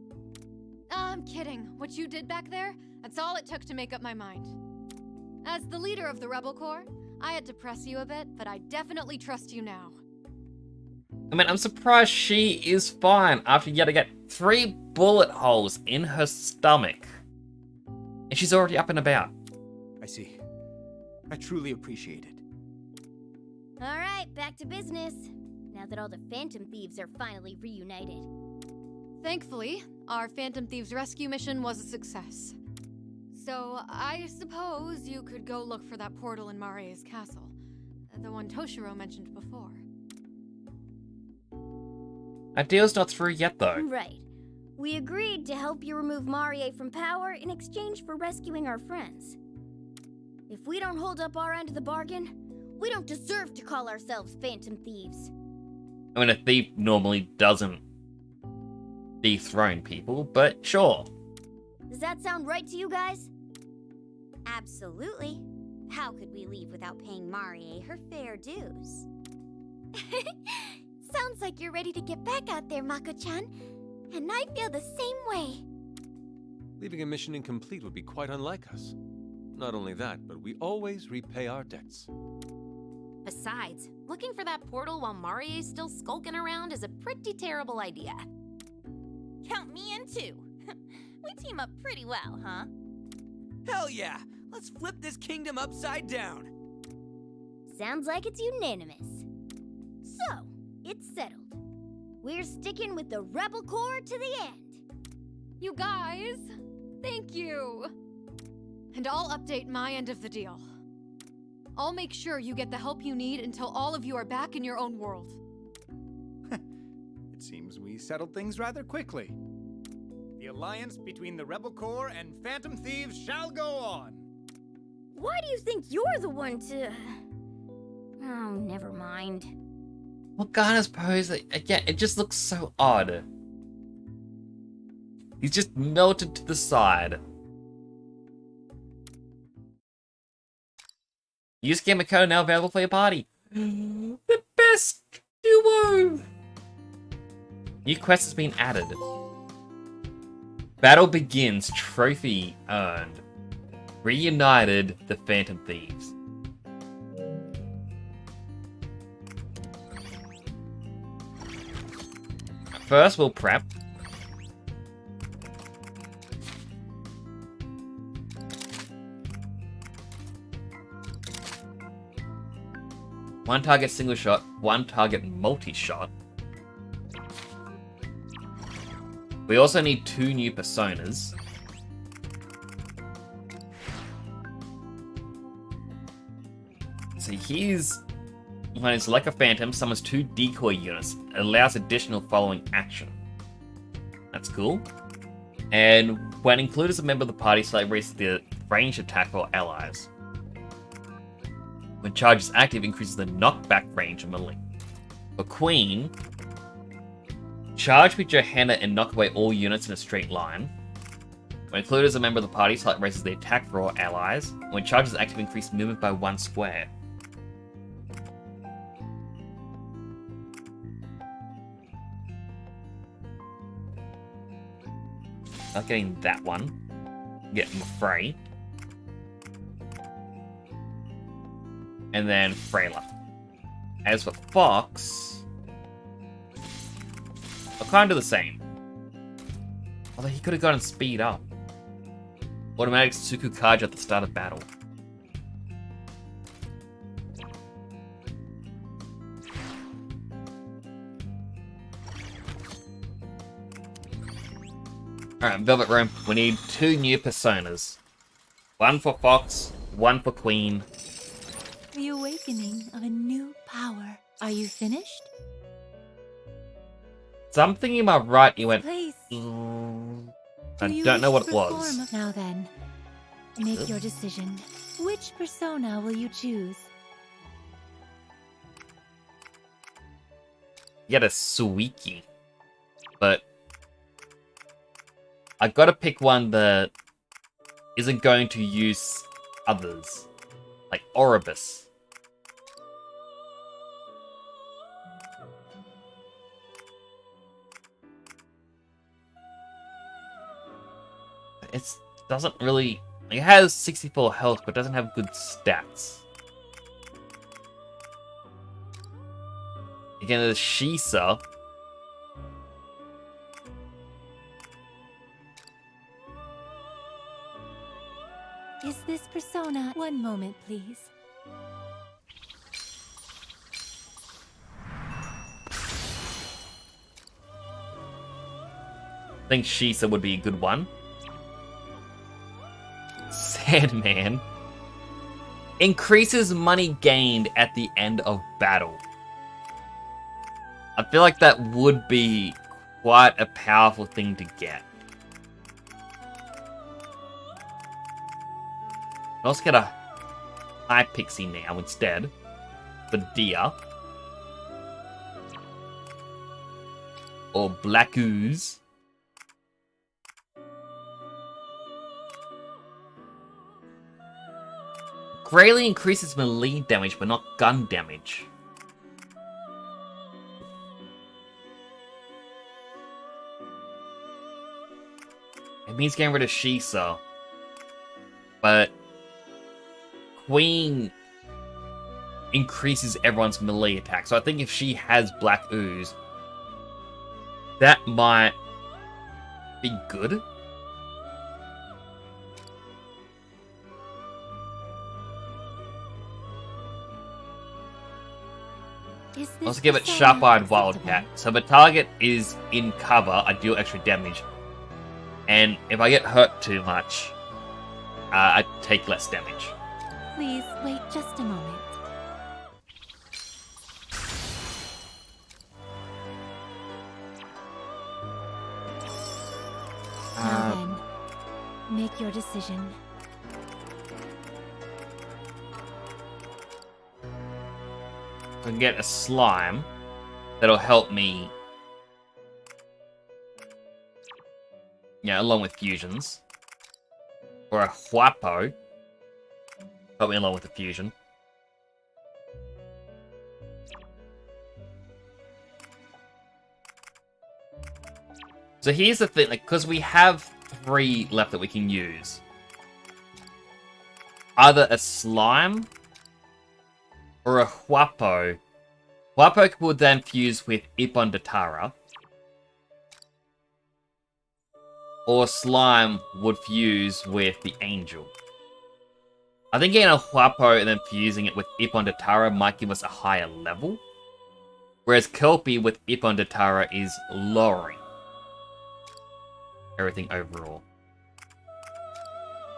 I'm kidding. What you did back there, that's all it took to make up my mind. As the leader of the Rebel Corps, I had to press you a bit, but I definitely trust you now. I mean, I'm surprised she is fine after you had to get 3 bullet holes in her stomach. And she's already up and about. I see. I truly appreciate it. Alright, back to business. Now that all the Phantom Thieves are finally reunited. Thankfully, our Phantom Thieves rescue mission was a success. So, I suppose you could go look for that portal in Marie's castle. The one Toshiro mentioned before. Our deal's not through yet, though. Right. We agreed to help you remove Marie from power in exchange for rescuing our friends. If we don't hold up our end of the bargain, we don't deserve to call ourselves Phantom Thieves. I mean, a thief normally doesn't dethrone people, but sure. Does that sound right to you guys? Absolutely. How could we leave without paying Marie her fair dues? Sounds like you're ready to get back out there, Mako-chan. And I feel the same way. Leaving a mission incomplete would be quite unlike us. Not only that, but we always repay our debts. Besides, looking for that portal while Marie's still skulking around is a pretty terrible idea. Count me in too. We team up pretty well, huh? Hell yeah! Let's flip this kingdom upside down! Sounds like it's unanimous. So, it's settled. We're sticking with the Rebel Corps to the end. You guys, thank you. And I'll update my end of the deal. I'll make sure you get the help you need until all of you are back in your own world. It seems we settled things rather quickly. The alliance between the Rebel Corps and Phantom Thieves shall go on. Why do you think you're the one to... Oh, never mind. Morgana's pose, again, it just looks so odd. He's just melted to the side. Use Gamiko now available for your party. The best duo! New quest has been added. Battle begins, trophy earned. Reunited the Phantom Thieves. First, we'll prep. One target single shot, one target multi-shot. We also need 2 new personas. So here's when it's like a phantom, summons 2 decoy units. It allows additional following action. That's cool. And when included as a member of the party, select raises the range attack for allies. When charge is active, increases the knockback range of melee. For Queen, charge with your hand and knock away all units in a straight line. When included as a member of the party, select raises the attack for all allies. When charge is active, increase movement by 1 square. Not getting that one. Get Mafray. And then Freyla. As for Fox, I'll kind of do the same. Although he could have gotten speed up. Automatic Tsukukaja at the start of battle. Alright, Velvet Room. We need 2 new personas. 1 for Fox, 1 for Queen. The awakening of a new power. Are you finished? Something in my right, you went... Place. I don't know what it was. Perform. Now then, make your decision. Which persona will you choose? Get a Suiki. But... I gotta pick one that isn't going to use others. Like Oribus. It doesn't really... It has 64 health, but doesn't have good stats. Again, there's Shisa. Is this persona? One moment, please. I think Shisa would be a good one. Sandman. Increases money gained at the end of battle. I feel like that would be quite a powerful thing to get. I'll also get a High Pixie now instead. For Dia. Or Black Ooze. Greatly increases melee damage, but not gun damage. It means getting rid of Shisa. But Queen increases everyone's melee attack. So I think if she has Black Ooze, that might be good. Also give it Sharp-Eyed Wildcat. So if a target is in cover, I deal extra damage. And if I get hurt too much, I take less damage. Please wait just a moment. Now then, make your decision. I can get a slime that'll help me. Yeah, along with fusions. Or a Huapo. Help me along with the fusion. So here's the thing, like, because we have 3 left that we can use. Either a slime or a Huapo. Huapo would then fuse with Ippon Datara. Or slime would fuse with the Angel. I think getting a Huapo and then fusing it with Ippon Datara might give us a higher level. Whereas Kelpie with Ippon Datara is lowering. everything overall.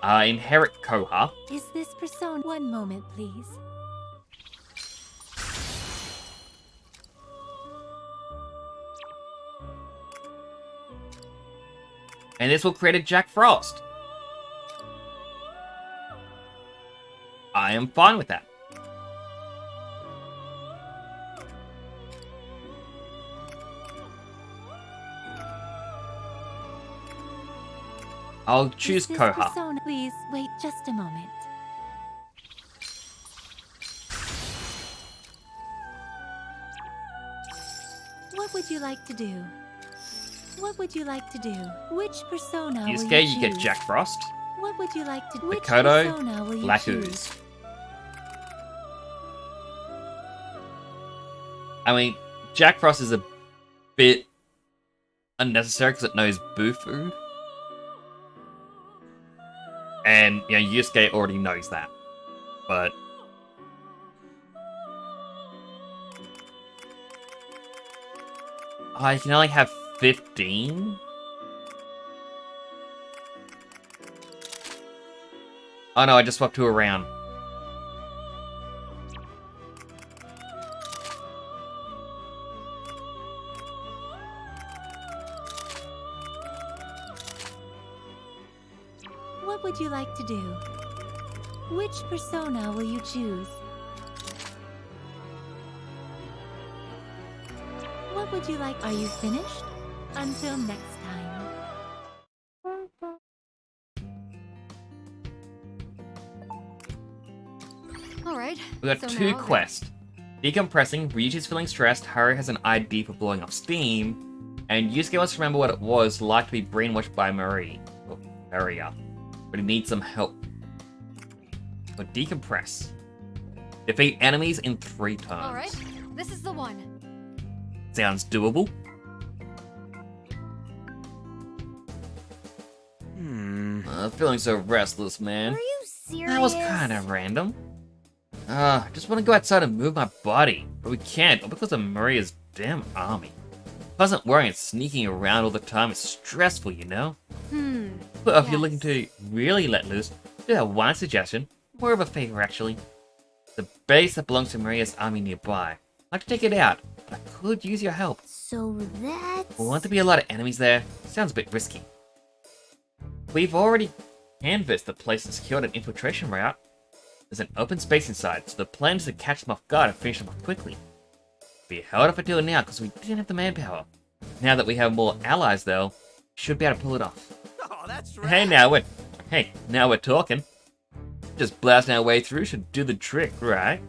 Inherit Koha. Is this persona? One moment, please. And this will create a Jack Frost. I am fine with that. I'll choose Is this Koha. persona? Please wait just a moment. What would you like to do? What would you like to do? Which persona will you Yusuke, choose? you get Jack Frost. What would you like to do? Which Makoto, persona will you Black choose? Ooze. I mean, Jack Frost is a bit unnecessary because it knows Bufu. And, you know, Yusuke already knows that. But... I can only have 15? Oh no, I just swapped two around. What would you like to do? Which persona will you choose? What would you like? Are you finished? Until next time. Alright. We got so two now quests. Decompressing, Ryuji's feeling stressed, Haru has an ID for blowing off steam, and Yusuke wants to remember what it was like to be brainwashed by Maria. But he needs some help. But decompress. Defeat enemies in 3 turns. Alright, this is the one. Sounds doable. Feeling so restless, man. Are you serious? That was kind of random. I just want to go outside and move my body, but we can't, all because of Maria's damn army. Pleasant worrying and sneaking around all the time is stressful, you know? Well, if you're looking to really let loose, do have one suggestion. More of a favor, actually. The base that belongs to Maria's army nearby. I'd like to take it out, but I could use your help. So that's... Will want to be a lot of enemies there? Sounds a bit risky. We've already canvassed the place and secured an infiltration route. There's an open space inside, so the plan is to catch them off guard and finish them off quickly. We held off until now because we didn't have the manpower. Now that we have more allies, though, we should be able to pull it off. Oh, that's right. Hey, now we're talking. Just blasting our way through should do the trick, right?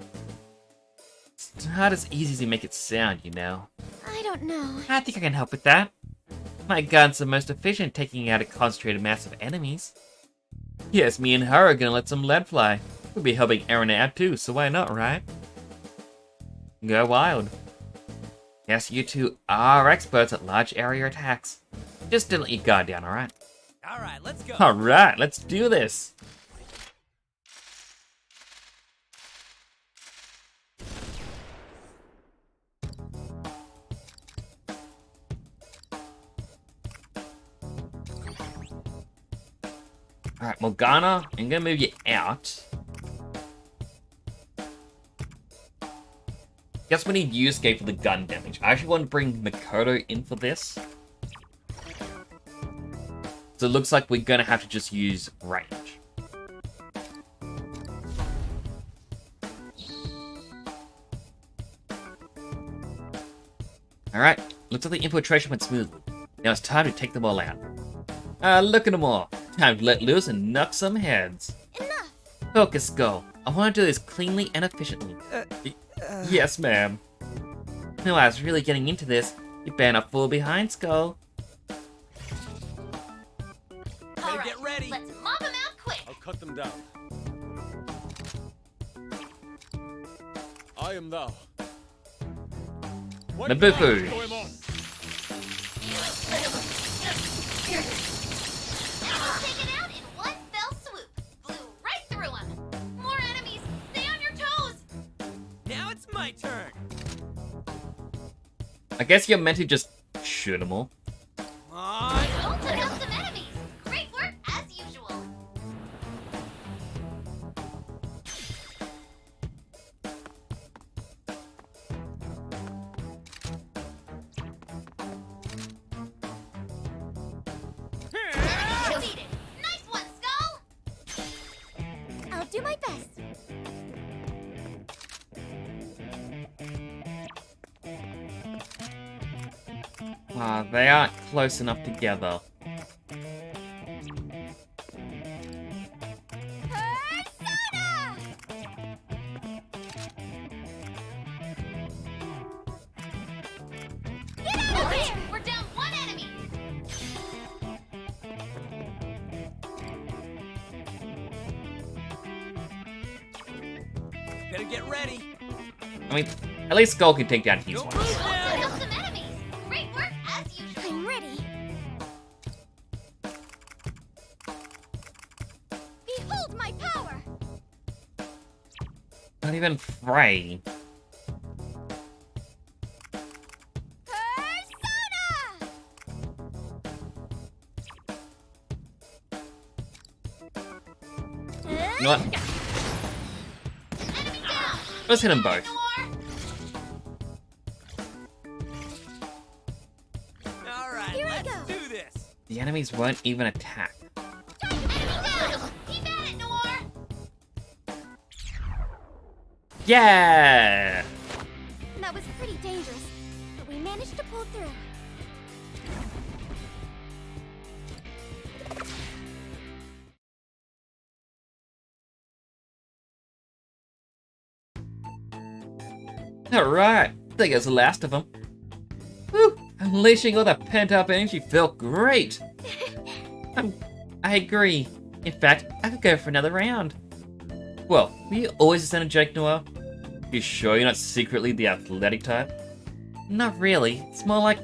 It's not as easy as you make it sound, you know. I don't know. I think I can help with that. My guns are most efficient at taking out a concentrated mass of enemies. Yes, me and her are gonna let some lead fly. We'll be helping Aaron out too, so why not, right? Go wild. Yes, you two are experts at large area attacks. Just don't let your guard down, alright? Alright, let's go. Alright, let's do this. Alright, Morgana, I'm gonna move you out. Guess we need Yusuke for the gun damage. I actually want to bring Makoto in for this. So it looks like we're gonna have to just use range. Alright, looks like the infiltration went smoothly. Now it's time to take them all out. Look at them all. Time to let loose and knock some heads. Enough! Focus, Skull. I want to do this cleanly and efficiently. Yes, ma'am. No, I was really getting into this. You better not fall behind, Skull. Better get ready. Let's mop them out quick. I'll cut them down. I am thou. What Nabufu. is going on? Take it out in one fell swoop. Flew right through them. More enemies. Stay on your toes. Now it's my turn. I guess you're meant to just shoot them all. On. Don't take out some enemies. They aren't close enough together. Okay, we're down one enemy. Better get ready. I mean, at least Skull can take down these ones. Took out some enemies. Great work as usual. I'm ready. Behold my power! Not even Frey. You know what? Let's hit them both. All right, let's do this. The enemies won't even attack. Keep at it, Noir. Yeah! That was pretty dangerous, but we managed to pull through. Alright, I think that's the last of them. Whew, unleashing all that pent-up energy felt great. I agree. In fact, I could go for another round. Well, were you always this energetic, Noah? You sure you're not secretly the athletic type? Not really. It's more like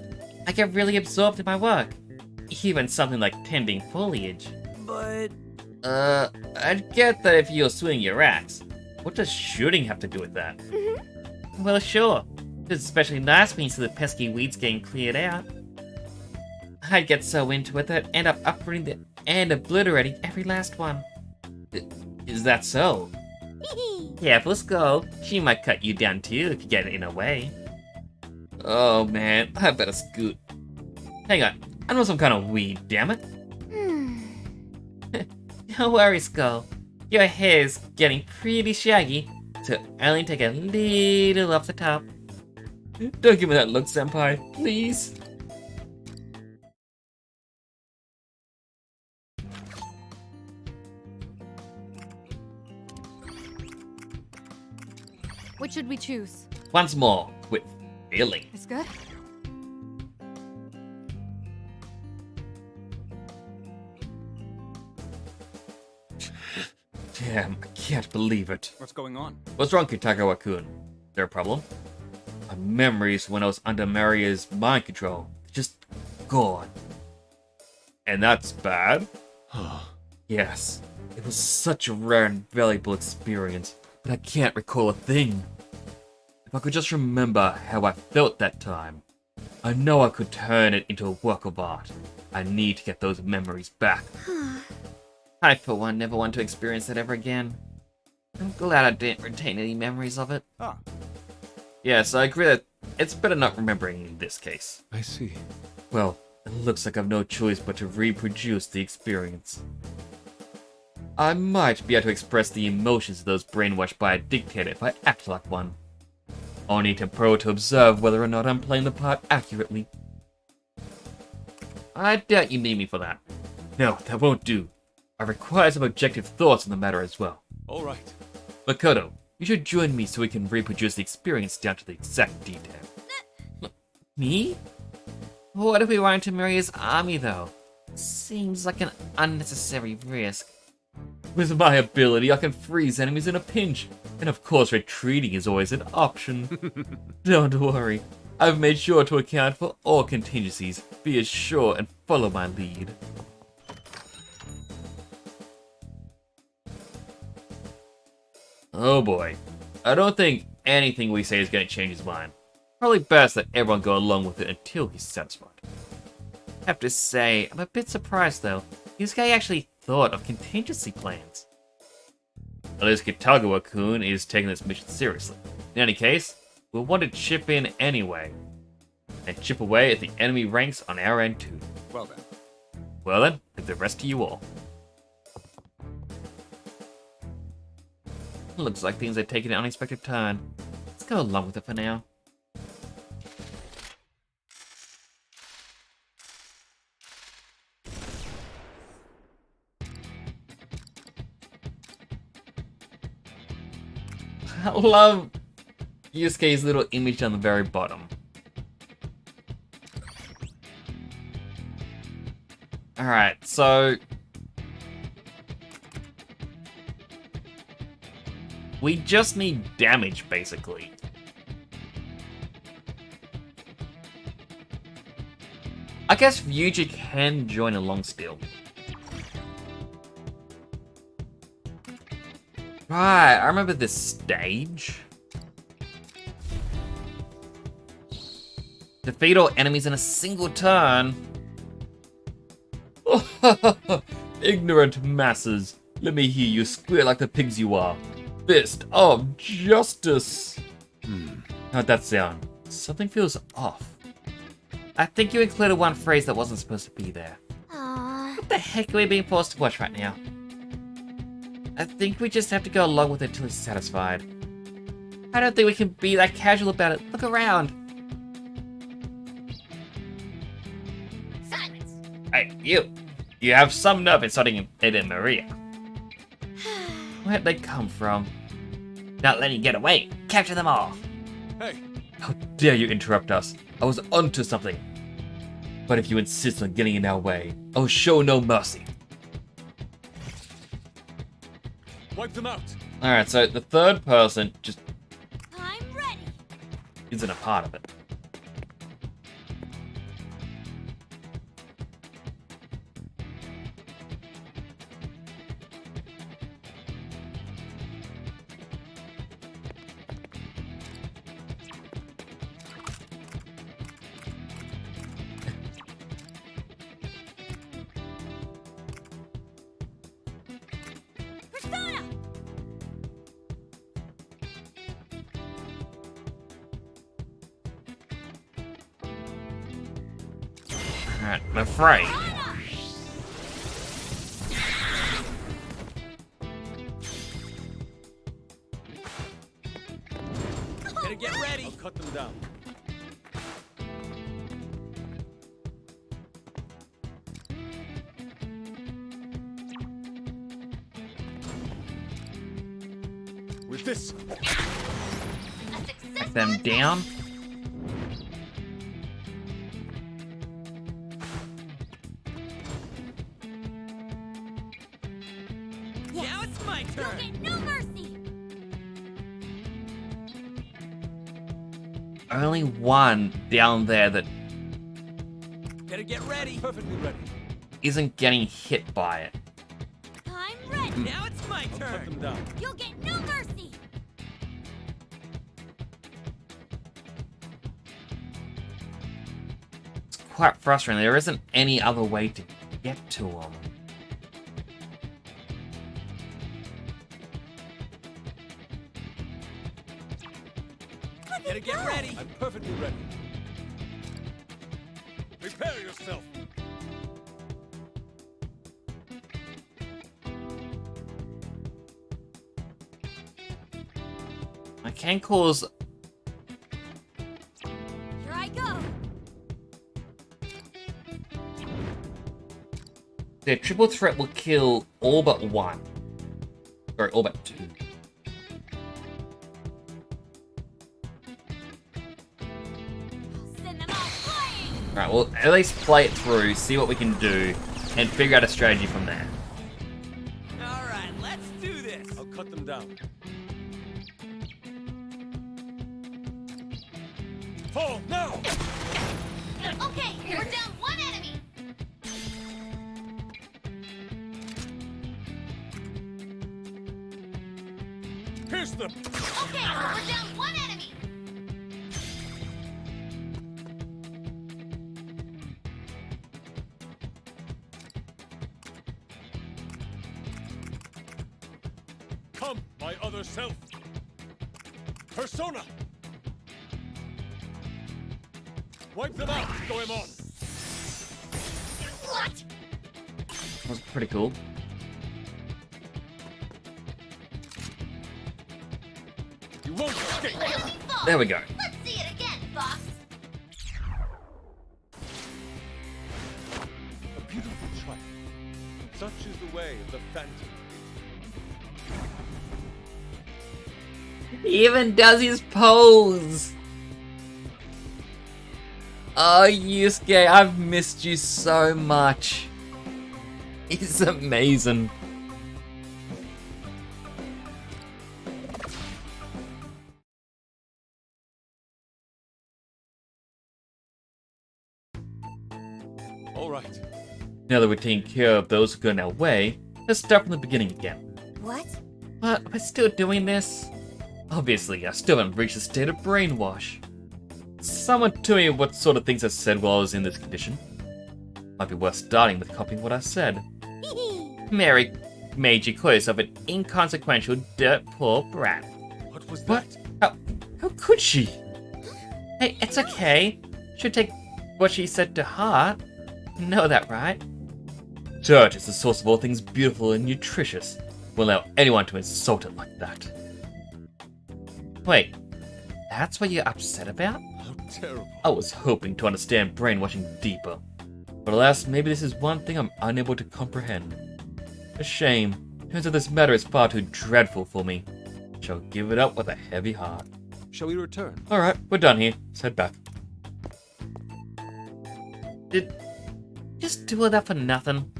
I get really absorbed in my work. Even something like tending foliage. But I'd get that if you're swinging your axe. What does shooting have to do with that? Well, sure. It's especially nice when you see the pesky weeds getting cleared out. I'd get so into it that I'd end up uprooting and obliterating every last one. Is that so? Careful, Skull. She might cut you down too if you get in her way. Oh man, I better scoot. Hang on, I know some kind of weed, damn it. Don't worry, Skull. Your hair's getting pretty shaggy, so only take a little off the top. Don't give me that look, Senpai, please. What should we choose? Once more, with feeling. It's good? Damn, I can't believe it. What's going on? What's wrong, Kitagawa-kun? Is there a problem? My memories when I was under Maria's mind control, just gone. And that's bad? Yes, it was such a rare and valuable experience, but I can't recall a thing. If I could just remember how I felt that time, I know I could turn it into a work of art. I need to get those memories back. I, for one, never want to experience that ever again. I'm glad I didn't retain any memories of it. Ah. Yes, I agree that it's better not remembering in this case. I see. Well, it looks like I've no choice but to reproduce the experience. I might be able to express the emotions of those brainwashed by a dictator if I act like one. I'll need Tempero to observe whether or not I'm playing the part accurately. I doubt you need me for that. No, that won't do. I require some objective thoughts on the matter as well. All right. Makoto, you should join me so we can reproduce the experience down to the exact detail. Me? What if we were into Maria's army, though? Seems like an unnecessary risk. With my ability, I can freeze enemies in a pinch. And of course, retreating is always an option. Don't worry. I've made sure to account for all contingencies. Be assured and follow my lead. Oh boy. I don't think anything we say is going to change his mind. Probably best that everyone go along with it until he's satisfied. I have to say, I'm a bit surprised though. This guy actually thought of contingency plans. At least Kitagawa-kun is taking this mission seriously. In any case, we'll want to chip in anyway. And chip away at the enemy ranks on our end too. Well then. Well then, leave the rest to you all. Looks like things are taking an unexpected turn. Let's go along with it for now. I love Yusuke's little image on the very bottom. Alright, so... we just need damage, basically. I guess Ryuji can join along still. Right, I remember this stage. Defeat all enemies in a single turn. Ignorant masses, let me hear you squeal like the pigs you are. Fist of justice. How'd that sound? Something feels off. I think you included one phrase that wasn't supposed to be there. Aww. What the heck are we being forced to watch right now? I think we just have to go along with it till he's satisfied. I don't think we can be that casual about it. Look around. Silence! Hey, you. You have some nerve insulting Ed and Maria. Where'd they come from? Not letting you get away. Capture them all. Hey. How dare you interrupt us? I was onto something. But if you insist on getting in our way, I'll show no mercy. Wipe them out. Alright, so the third person just I'm ready. isn't a part of it. Persona! Alright, I'm afraid. Better get ready. I'll cut them down. With this. Get them down. Now it's my turn. You'll get no mercy. Only one down there that Better get ready. Perfectly ready. isn't getting hit by it. I'm ready. Now it's my I'll cut turn. them down. You'll get no mercy. It's quite frustrating. There isn't any other way to get to them. Better get ready. I'm perfectly ready. Prepare yourself. I can cause Here I go. the triple threat will kill all but one. Or all but two. Send them all flying. Alright, we'll at least play it through, see what we can do, and figure out a strategy from there. All right, let's do this. I'll cut them down. Fall now! Okay, we're down one enemy. Pierce them! Okay, we're down one enemy. Come, my other self! Persona! Wipe them out, Goemon! What? That was pretty cool. You won't escape! Really fun. There we go. Let's see it again, boss. A beautiful triumph. Such is the way of the Phantom. He even does his pose. Oh, Yusuke, I've missed you so much. He's amazing. All right. Now that we're taking care of those who got in our way, let's start from the beginning again. What? But we're still doing this? Obviously, I still haven't reached a state of brainwash. Someone tell me what sort of things I said while I was in this condition. Might be worth starting with copying what I said. Mary made you call yourself an inconsequential, dirt-poor brat. What was What? that? How could she? Hey, it's okay. She'll take what she said to heart. You know that, right? Dirt is the source of all things beautiful and nutritious. Won't allow anyone to insult it like that. Wait, that's what you're upset about? How terrible. I was hoping to understand brainwashing deeper. But alas, maybe this is one thing I'm unable to comprehend. A shame. Turns out this matter is far too dreadful for me. Shall give it up with a heavy heart. Shall we return? Alright, we're done here. Let's head back. Did just do all that for nothing?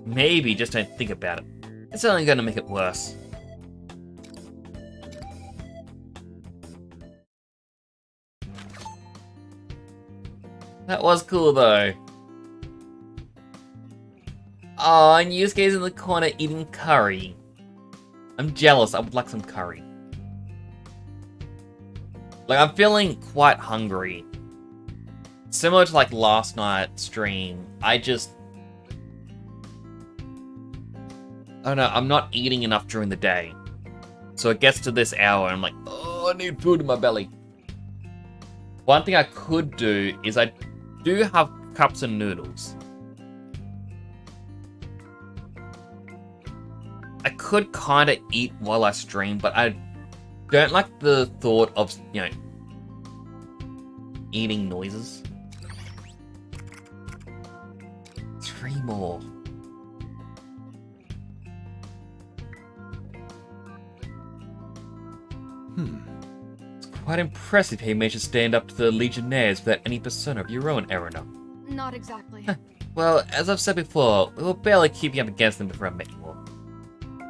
Maybe just don't think about it. It's only gonna make it worse. That was cool though. Oh, and Yusuke's in the corner eating curry. I'm jealous, I would like some curry. Like, I'm feeling quite hungry. Similar to like last night's stream, I don't know, I'm not eating enough during the day. So it gets to this hour and I'm like, oh, I need food in my belly. One thing I could do is I do have cups and noodles. I could kind of eat while I stream, but I don't like the thought of, you know, eating noises. 3 more. It's quite impressive how you managed to stand up to the Legionnaires without any persona of your own, Erina. Not exactly. Well, as I've said before, we were barely keeping up against them before I met you all.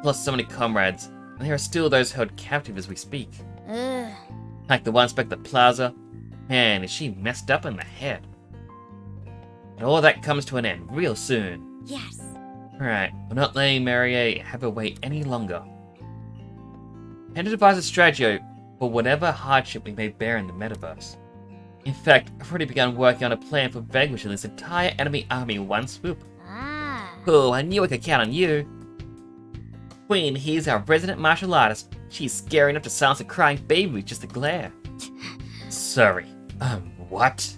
Lost so many comrades, and there are still those held captive as we speak. Ugh. Like the one back at the plaza. Man, is she messed up in the head. But all that comes to an end real soon. Yes. Alright, we're not letting Marie have her way any longer. And to devise a strategy for whatever hardship we may bear in the metaverse. In fact, I've already begun working on a plan for vanquishing this entire enemy army in one swoop. Ah. Oh, I knew I could count on you. Queen, here's our resident martial artist. She's scary enough to silence a crying baby with just a glare. Sorry. What?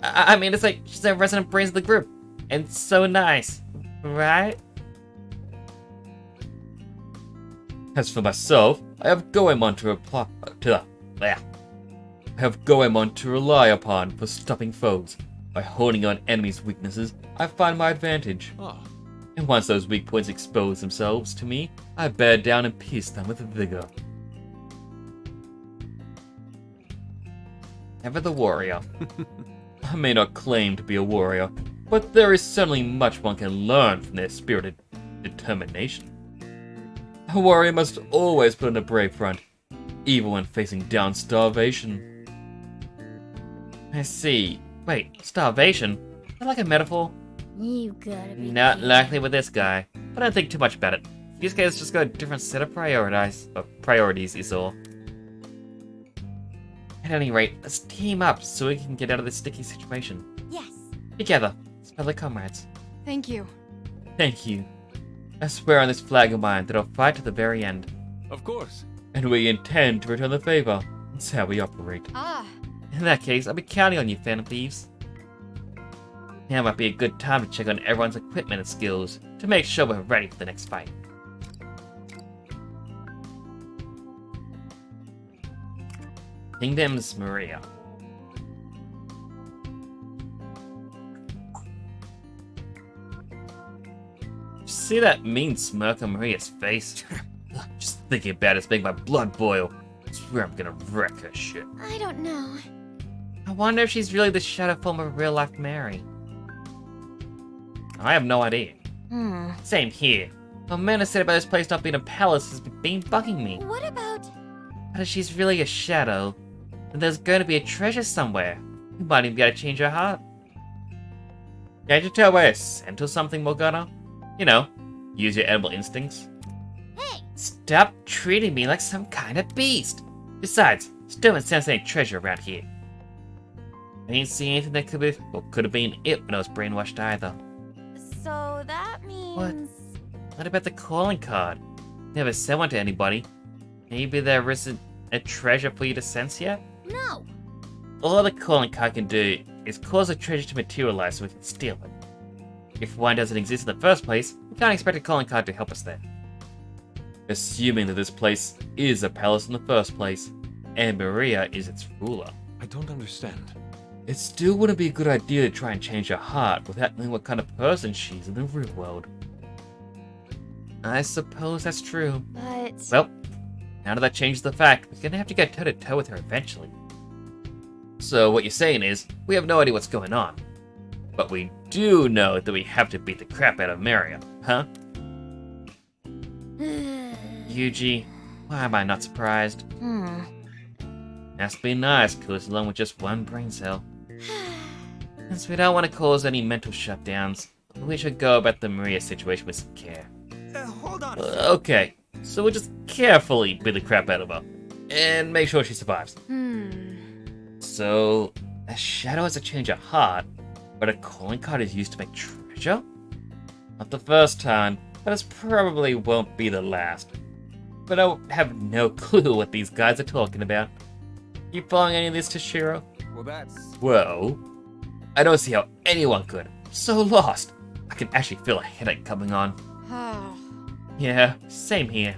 I mean, it's like she's our resident brains of the group. And so nice. Right? As for myself, I have Goemon to rely upon for stopping foes. By honing on enemies' weaknesses, I find my advantage. Ah. And once those weak points expose themselves to me, I bear down and pierce them with vigor. Ever the warrior. I may not claim to be a warrior, but there is certainly much one can learn from their spirited determination. A warrior must always put on a brave front, even when facing down starvation. I see. Wait, starvation? Is that like a metaphor? You gotta be Not kidding. likely with this guy, but I don't think too much about it. These guys just got a different set of priorities is all. At any rate, let's team up so we can get out of this sticky situation. Yes. Together, as fellow comrades. Thank you. Thank you. I swear on this flag of mine that I'll fight to the very end. Of course. And we intend to return the favor. That's how we operate. Ah, In that case, I'll be counting on you, Phantom Thieves. Now might be a good time to check on everyone's equipment and skills to make sure we're ready for the next fight. Kingdom's Maria. See that mean smirk on Maria's face? Ugh, just thinking about it's making my blood boil. I swear I'm gonna wreck her shit. I don't know. I wonder if she's really the shadow form of real-life Mary. I have no idea. Same here. What Amanda said about this place not being a palace has been bugging me. What about... But if she's really a shadow, then there's going to be a treasure somewhere. We might even be able to change her heart. Can't you tell we're sent or something, Morgana? You know, use your animal instincts. Hey! Stop treating me like some kind of beast! Besides, still haven't sensed any treasure around here. I didn't see anything that could have been it when I was brainwashed either. So that means... What about the calling card? Never sent one to anybody. Maybe there isn't a treasure for you to sense yet? No! All the calling card can do is cause a treasure to materialize so we can steal it. If one doesn't exist in the first place, we can't expect a calling card to help us there. Assuming that this place is a palace in the first place, and Maria is its ruler. I don't understand. It still wouldn't be a good idea to try and change her heart without knowing what kind of person she's in the real world. I suppose that's true. But... Well, now that changes the fact, we're gonna have to get toe-to-toe with her eventually. So what you're saying is, we have no idea what's going on. But we do know that we have to beat the crap out of Maria, huh? Yuji, why am I not surprised? Must be nice, cause along with just one brain cell. Since we don't want to cause any mental shutdowns, we should go about the Maria situation with some care. Hold on. Okay, so we'll just carefully beat the crap out of her, and make sure she survives. So, a shadow has a change of heart, but a calling card is used to make treasure? Not the first time, but it probably won't be the last. But I have no clue what these guys are talking about. You following any of this, Toshiro? Well, that's... Well, I don't see how anyone could. I'm so lost. I can actually feel a headache coming on. Yeah, same here.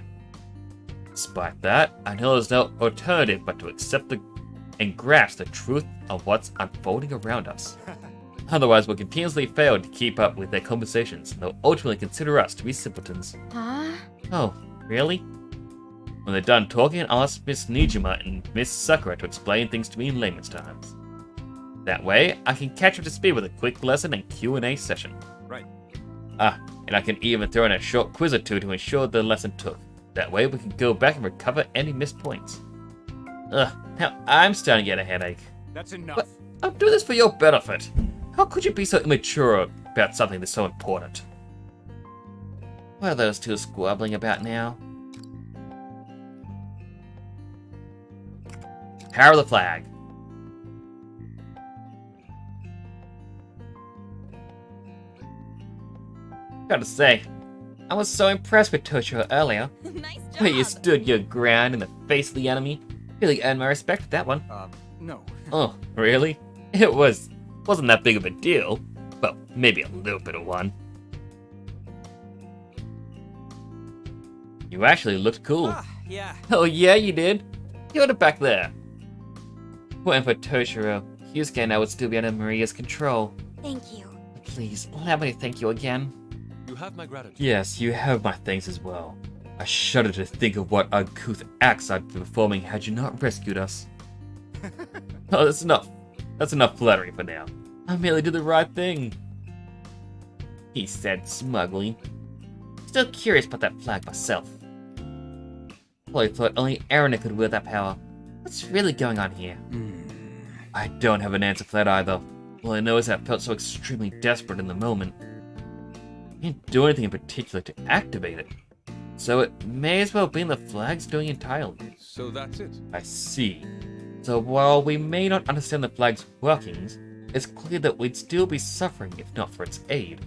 Despite that, I know there's no alternative but to accept and grasp the truth of what's unfolding around us. Otherwise, we'll continuously fail to keep up with their conversations, and they'll ultimately consider us to be simpletons. Huh? Oh, really? When they're done talking, I'll ask Miss Nijima and Miss Sakura to explain things to me in layman's terms. That way, I can catch up to speed with a quick lesson and Q&A session. Right. And I can even throw in a short quiz or two to ensure the lesson took. That way, we can go back and recover any missed points. Now I'm starting to get a headache. That's enough. But I'm doing this for your benefit. How could you be so immature about something that's so important? What are those two squabbling about now? Power of the flag. Gotta say, I was so impressed with Toshiro earlier. Nice job! Where you stood your ground in the face of the enemy. Really earned my respect with that one. No. Oh, really? It wasn't that big of a deal. Well, maybe a little bit of one. You actually looked cool. Yeah. Oh yeah, you did? You got it back there. Waiting for Toshiro, Yusuke and I would still be under Maria's control. Thank you. Please, allow me to thank you again. You have my gratitude. Yes, you have my thanks as well. I shudder to think of what uncouth acts I'd be performing had you not rescued us. Oh, that's enough. That's enough flattery for now. I merely did the right thing, he said smugly. Still curious about that flag myself. Probably thought only Erina could wield that power. What's really going on here? I don't have an answer for that either. All I know is that I felt so extremely desperate in the moment. I didn't do anything in particular to activate it. So it may as well be the flag's doing entirely. So that's it. I see. So while we may not understand the flag's workings, it's clear that we'd still be suffering if not for its aid.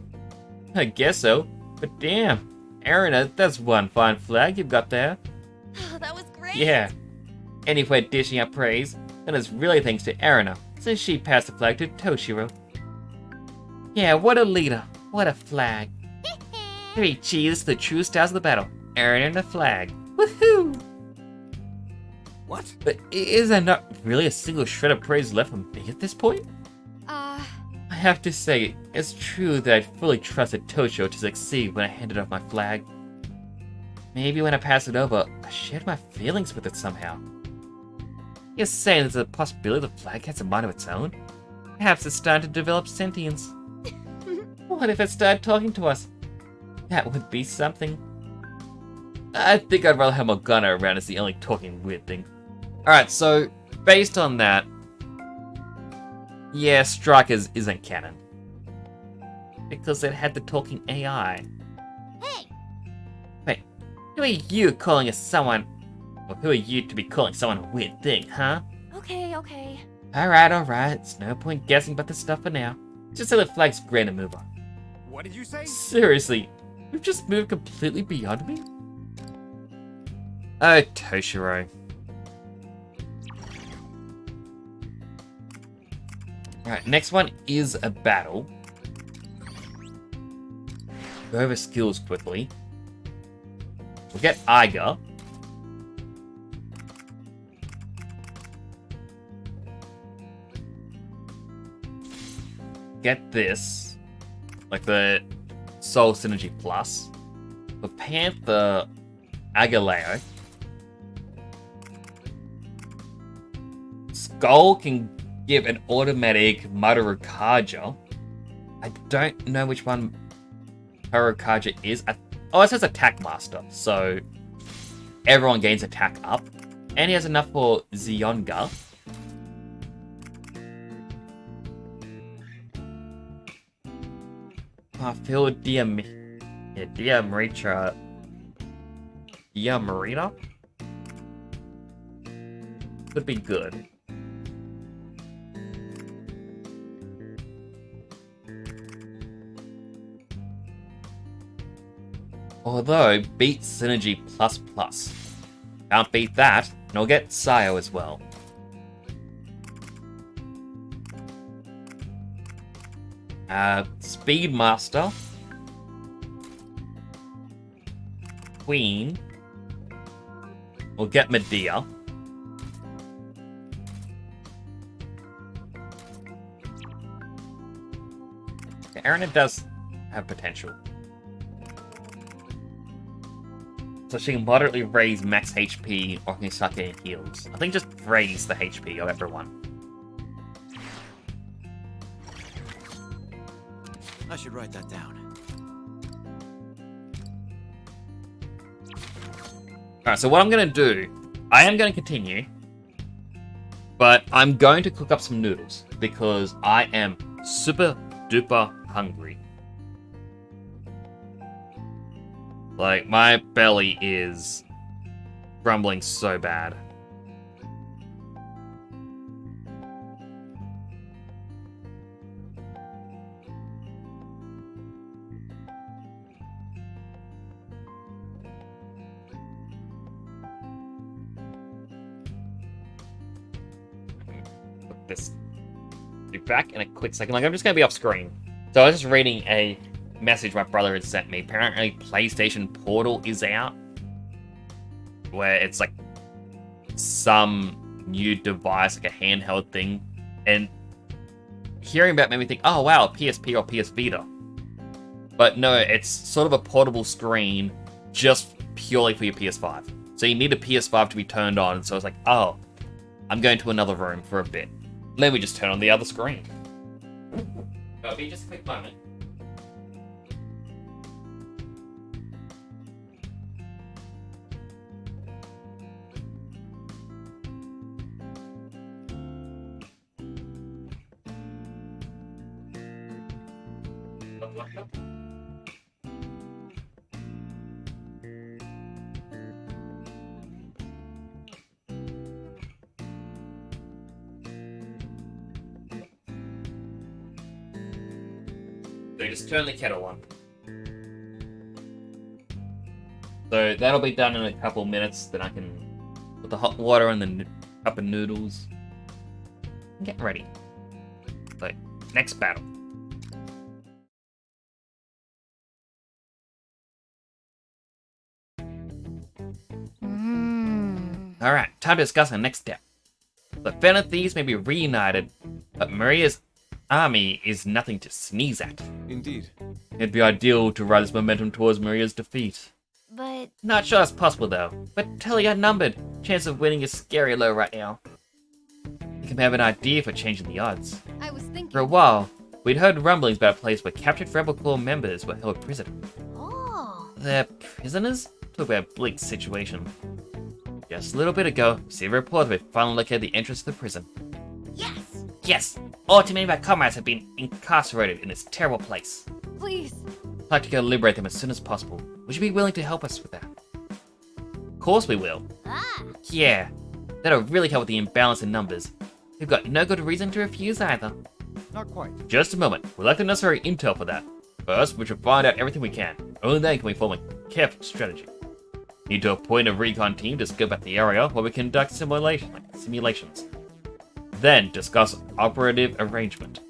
I guess so, but damn, Erina, that's one fine flag you've got there. That was great! Yeah. And if we're dishing out praise, then it's really thanks to Erina, since she passed the flag to Toshiro. Yeah, what a leader. What a flag. 3 cheers to the true stars of the battle. Erina and the flag. Woohoo! What? But is there not really a single shred of praise left from me at this point? I have to say, it's true that I fully trusted Toshiro to succeed when I handed off my flag. Maybe when I pass it over, I shared my feelings with it somehow. You're saying there's a possibility the flag has a mind of its own? Perhaps it's starting to develop sentience. What if it started talking to us? That would be something. I think I'd rather have Morgana around as the only talking weird thing. Alright, so, based on that, yeah, Strikers isn't canon. Because it had the talking AI. Hey! Wait, who are you calling us someone... Or who are you to be calling someone a weird thing, huh? Okay, okay. Alright, it's no point guessing about this stuff for now. Just say the flag's great and move on. What did you say? Seriously, you've just moved completely beyond me? Oh, Toshiro. Alright, next one is a battle. Go over skills quickly. We'll get Iga. Get this. Like the Soul Synergy Plus. For Panther, Agaleo. Skull can give an automatic Marukaja. I don't know which one Marukaja is. Oh, it says Attack Master, so everyone gains attack up. And he has enough for Zionga. I feel Diamarita. Could be good. Although, beat Synergy ++. Can't beat that, and I'll get Sayo as well. Speedmaster. Queen. We'll get Medea. Erina does have potential. So she can moderately raise max HP or can start getting heals. I think just raise the HP of everyone. I should write that down. Alright, so what I'm going to do, I am going to continue, but I'm going to cook up some noodles because I am super duper hungry. Like, my belly is grumbling so bad. Put this back in a quick second. Like, I'm just going to be off screen. So I was just reading a message my brother had sent me. Apparently PlayStation Portal is out, where it's like some new device, like a handheld thing, and hearing about it made me think, oh wow, PSP or PS Vita. But no, it's sort of a portable screen just purely for your PS5. So you need a PS5 to be turned on, so it's like, oh, I'm going to another room for a bit. Let me just turn on the other screen. It'll be just a quick moment. So just turn the kettle on. So that'll be done in a couple minutes. Then I can put the hot water in the cup of noodles. Get ready. So, next battle. Alright, time to discuss the next step. The Phantom Thieves may be reunited, but Maria's army is nothing to sneeze at. Indeed. It'd be ideal to ride this momentum towards Maria's defeat. but Not sure that's possible though, but totally outnumbered. Chance of winning is scary low right now. You can have an idea for changing the odds. I was thinking. For a while, we'd heard rumblings about a place where captured Rebel Corps members were held prisoner. oh, They're prisoners? Talk about a bleak situation. Just a little bit ago, received a report that we finally located the entrance to the prison. Yes! Yes! All too many of our comrades have been incarcerated in this terrible place. Please. I'd like to go liberate them as soon as possible. Would you be willing to help us with that? Of course we will. ah, Yeah, that'll really help with the imbalance in numbers. We've got no good reason to refuse either. Not quite. Just a moment. We'll like the necessary intel for that. First, we should find out everything we can. Only then can we form a careful strategy. Need to appoint a recon team to scope out the area while we conduct simulations. Then discuss operative arrangement.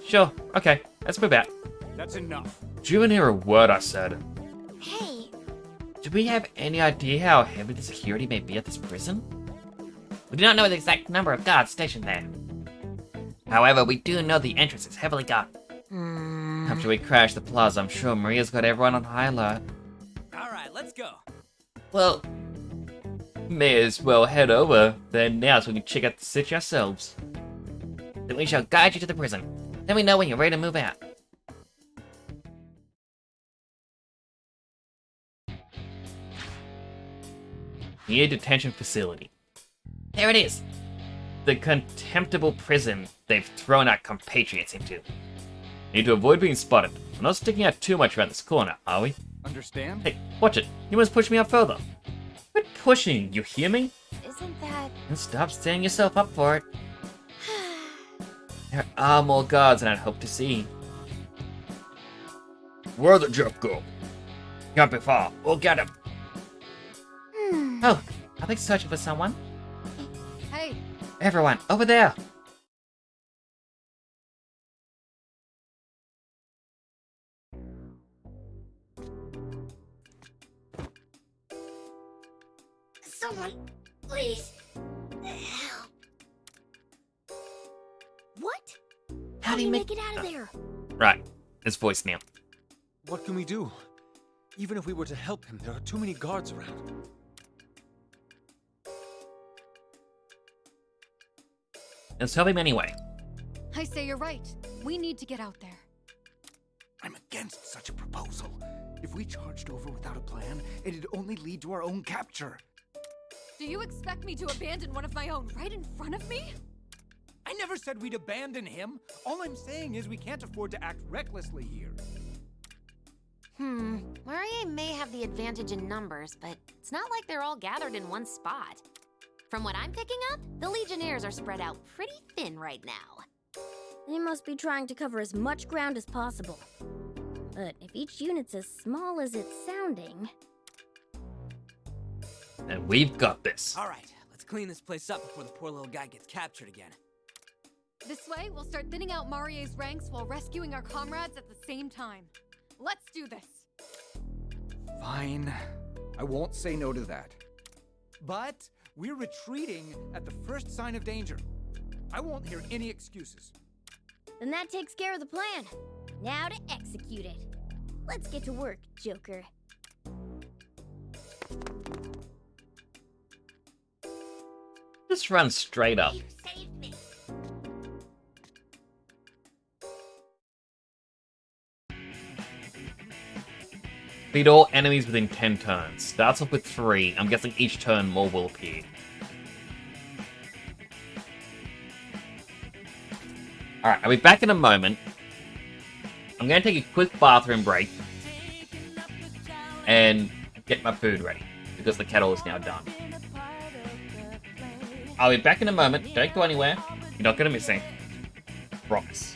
Sure. Okay, let's move out. That's enough. Did you even hear a word I said? Hey, Do we have any idea how heavy the security may be at this prison? We do not know the exact number of guards stationed there. However, we do know the entrance is heavily guarded. After we crash the plaza, I'm sure Maria's got everyone on high alert. Alright, let's go. Well, may as well head over then now so we can check out the city ourselves. Then we shall guide you to the prison. Let me know when you're ready to move out. Near detention facility. There it is! The contemptible prison they've thrown our compatriots into. Need to avoid being spotted. We're not sticking out too much around this corner, are we? Understand? Hey, watch it. You must push me out further. Quit pushing, you hear me? isn't that... And stop setting yourself up for it. There are more guards than I'd hoped to see. Where'd the jerk go? Can't be far. We'll get him. Oh, are they searching for someone? Hey, Everyone, over there! Someone, please, help. What? How do you make it out of there? Right, his voice now. What can we do? Even if we were to help him, there are too many guards around. Let's help him anyway. I say you're right. We need to get out there. I'm against such a proposal. If we charged over without a plan, it'd only lead to our own capture. Do you expect me to abandon one of my own right in front of me? I never said we'd abandon him. All I'm saying is we can't afford to act recklessly here. Marie may have the advantage in numbers, but it's not like they're all gathered in one spot. From what I'm picking up, the Legionnaires are spread out pretty thin right now. They must be trying to cover as much ground as possible. But if each unit's as small as it's sounding... And we've got this. Alright, let's clean this place up before the poor little guy gets captured again. This way, we'll start thinning out Marie's ranks while rescuing our comrades at the same time. Let's do this. Fine. I won't say no to that. But we're retreating at the first sign of danger. I won't hear any excuses. Then that takes care of the plan. Now to execute it. Let's get to work, Joker. Just run straight up. You saved me. Beat all enemies within 10 turns. Starts off with 3. I'm guessing each turn more will appear. Alright, I'll be back in a moment. I'm going to take a quick bathroom break. And get my food ready. Because the kettle is now done. I'll be back in a moment. Don't go anywhere. You're not going to miss anything. Promise.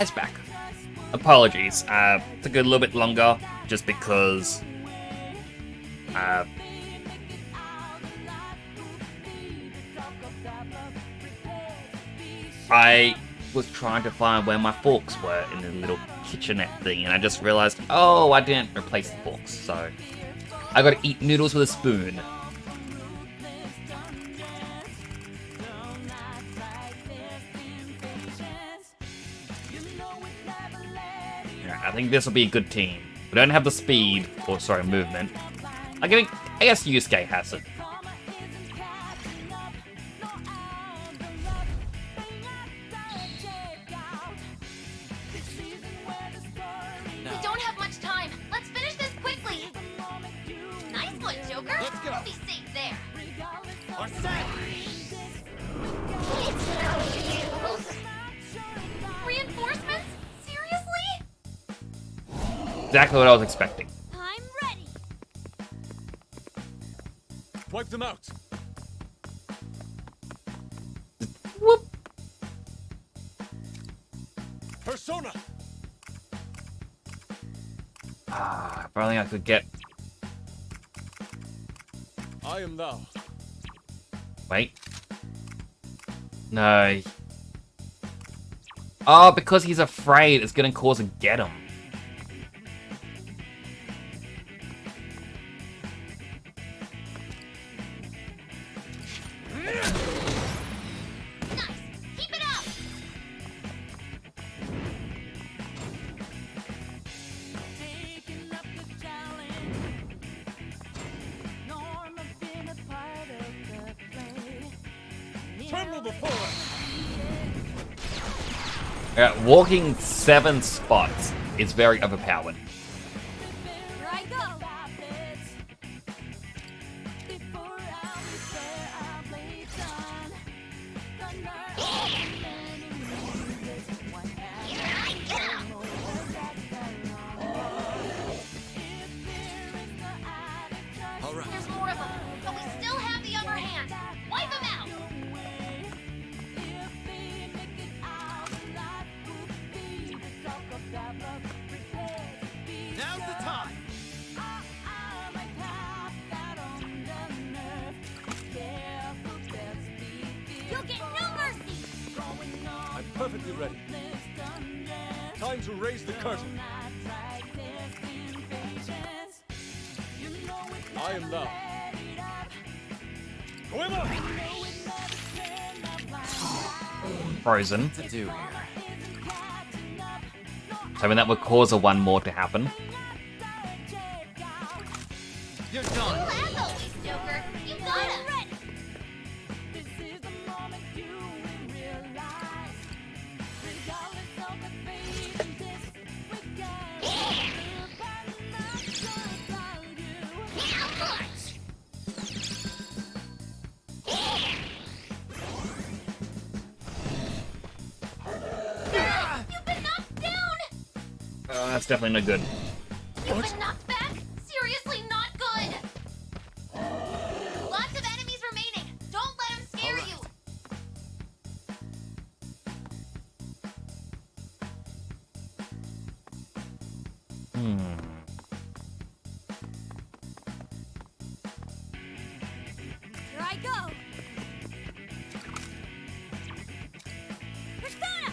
It's back. Apologies. Took a little bit longer just because I was trying to find where my forks were in the little kitchenette thing, and I just realized, oh, I didn't replace the forks, so I gotta eat noodles with a spoon. I think this will be a good team. We don't have the speed, or sorry, movement. I guess Yusuke has it. We don't have much time. Let's finish this quickly. Nice one, Joker. Let's go. We'll be safe there. Our set! Reinforcements? Seriously? Exactly what I was expecting. I'm ready. Wipe them out. Whoop. Persona. If only I could get... I am thou. Wait. No. Oh, because he's afraid it's gonna cause a get him. Nice. Keep it up. Tremble before us. Walking 7 spots is very overpowered. Here I go. All right. There's more of them, but we still have the upper hand. Wipe them out. Now's the time. You'll get no mercy. I'm perfectly ready. Time to raise the curtain. I am thou. Goemon! Frozen. To do here. So I mean, that would cause a 1 more to happen. You're done. Cool as always, Joker. You got him. You've been knocked down. That's definitely no good. You've been knocked back. Seriously, not good. Lots of enemies remaining. Don't let them scare you. Here I go. Persona.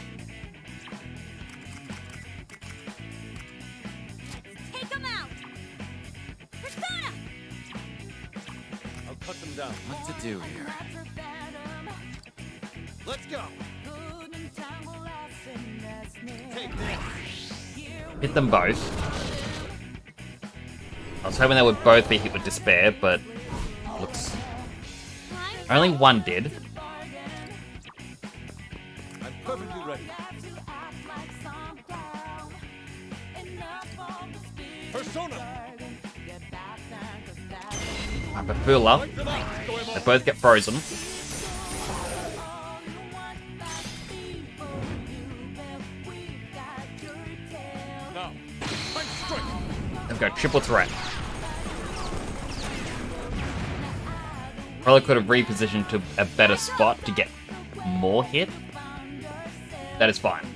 Let's take 'em out. Persona. I'll cut them down. What to do here? Let's go. Take this. Hit them both. I was hoping they would both be hit with despair, but looks... Only one did. I'm perfectly ready. Persona! Bafula. Wipe them out, Goemon! They both get frozen. Now, I'm strike! They've got triple threat. Probably could have repositioned to a better spot to get more hit. That is fine.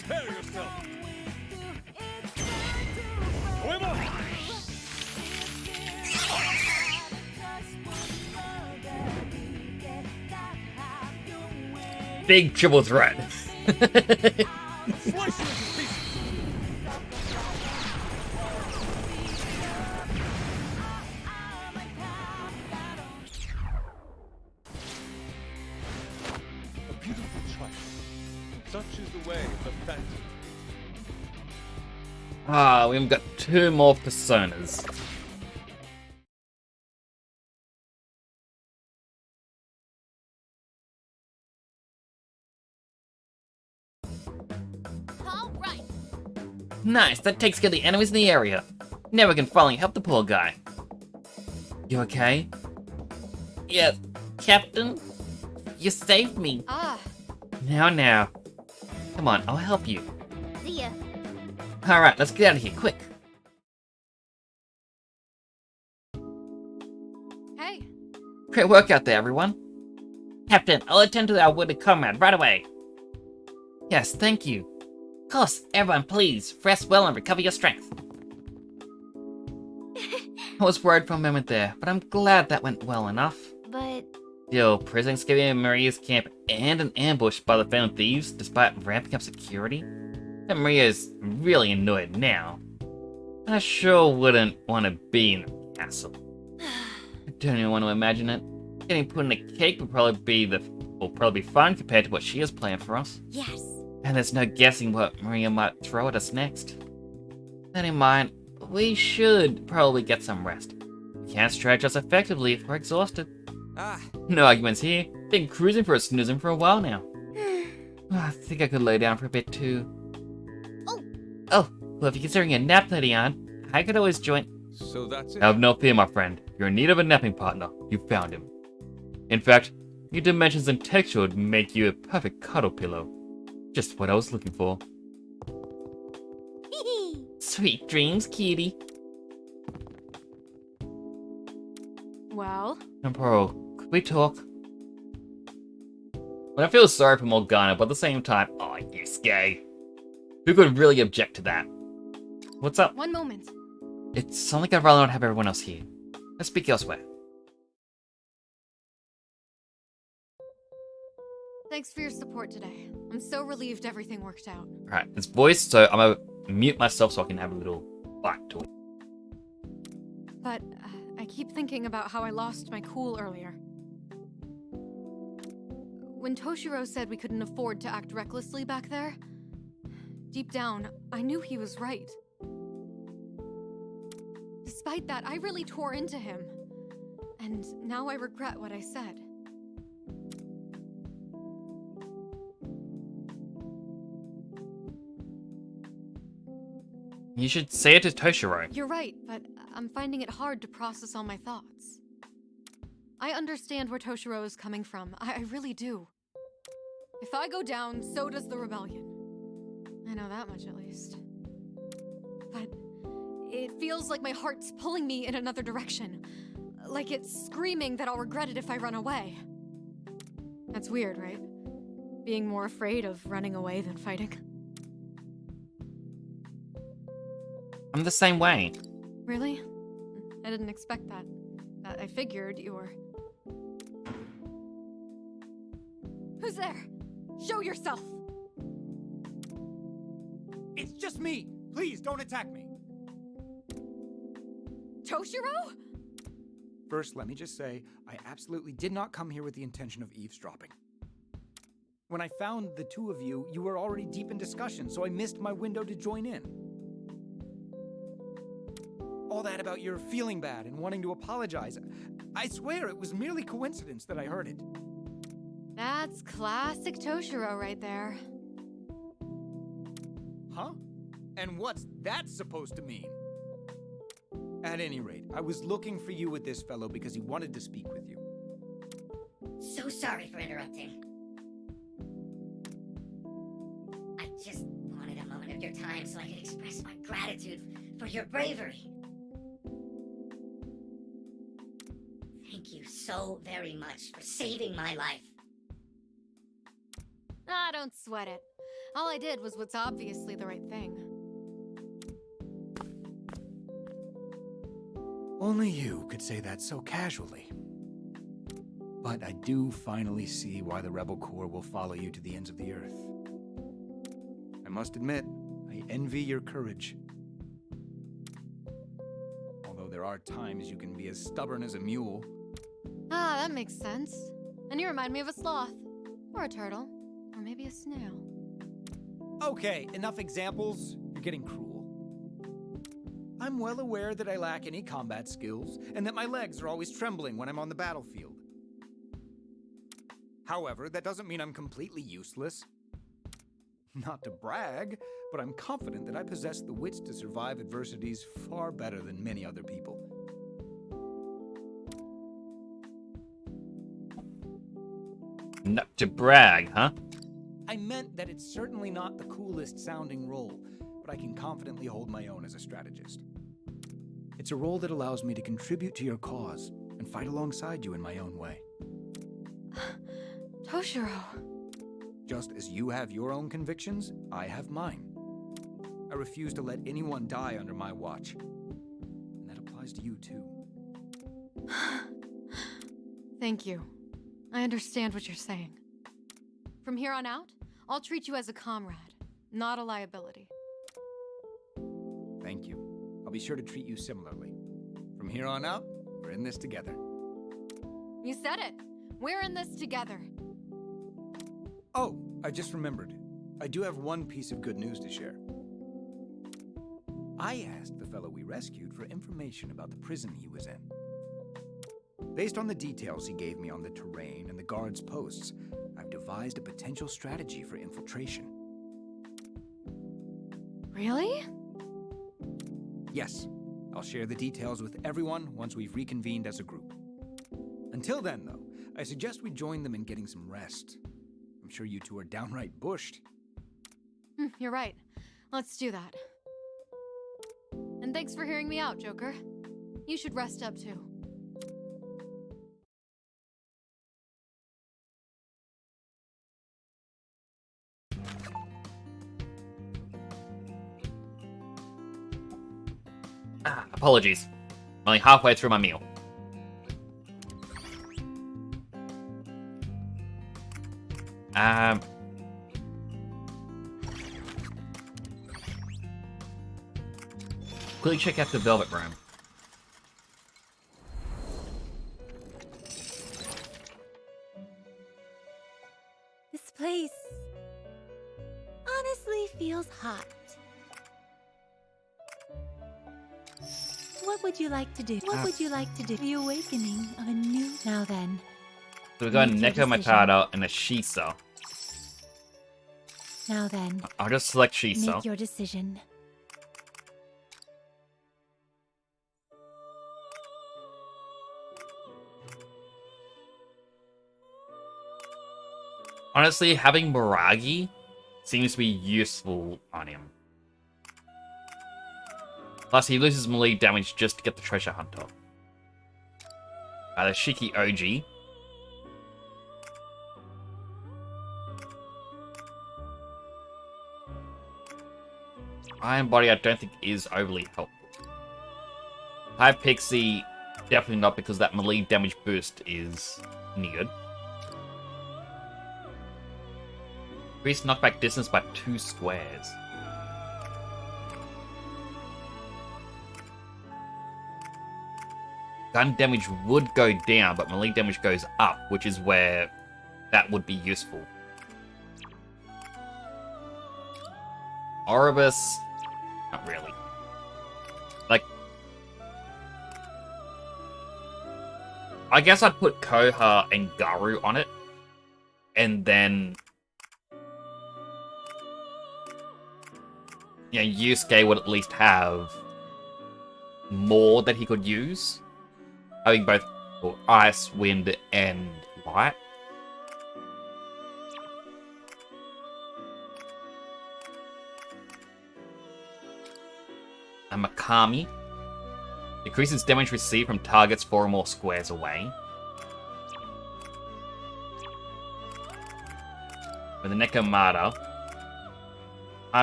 Prepare yourself. Big triple threat. A beautiful choice. Such is the way of the phantom. Ah, we've got 2 more personas. All right. Nice, that takes care of the enemies in the area. Now we can finally help the poor guy. You okay? Yes, Captain. You saved me. Ah, Now. Come on, I'll help you. See ya. Alright, let's get out of here, quick. hey. Great work out there, everyone. Captain, I'll attend to our wounded comrade right away. Yes, thank you. Of course, everyone, please, rest well and recover your strength. I was worried for a moment there, but I'm glad that went well enough. But Still, prisoners escaping Maria's camp and an ambush by the Phantom Thieves despite ramping up security? And Maria is really annoyed now. I sure wouldn't want to be in the castle. I don't even want to imagine it. Getting put in a cake will probably be fun compared to what she has planned for us. yes. And there's no guessing what Maria might throw at us next. That in mind, we should probably get some rest. We can't stretch us effectively if we're exhausted. Ah, No arguments here. Been cruising for a snoozing for a while now. I think I could lay down for a bit too. Oh, well, if you're considering a nap, Lady Anne, I could always join. So that's it. Have no fear, my friend. You're in need of a napping partner. You found him. In fact, your dimensions and texture would make you a perfect cuddle pillow. Just what I was looking for. Sweet dreams, kitty. Well, Emperor, could we talk? Well, I feel sorry for Morgana, but at the same time, oh, you gay. Who could really object to that? What's up? one moment. It's something like I'd rather not have everyone else here. Let's speak elsewhere. Thanks for your support today. I'm so relieved everything worked out. Alright, it's voiced, so I'm gonna mute myself so I can have a little bite to it. But I keep thinking about how I lost my cool earlier. When Toshiro said we couldn't afford to act recklessly back there, deep down, I knew he was right. Despite that, I really tore into him. And now I regret what I said. You should say it to Toshiro. You're right, but I'm finding it hard to process all my thoughts. I understand where Toshiro is coming from. I really do. If I go down, so does the rebellion. I know that much at least. But it feels like my heart's pulling me in another direction. Like it's screaming that I'll regret it if I run away. That's weird, right? Being more afraid of running away than fighting. I'm the same way. Really? I didn't expect that. I figured you were... Who's there? Show yourself! It's just me! Please, don't attack me! Toshiro? First, let me just say, I absolutely did not come here with the intention of eavesdropping. When I found the two of you, you were already deep in discussion, so I missed my window to join in. All that about your feeling bad and wanting to apologize. I swear it was merely coincidence that I heard it. That's classic Toshiro right there. Huh? And what's that supposed to mean? At any rate, I was looking for you with this fellow because he wanted to speak with you. So sorry for interrupting. I just wanted a moment of your time so I could express my gratitude for your bravery. Thank you so very much for saving my life. Ah, don't sweat it. All I did was what's obviously the right thing. Only you could say that so casually. But I do finally see why the Rebel Corps will follow you to the ends of the earth. I must admit, I envy your courage. Although there are times you can be as stubborn as a mule. Ah, that makes sense. And you remind me of a sloth. Or a turtle. Or maybe a snail. Okay, enough examples. You're getting cruel. I'm well aware that I lack any combat skills, and that my legs are always trembling when I'm on the battlefield. However, that doesn't mean I'm completely useless. Not to brag, but I'm confident that I possess the wits to survive adversities far better than many other people. Not to brag, huh? I meant that it's certainly not the coolest sounding role, but I can confidently hold my own as a strategist. It's a role that allows me to contribute to your cause and fight alongside you in my own way. Toshiro. Just as you have your own convictions, I have mine. I refuse to let anyone die under my watch. And that applies to you too. Thank you. I understand what you're saying. From here on out, I'll treat you as a comrade, not a liability. Thank you. I'll be sure to treat you similarly. From here on out, we're in this together. You said it. We're in this together. Oh, I just remembered. I do have one piece of good news to share. I asked the fellow we rescued for information about the prison he was in. Based on the details he gave me on the terrain and the guards' posts, I've devised a potential strategy for infiltration. Really? Yes, I'll share the details with everyone once we've reconvened as a group. Until then, though, I suggest we join them in getting some rest. I'm sure you two are downright bushed. You're right. Let's do that. And thanks for hearing me out, Joker. You should rest up too. Apologies. I'm only halfway through my meal. Quickly check out the Velvet Room. This place honestly feels hot. What would you like to do? What would you like to do? The awakening of a new... Now then. So we've got Make your Neko Matata and a Shisa. Now then. I'll just select Shisa. Make your decision. Honestly, having Miragi seems to be useful on him. Plus, he loses melee damage just to get the Treasure Hunter. The Shiki OG. Iron Body I don't think is overly helpful. High Pixie, definitely not because that melee damage boost is needed. Increase knockback distance by 2 squares. Gun damage would go down, but melee damage goes up, which is where that would be useful. Oribus, not really. Like, I guess I'd put Koha and Garu on it, and then Yusuke would at least have more that he could use. Having both ice, wind, and light. And Makami. Decreases damage received from targets 4 or more squares away. With the Nekomata.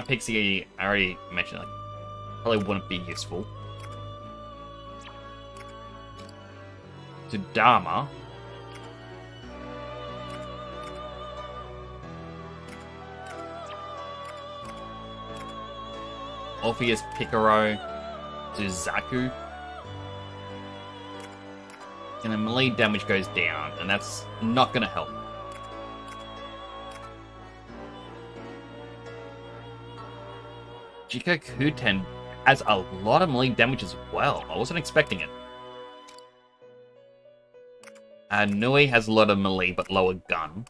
Pixie, I already mentioned, like, probably wouldn't be useful. To Dharma. Orpheus Picaro to Zaku. And then melee damage goes down, and that's not gonna help. Jikokuten has a lot of melee damage as well. I wasn't expecting it. Nui has a lot of melee but lower gun.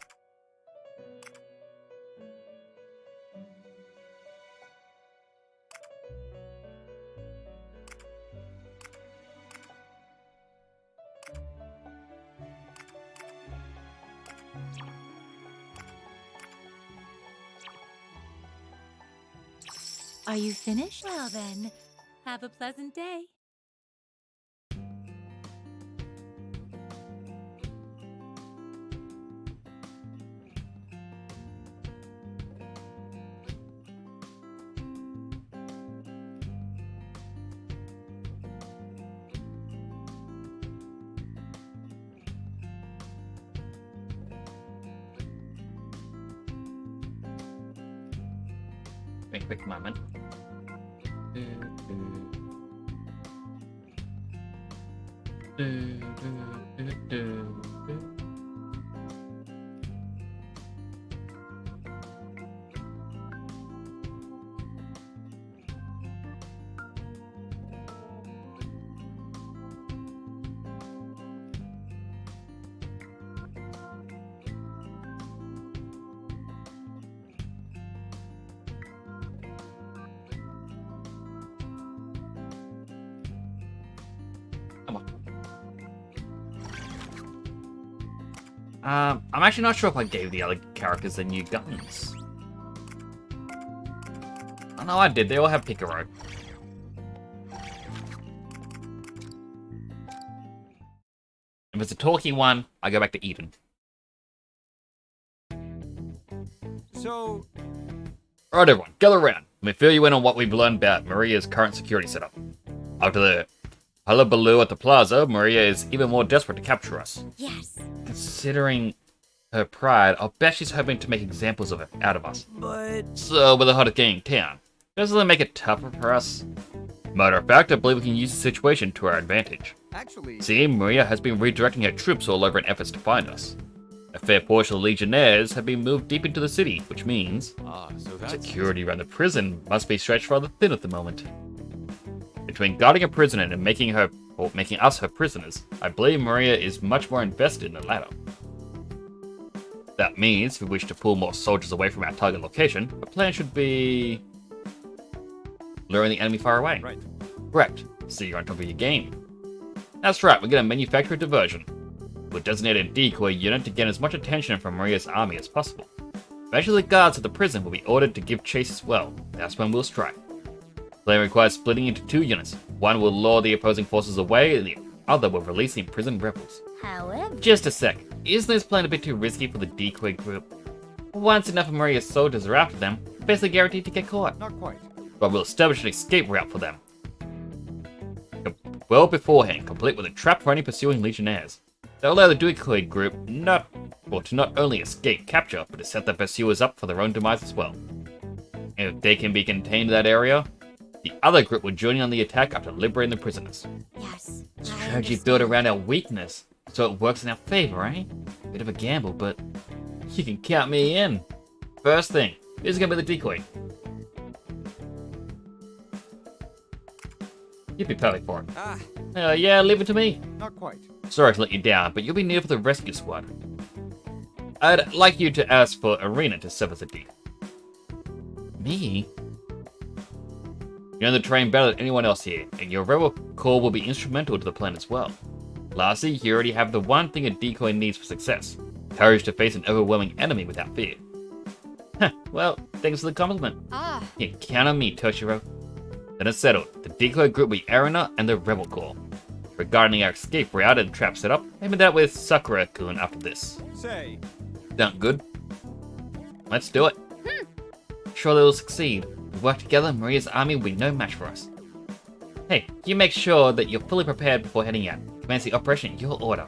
Are you finished? Well then, have a pleasant day. Wait a quick moment. I'm actually not sure if I gave the other characters their new guns. Oh no, I did. They all have Picaro. If it's a talking one, I go back to even. So... Alright everyone, gather around. Let me fill you in on what we've learned about Maria's current security setup. After the hullabaloo at the plaza, Maria is even more desperate to capture us. Yes. Considering her pride, I'll bet she's hoping to make examples of it out of us. But... So, we're the hottest gang in town. Doesn't that make it tougher for us? Matter of fact, I believe we can use the situation to our advantage. Actually... See, Maria has been redirecting her troops all over in efforts to find us. A fair portion of the Legionnaires have been moved deep into the city, which means so that's... security around the prison must be stretched rather thin at the moment. Between guarding a prisoner and making us her prisoners, I believe Maria is much more invested in the latter. That means, if we wish to pull more soldiers away from our target location, the plan should be... luring the enemy far away. Right. Correct. So you're on top of your game. That's right, we're going to manufacture a diversion. We'll designate a decoy unit to get as much attention from Maria's army as possible. Eventually the guards at the prison will be ordered to give chase as well. That's when we'll strike. Plan requires splitting into two units. One will lure the opposing forces away, and the other will release the imprisoned rebels. However... Just a sec. Isn't this plan a bit too risky for the decoy group? Once enough of Maria's soldiers are after them, we're basically guaranteed to get caught. Not quite. But we'll establish an escape route for them. Well beforehand, complete with a trap for any pursuing Legionnaires. They'll allow the decoy group to not only escape capture, but to set their pursuers up for their own demise as well. And if they can be contained in that area, the other group will join in on the attack after liberating the prisoners. Yes. Strategy built around our weakness, so it works in our favor, eh? Bit of a gamble, but you can count me in. First thing, this is gonna be the decoy. You'd be perfect for it. Yeah, leave it to me. Not quite. Sorry to let you down, but you'll be needed for the rescue squad. I'd like you to ask for Arena to serve as a deep. Me? You know the terrain better than anyone else here, and your rebel call will be instrumental to the plan as well. Lastly, you already have the one thing a decoy needs for success. Courage to face an overwhelming enemy without fear. Well, thanks for the compliment. You can count on me, Toshiro. Then it's settled. The decoy group will be Arena and the rebel corps. Regarding our escape route and trap setup, aim that with Sakura-kun after this. Say. Sound good? Let's do it. sure they will succeed. If we work together, Maria's army will be no match for us. Hey, you make sure that you're fully prepared before heading out. Commence the operation in your order.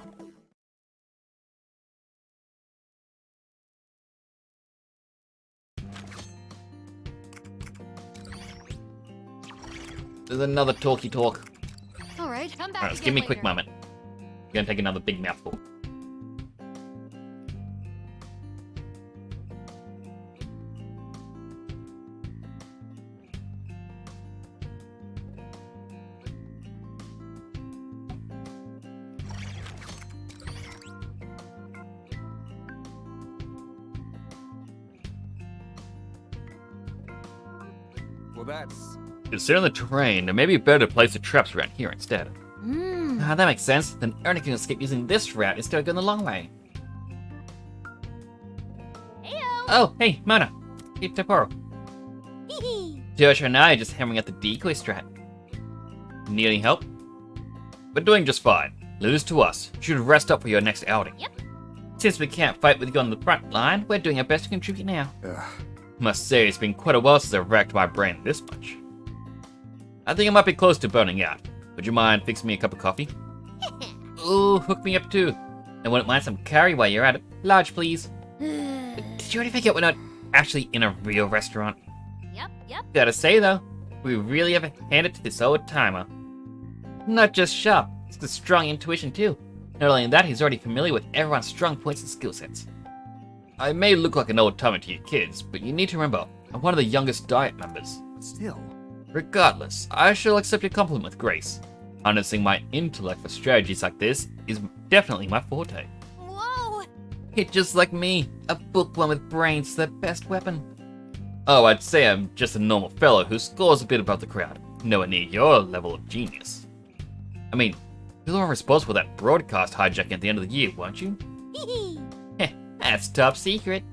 There's another talky talk. All right, come back. Alright, just give me a quick moment. I'm gonna take another big mouthful. Well, that's... Considering the terrain, it may be better to place the traps around here instead. That makes sense. Then Ernie can escape using this route instead of going the long way. Heyo! Oh, hey, Mona. Keep Temporo. Josh and I are just hammering at the decoy strat. Need any help? We're doing just fine. Leave this to us. You should rest up for your next outing. Yep. Since we can't fight with you on the front line, we're doing our best to contribute now. Ugh. Must say, it's been quite a while since I've racked my brain this much. I think I might be close to burning out. Would you mind fixing me a cup of coffee? Ooh, hook me up too. And wouldn't mind some curry while you're at it. Large, please. Did you already forget we're not actually in a real restaurant? Yep. Gotta say though, we really have handed to this old timer. Not just sharp, it's the strong intuition too. Not only that, he's already familiar with everyone's strong points and skill sets. I may look like an old timer to your kids, but you need to remember, I'm one of the youngest Diet members. Still. Regardless, I shall accept your compliment with grace. Harnessing my intellect for strategies like this is definitely my forte. Whoa! Hit just like me, a bookworm with brains, their best weapon. Oh, I'd say I'm just a normal fellow who scores a bit above the crowd, nowhere near your level of genius. I mean, you're the one responsible for that broadcast hijacking at the end of the year, weren't you? Heh, that's top secret.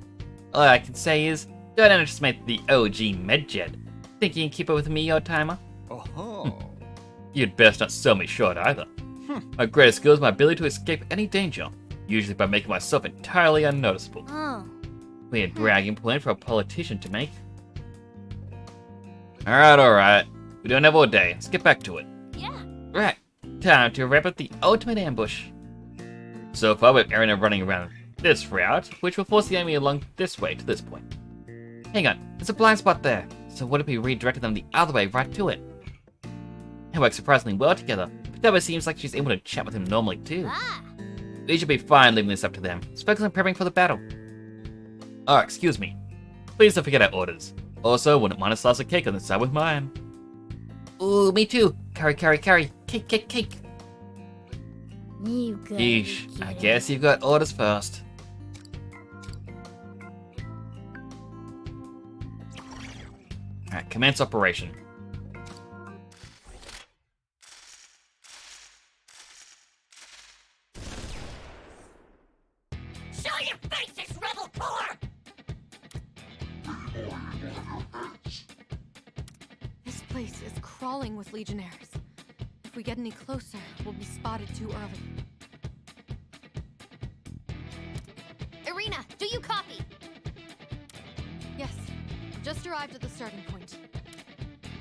All I can say is, don't underestimate the OG Medjed. Think you can keep up with me, old timer? Oh. You'd best not sell me short either. My greatest skill is my ability to escape any danger, usually by making myself entirely unnoticeable. Oh. Weird bragging point for a politician to make. Alright. We don't have all day. Let's get back to it. Yeah. Right. Time to wrap up the ultimate ambush. So far, we've Erina running around this route, which will force the enemy along this way to this point. Hang on, there's a blind spot there. So what if we redirected them the other way right to it? They work surprisingly well together. Patoba seems like she's able to chat with him normally too. We should be fine leaving this up to them. Let's focus on preparing for the battle. Oh, excuse me. Please don't forget our orders. Also, wouldn't mind a slice of cake on the side with mine. Ooh, me too. Curry. Cake. You got Yeesh, I guess you've got orders first. Alright, commence operation. Show your faces, rebel corps! This place is crawling with legionnaires. If we get any closer, we'll be spotted too early. Erina, do you copy? Yes, just arrived at the starting point.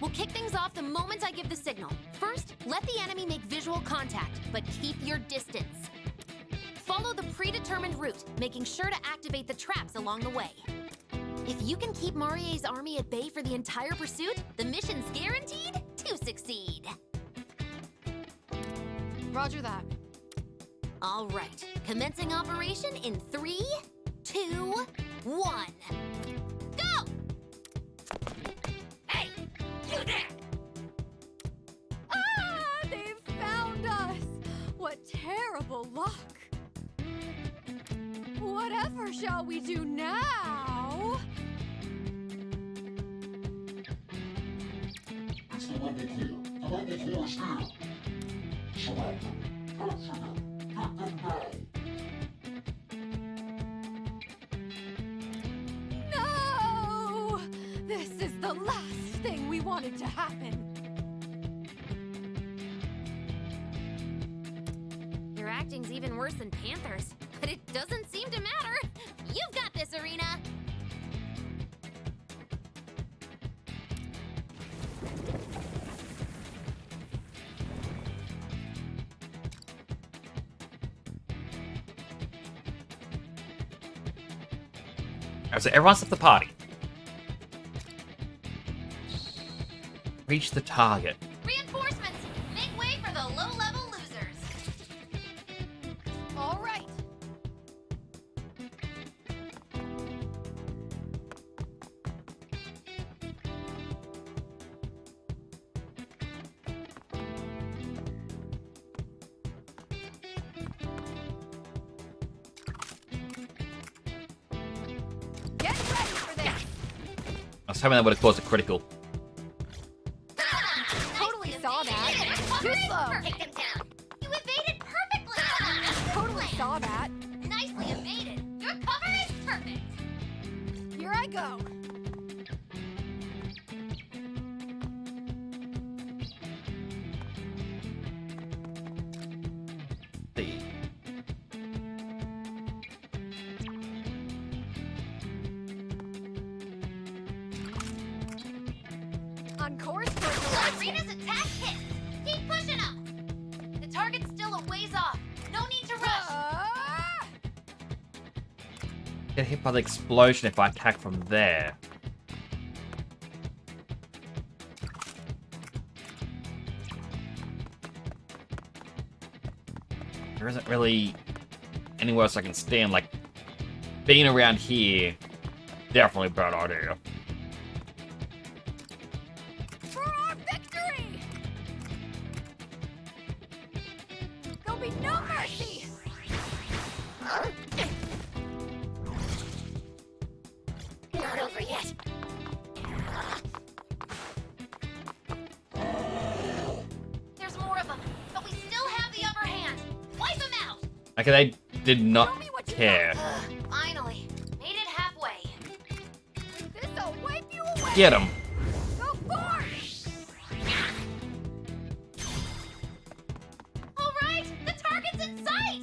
We'll kick things off the moment I give the signal. First, let the enemy make visual contact, but keep your distance. Follow the predetermined route, making sure to activate the traps along the way. If you can keep Marie's army at bay for the entire pursuit, the mission's guaranteed to succeed. Roger that. All right, commencing operation in 3, 2, 1. Go! Hey, you there! Ah, they've found us! What terrible luck! Whatever shall we do now? No! This is the last thing we wanted to happen. Your acting's even worse than Panther's, but it doesn't seem to matter. You've got this, Erina. Alright, so everyone's left the party. Reach the target. Reinforcements! Make way for the low-level losers! All right. Get ready for this! I was hoping that would have caused a critical. Totally saw that. Too slow. Take them down. You evaded perfectly. Totally saw that. Nicely evaded. Your cover is perfect. Here I go. See. On course for Arena's attack hit. Keep pushing up. The target's still a ways off. No need to rush. Get hit by the explosion if I attack from there. There isn't really anywhere else I can stand, like being around here. Definitely a bad idea. For our victory! There'll be no mercy! Not over yet. There's more of them, but we still have the upper hand. Wipe them out! Okay, they did not care. Finally, made it halfway. This'll wipe you away! Get him. Go forth! All right, the target's in sight!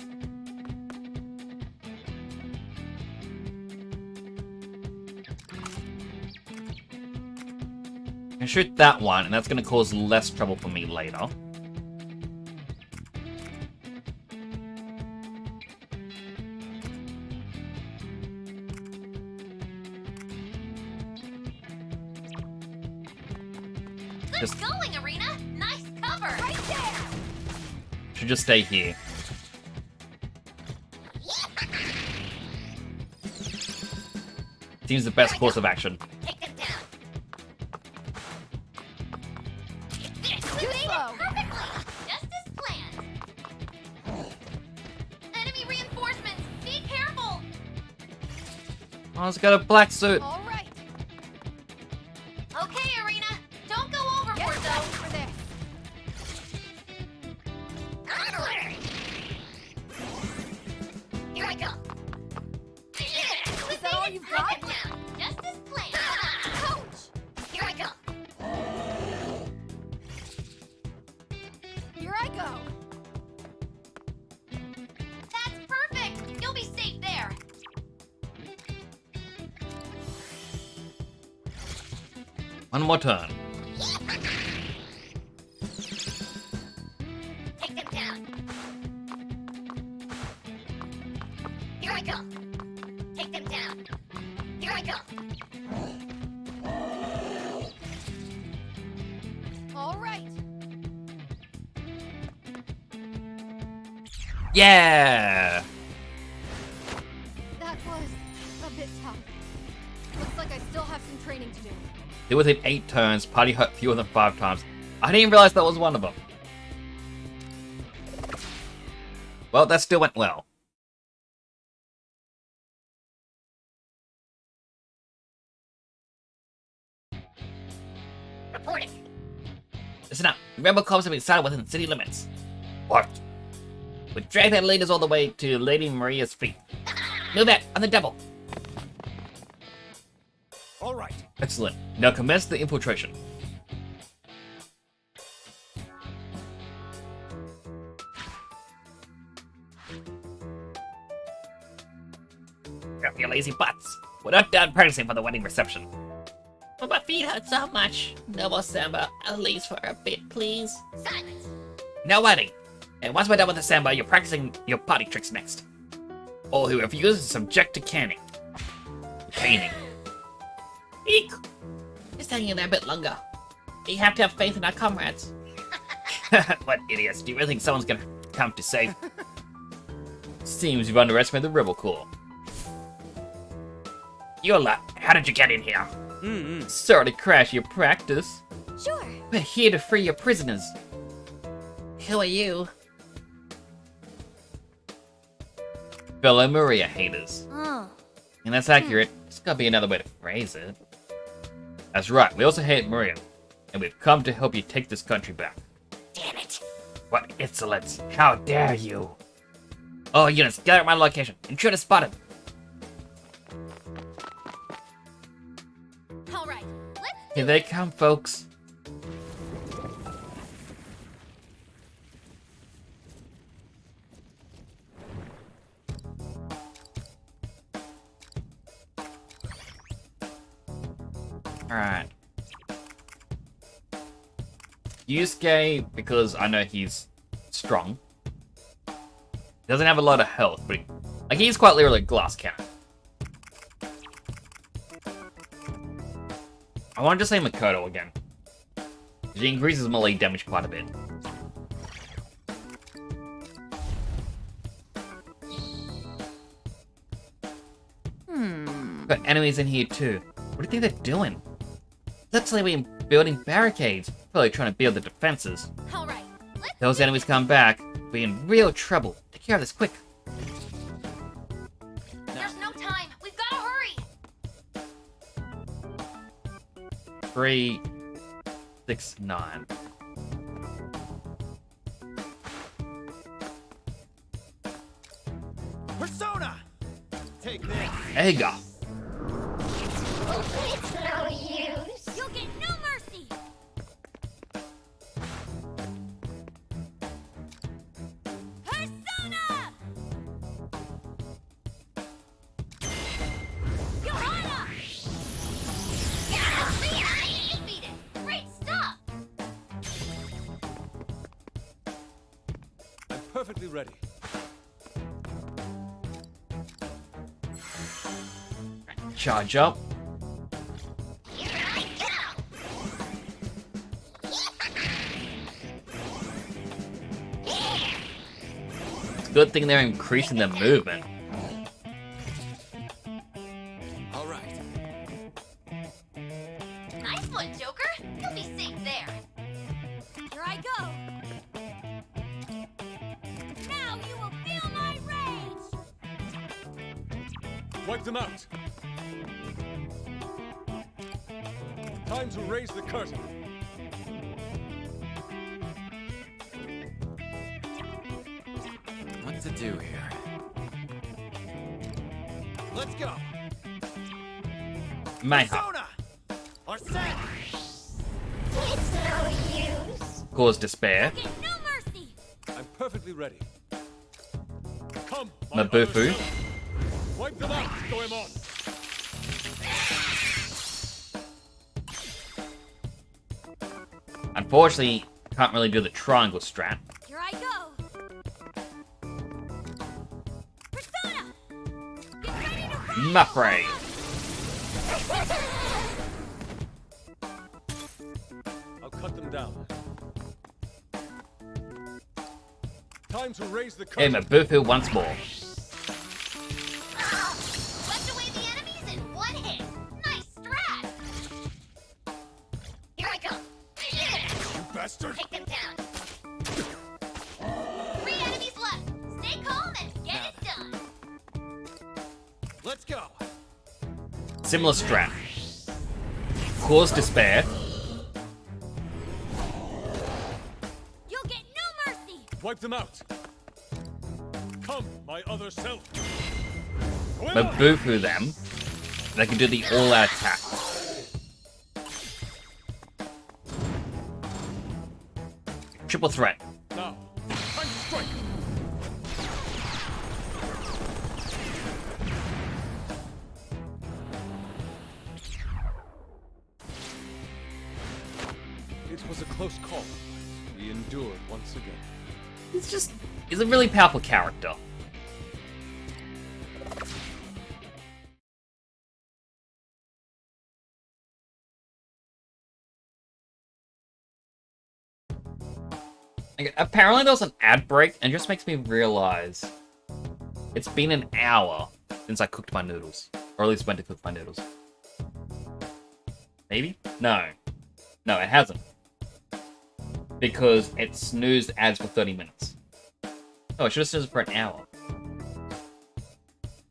I can shoot that one, and that's going to cause less trouble for me later. Good Just- going, Arena! Nice cover! Right there! Should just stay here. Seems the best course of action. Take them down. Too slow! Perfectly! Just as planned! Enemy reinforcements! Be careful! Oh, it's got a black suit. All right. Okay, Arena. Don't go overboard, though. For this. Onward. Here I go. Is that all you've got? Take them down. Just as planned. Ouch! Here I go. Here I go. That's perfect. You'll be safe there. One more turn. Take them down. Here I go. Take them down. Here I go. All right. Yeah! That was a bit tough. Looks like I still have some training to do. Did within 8 turns, party hurt fewer than 5 times. I didn't even realize that was one of them. Well, that still went well. Reporting. Listen up. Rebel clubs have been started within city limits. What? We drag their leaders all the way to Lady Maria's feet. Move that on the double. All right. Excellent. Now commence the infiltration. Grab your lazy butts. We're not done practicing for the wedding reception. But my feet hurt so much. No more samba, at least for a bit, please. Silence. No wedding. And once we're done with the samba, you're practicing your party tricks next. All who refuse are subject to canning. entertaining. Eek! Just hanging in there a bit longer. You have to have faith in our comrades. What idiots. Do you really think someone's gonna come to save? Seems you've underestimated the Rebel Corps. Yola, how did you get in here? Sorry to crash your practice. Sure. We're here to free your prisoners. Who are you? Fellow Maria haters. Oh. And that's accurate. There's gotta be another way to phrase it. That's right, we also hate Maria. And we've come to help you take this country back. Damn it. What insolence! How dare you! All units, gather at my location. Intruder spotted. All right. Let's Here they come, folks. Alright. Yusuke, because I know he's strong. Doesn't have a lot of health, but he's quite literally a glass cannon. I want to just say Makoto again. She increases melee damage quite a bit. Got enemies in here too. What do you think they're doing? Looks like we're building barricades. Probably trying to build the defenses. All right. Those enemies come back, we're in real trouble. Take care of this quick. There's no time. We've got to hurry. 3, 6, 9. Persona! Take this. There you go. It's no use. You'll get no mercy. Persona! Johanna! I beat it. Great stuff. I'm perfectly ready. Charge up. Here I go. It's a good thing they're increasing the movement. All right. Nice one, Joker. You'll be safe there. Here I go. Now you will feel my rage. Wipe them out. Time to raise the curtain. What to do here? Let's go. Mayha. Persona! Or set! It's no use. Cause despair. Get no mercy. I'm perfectly ready. Come, Mabufu. other self. Wipe them out, Goemon. Unfortunately, can't really do the triangle strat. Here I go. Persona! Get ready to rage. Muffray. I'll cut them down. Time to raise the Hey, curtain. Mabufu once more. Swept away the enemies in one hit. Nice strat. Here I go. You bastard! Take them down. 3 enemies left. Stay calm and get it done. Let's go. Similar strat. Cause despair. You'll get no mercy. Wipe them out. Come, my other self. Goemon. Mabufu them. They can do the all-out attack. Triple threat. Now, time to strike. It was a close call. We endured once again. He's a really powerful character. Like, apparently there was an ad break, and it just makes me realize it's been an hour since I cooked my noodles. Or at least went to cook my noodles. Maybe? No. No, it hasn't. Because it snoozed ads for 30 minutes. Oh, I should have snoozed for an hour.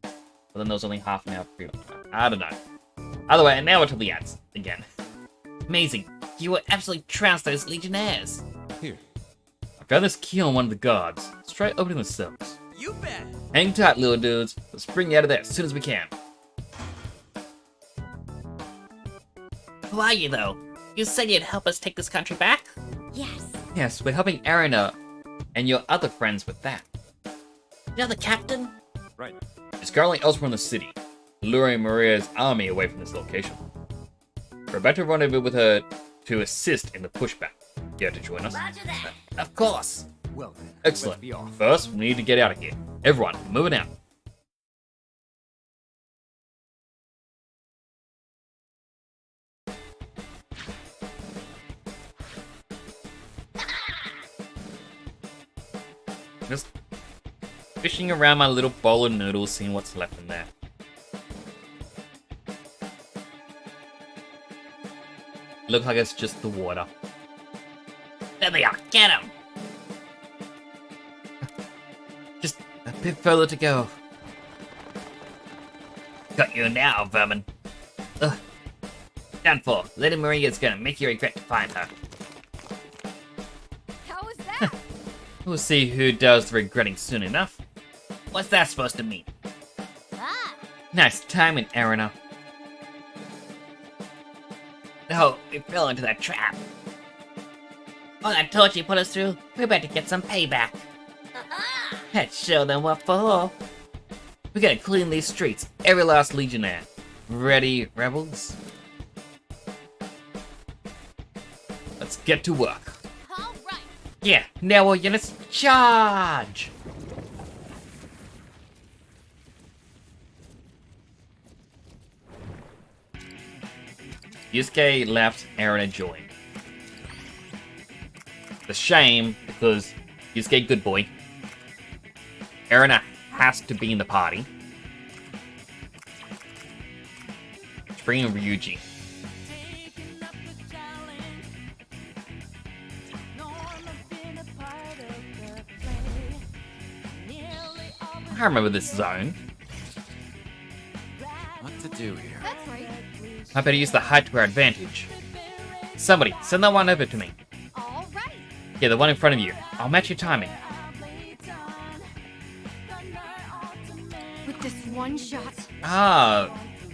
But then there was only half an hour pre. I don't know. Either way, an hour till the ads again. Amazing. You will absolutely trounce those Legionnaires. Here. I've got this key on one of the guards. Let's try opening the cells. You bet. Hang tight, little dudes. Let's bring you out of there as soon as we can. Who are you, though? You said you'd help us take this country back? Yes. Yes, we're helping Arena and your other friends with that. You're the captain? Right. She's currently elsewhere in the city, luring Maria's army away from this location. We're about to rendezvous with her to assist in the pushback. Care to join us? Roger that. Of course. Well then, Excellent. let's be off. First, we need to get out of here. Everyone, moving out. Just fishing around my little bowl of noodles, seeing what's left in there. Looks like it's just the water. There they are. Get them. Just a bit further to go. Got you now, vermin. Ugh. Done for. Lady Maria's gonna make you regret to find her. How was that? We'll see who does the regretting soon enough. What's that supposed to mean? Ah, Nice timing, Arena. No, we fell into that trap. All that torture you put us through, we're about to get some payback. Let's show them what for. We gotta clean these streets, every last Legionnaire. Ready, rebels? Let's get to work. all right. Yeah, now all units, charge! Yusuke left, Arena joined. It's a shame, because Yusuke, good boy. Arena has to be in the party. Let's bring in Ryuji. I remember this zone. What to do here? That's right. I better use the height to our advantage. Somebody, send that one over to me. All right. Yeah, the one in front of you. I'll match your timing. With this one shot. Ah.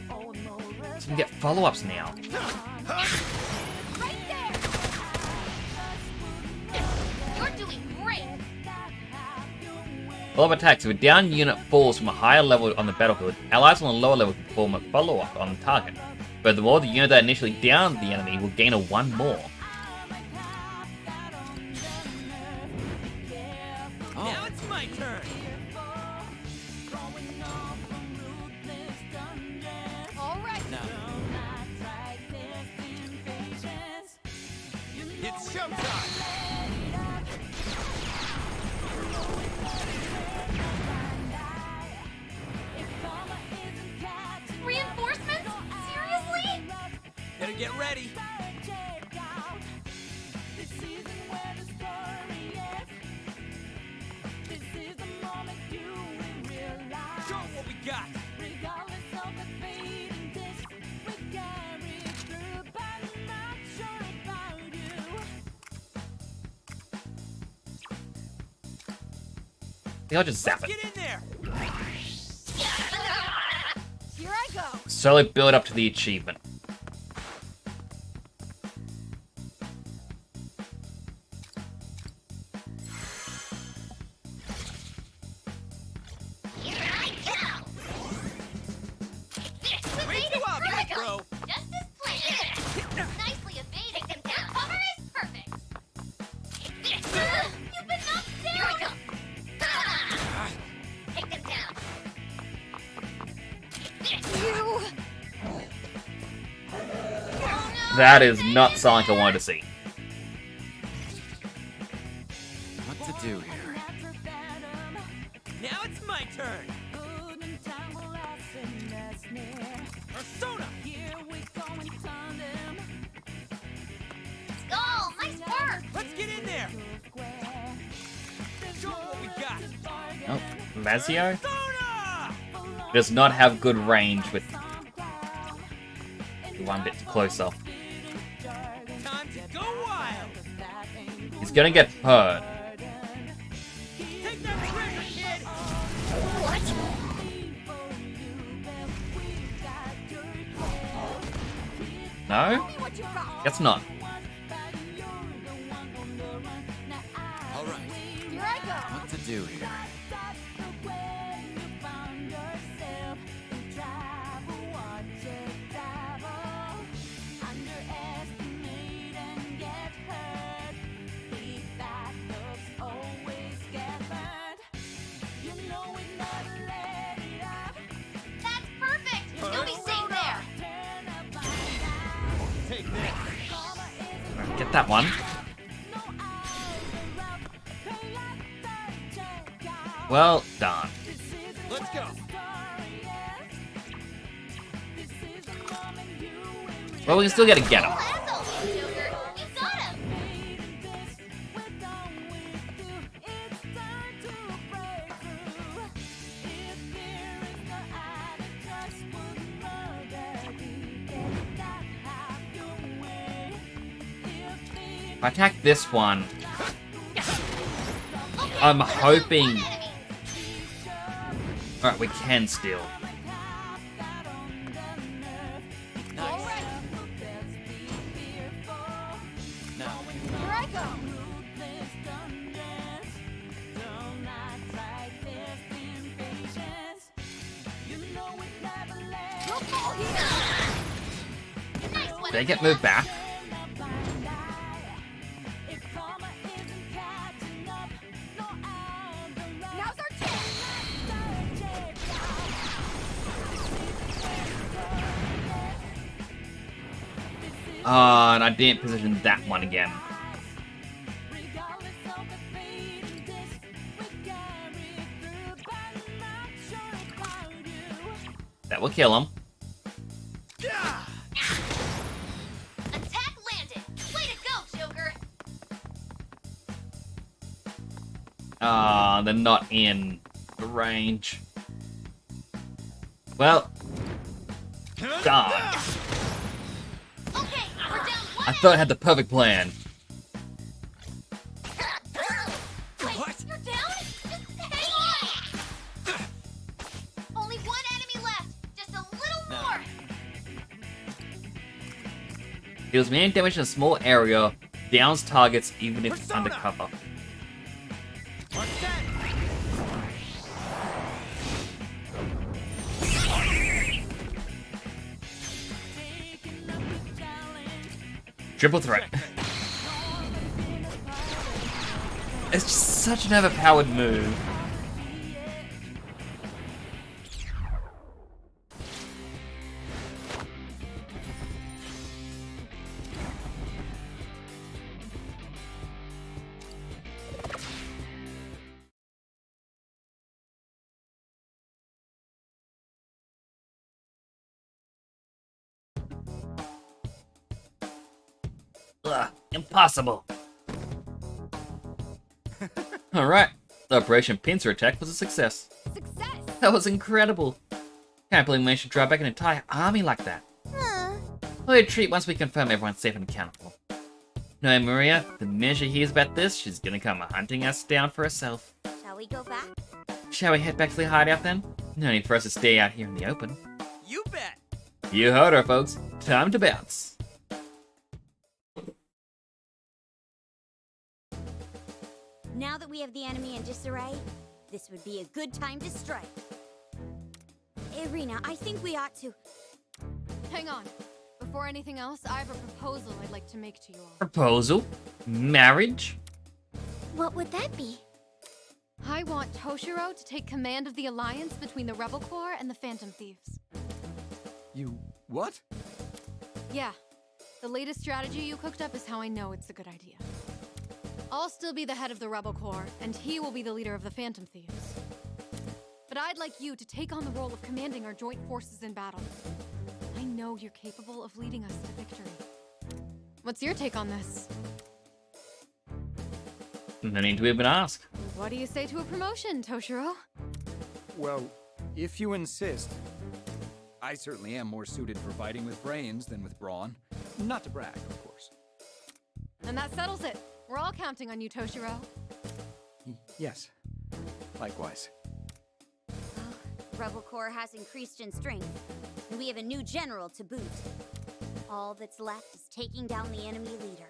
So we can get follow-ups now. Right there. You're doing great. Follow-up attacks. If a down unit falls from a higher level on the battlefield, allies on a lower level can perform a follow-up on the target. Furthermore, the unit that initially downed the enemy will gain a 1 more. Now it's my turn. All right. It's showtime. Reinforcements? Seriously? Better get ready. Show 'em what we got. I think I'll just zap it. Get in there. Here I go. Slowly build up to the achievement. Here I go. Great job, There we go. bro. Just as planned. Nicely evaded him down. Cover is perfect. You've been knocked down. Here we go. Take them down. You. That is not something I wanted to see. do here? Now it's my turn! Persona! Go! Nice work! Let's get in there! Show 'em what we got! Oh, Mazio does not have good range with the one bit closer. Time to go wild! He's gonna get hurt. Take that treasure, kid! No? Guess not. Alright. Here I go! What to do here? That's perfect! He's gonna be safe there! Take this! Get that one. Well done. Let's go! Well, we can still get him. That's all, Joker! You got him! If I attack this one, I'm hoping... Alright, we can steal. Nice. Now, Here I go! You'll fall here! Nice one! Did I get moved back? Now's our chance! And I didn't position that one again. That will kill him. Attack landed! Way to go, Joker! They're not in the range. Well, darn. Okay, we're down one. I thought I had the perfect plan. Wait, you're down? Just hang on! Only one enemy left! Just a little more! Deals melee damage in a small area, downs targets even if it's under cover. what's that? Triple threat. It's just such an overpowered move. Ugh, impossible. Alright, the Operation Pincer attack was a success. Success! That was incredible. Can't believe we managed to drive back an entire army like that. We'll retreat once we confirm everyone's safe and accountable. No, Maria, the minute she hears about this, she's gonna come hunting us down for herself. Shall we go back? Shall we head back to the hideout then? No need for us to stay out here in the open. You bet! You heard her, folks. Time to bounce. Now that we have the enemy in disarray, this would be a good time to strike. Irina, I think we ought to... Hang on. Before anything else, I have a proposal I'd like to make to you all. Proposal? Marriage? What would that be? I want Toshiro to take command of the alliance between the Rebel Corps and the Phantom Thieves. You... what? Yeah. The latest strategy you cooked up is how I know it's a good idea. I'll still be the head of the Rebel Corps, and he will be the leader of the Phantom Thieves. But I'd like you to take on the role of commanding our joint forces in battle. I know you're capable of leading us to victory. What's your take on this? No need to even ask. What do you say to a promotion, Toshiro? Well, if you insist. I certainly am more suited for fighting with brains than with brawn. Not to brag, of course. And that settles it. We're all counting on you, Toshiro. Yes. Likewise. Rebel Corps has increased in strength, and we have a new general to boot. All that's left is taking down the enemy leader.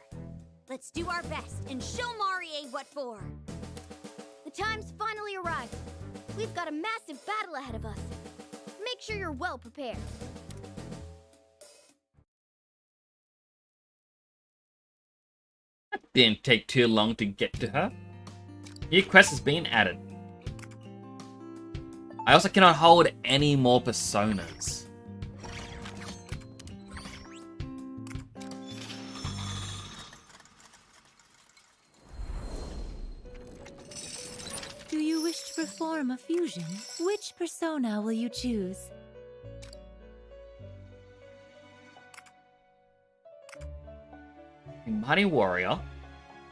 Let's do our best and show Marie what for! The time's finally arrived. We've got a massive battle ahead of us. Make sure you're well prepared. Didn't take too long to get to her. New quest has been added. I also cannot hold any more personas. Do you wish to perform a fusion? Which persona will you choose? Mighty Warrior.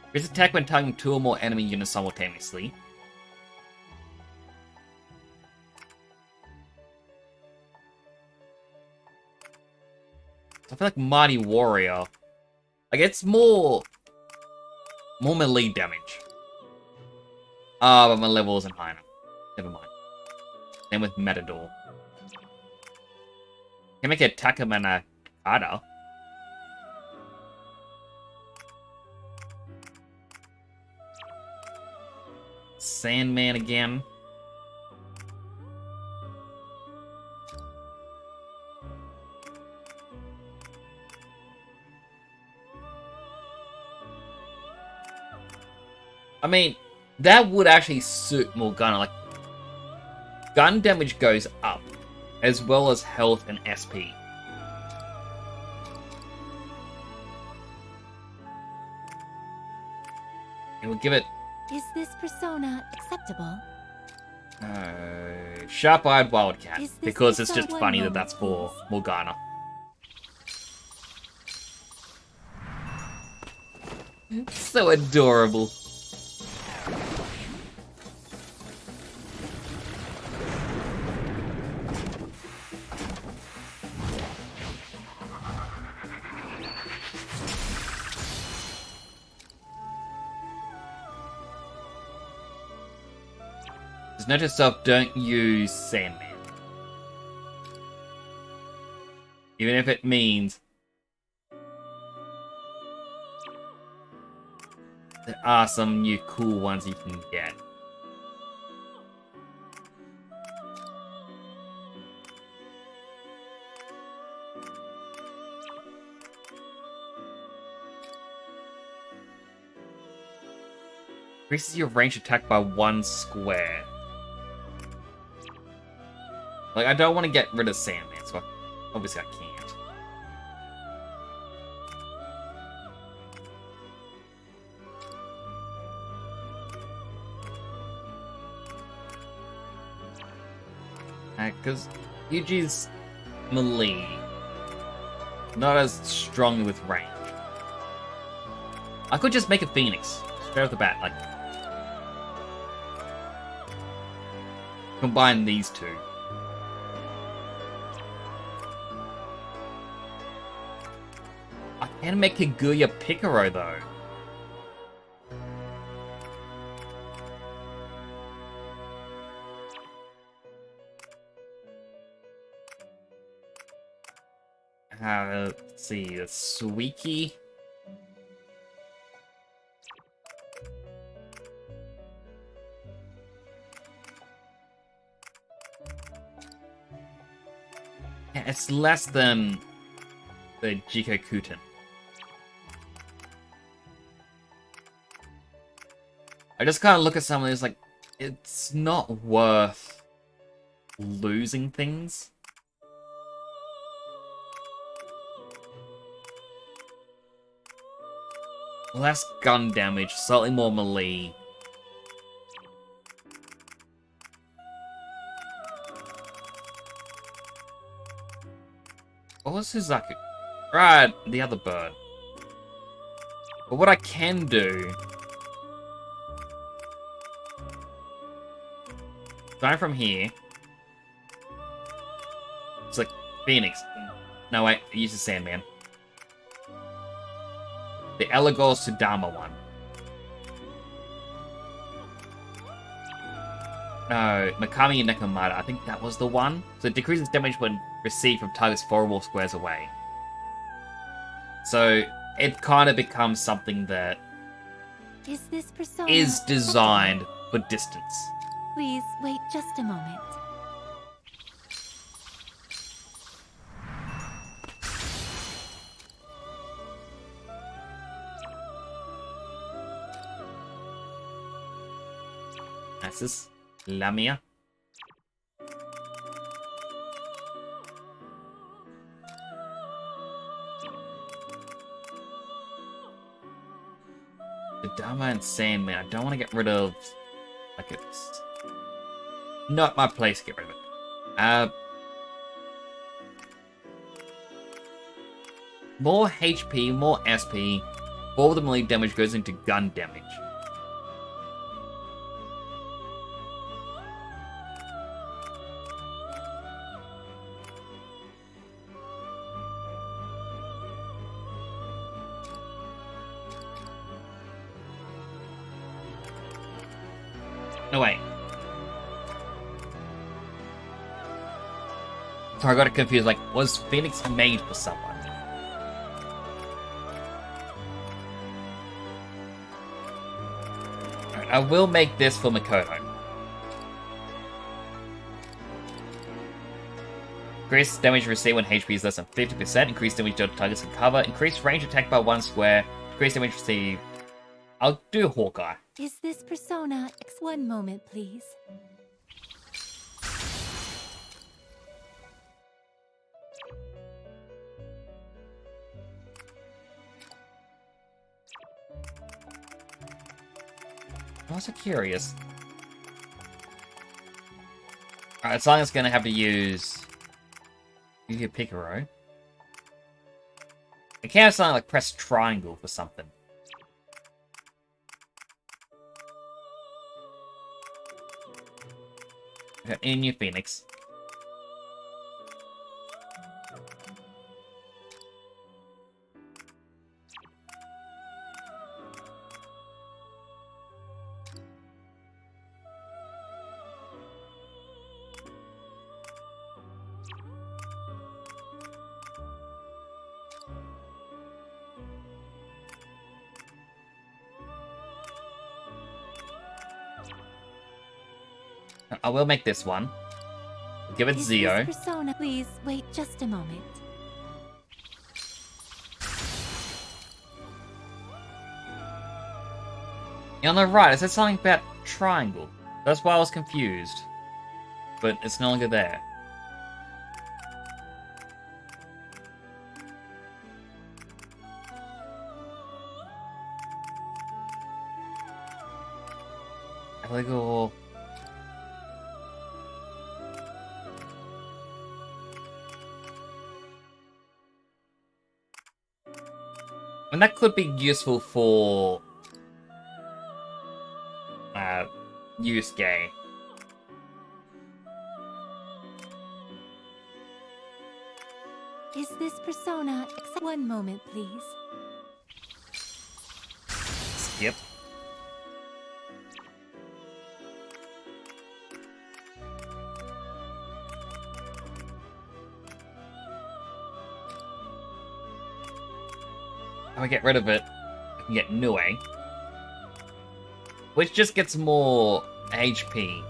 Increase attack when targeting 2 or more enemy units simultaneously. I feel like Mighty Warrior, like it's more melee damage. But my level isn't high enough. Never mind. Same with Matador. Can make it Tactica and Ada. Sandman again. I mean, that would actually suit Morgana. Like, gun damage goes up, as well as health and SP. And we'll give it Is this persona acceptable? Sharp-Eyed Wildcat, Is this because it's just persona funny that one that's for Morgana. So adorable. Just note to yourself, don't use Sandman. Even if it means there are some new cool ones you can get. Increases your range attack by 1 square. Like, I don't want to get rid of Sandman, so obviously I can't. Because Yuji's melee, not as strong with range. I could just make a Phoenix, straight off the bat, like, combine these two. I can make Kaguya Picaro, though. Let's see, the Suiki. Yeah, it's less than the Jiko Kuten. I just kind of look at some of these like, it's not worth losing things. Less gun damage, slightly more melee. What was Suzaku? Right, the other bird. But what I can do... Starting from here... It's like Phoenix. No, wait, it uses Sandman. The Elagor Sudama one. No, Mikami and Nekomata. I think that was the one. So it decreases damage when received from targets 4 or more squares away. So it kind of becomes something that Is this persona is designed for distance. Please wait just a moment. This is Lamia. The Dharma and Sandman. I don't want to get rid of... Like it's... Not my place to get rid of it. More HP, more SP. All the melee damage goes into gun damage. No, wait. So I got it confused, like, was Phoenix made for someone? Alright, I will make this for Makoto. Increase damage received when HP is less than 50%, increase damage dealt to targets can cover, increase range attack by 1 square, increase damage received. I'll do Hawkeye. Is this persona One moment, please. I'm also curious. Alright, Silent's gonna have to use Yu Picaro. I can't have something like press triangle for something. Okay, in New Phoenix. I will make this one. Give it Is Zio. this persona, please wait just a moment. On the right, it said something about triangle. That's why I was confused. But it's no longer there. Illegal. And that could be useful for Yusuke. Is this persona one moment, please? Skip. If I get rid of it, I can get Nue. Which just gets more HP.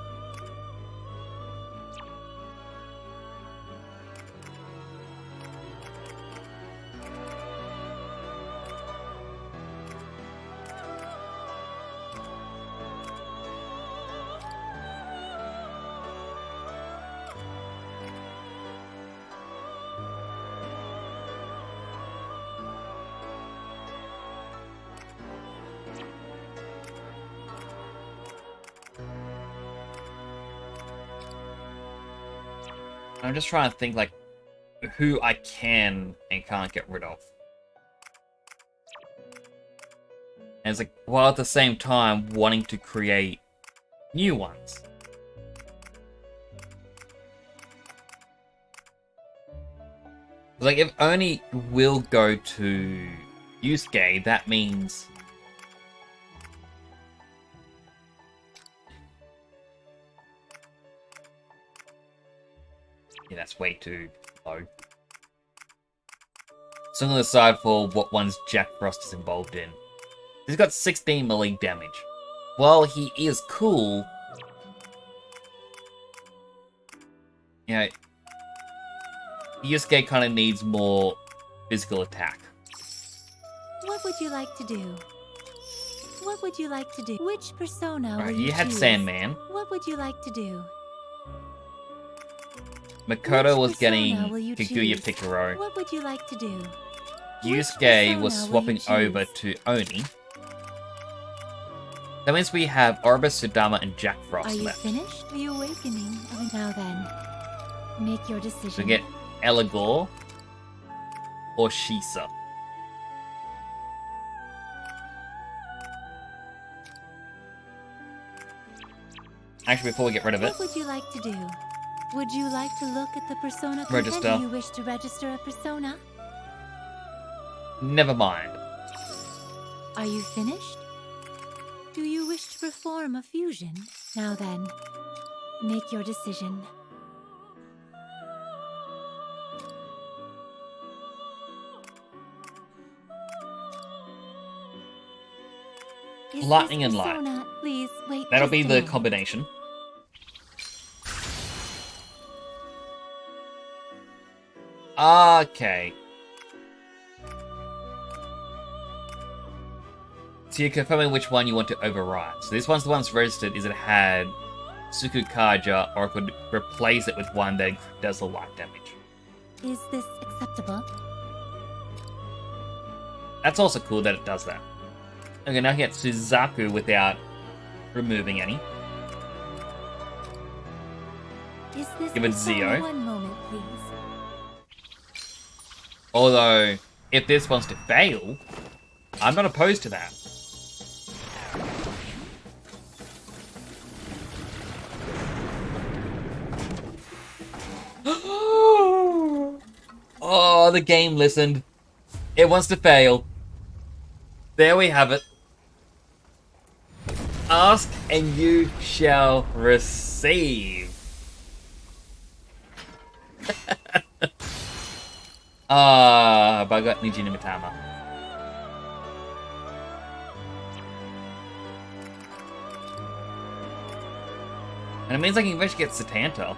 I'm just trying to think, like, who I can and can't get rid of. And it's like, while at the same time wanting to create new ones. Like, if Oni will go to Yusuke, that means... Yeah, that's way too low. So I'm going to decide for what ones Jack Frost is involved in. He's got 16 melee damage. While he is cool, you know, Yusuke kind of needs more physical attack. What would you like to do? What would you like to do? Which persona Right, will you you had choose? Sandman. What would you like to do? Makoto Which was getting persona will you Kaguya choose? Picaro. What would you like to do? Yusuke was persona will you swapping over to Oni. That means we have Orbis, Sudama, and Jack Frost Are you left. finished? The awakening of now then. Make your decision. So we get Eligor or Shisa. Actually, before we get rid of it, What would you like to do? Would you like to look at the persona Register. content? Do you wish to register a persona? never mind. Are you finished? Do you wish to perform a fusion? Now then, make your decision. Is Lightning this and light. persona? Please wait. That'll just be a the moment. combination. Okay. So you're confirming which one you want to override. So this one's the one that's registered is it had Sukukaja, or it could replace it with one that does the light damage. Is this acceptable? That's also cool that it does that. Okay, now you get Suzaku without removing any. Is this Give it persona? Zio. One moment, please. Although, if this wants to fail, I'm not opposed to that. Oh, the game listened. It wants to fail. There we have it. Ask and you shall receive. But I got Niji Nimitama. And it means I can eventually get Satanta.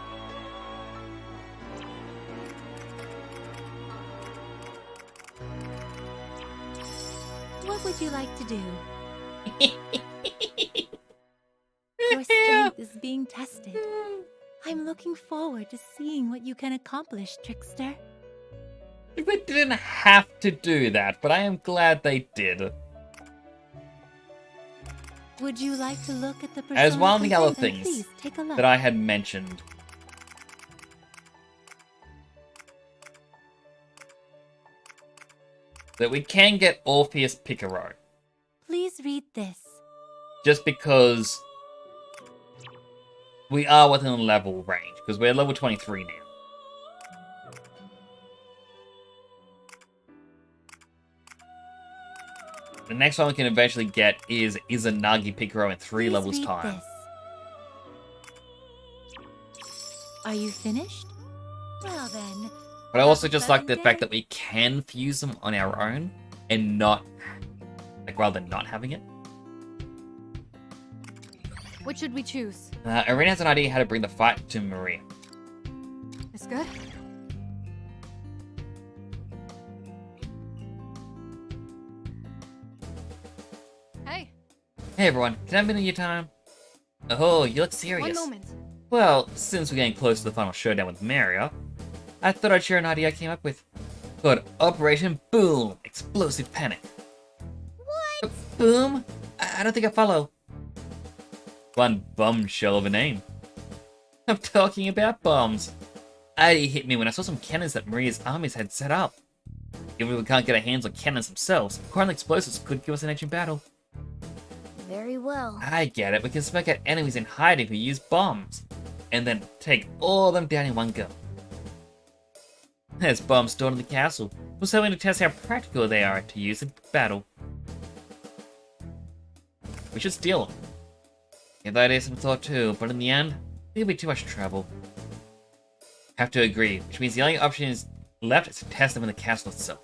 What would you like to do? Your strength is being tested. I'm looking forward to seeing what you can accomplish, Trickster. They didn't have to do that, but I am glad they did. Would you like to look at the persona As one of the other content? Then things please take a look. that I had mentioned. That we can get Orpheus Picaro. Please read this. Just because we are within a level range. Because we're level 23 now. The next one we can eventually get is Izanagi Picaro in 3 Please levels read time. this. Are you finished? Well then. But I also have a just like the pleasant fact day. that we can fuse them on our own and not, like, rather than not having it. What should we choose? Irene has an idea how to bring the fight to Maria. It's good? Hey, Hey everyone, can I have a minute of your time? Oh, you look serious. one moment. Well, since we're getting close to the final showdown with Maria, I thought I'd share an idea I came up with. Called Operation Boom! Explosive Panic. What? Boom? I don't think I follow. One bombshell of a name. I'm talking about bombs. already hit me when I saw some cannons that Maria's armies had set up. Even if we can't get our hands on cannons themselves, acquiring explosives could give us an edge in battle. Very well. I get it, we can smoke out enemies in hiding if we use bombs, and then take all of them down in one go. There's bombs stored in the castle. We're hoping to test how practical they are to use in battle. We should steal them. Give that idea some thought too, but in the end, it'll be too much trouble. Have to agree, which means the only option is left is to test them in the castle itself.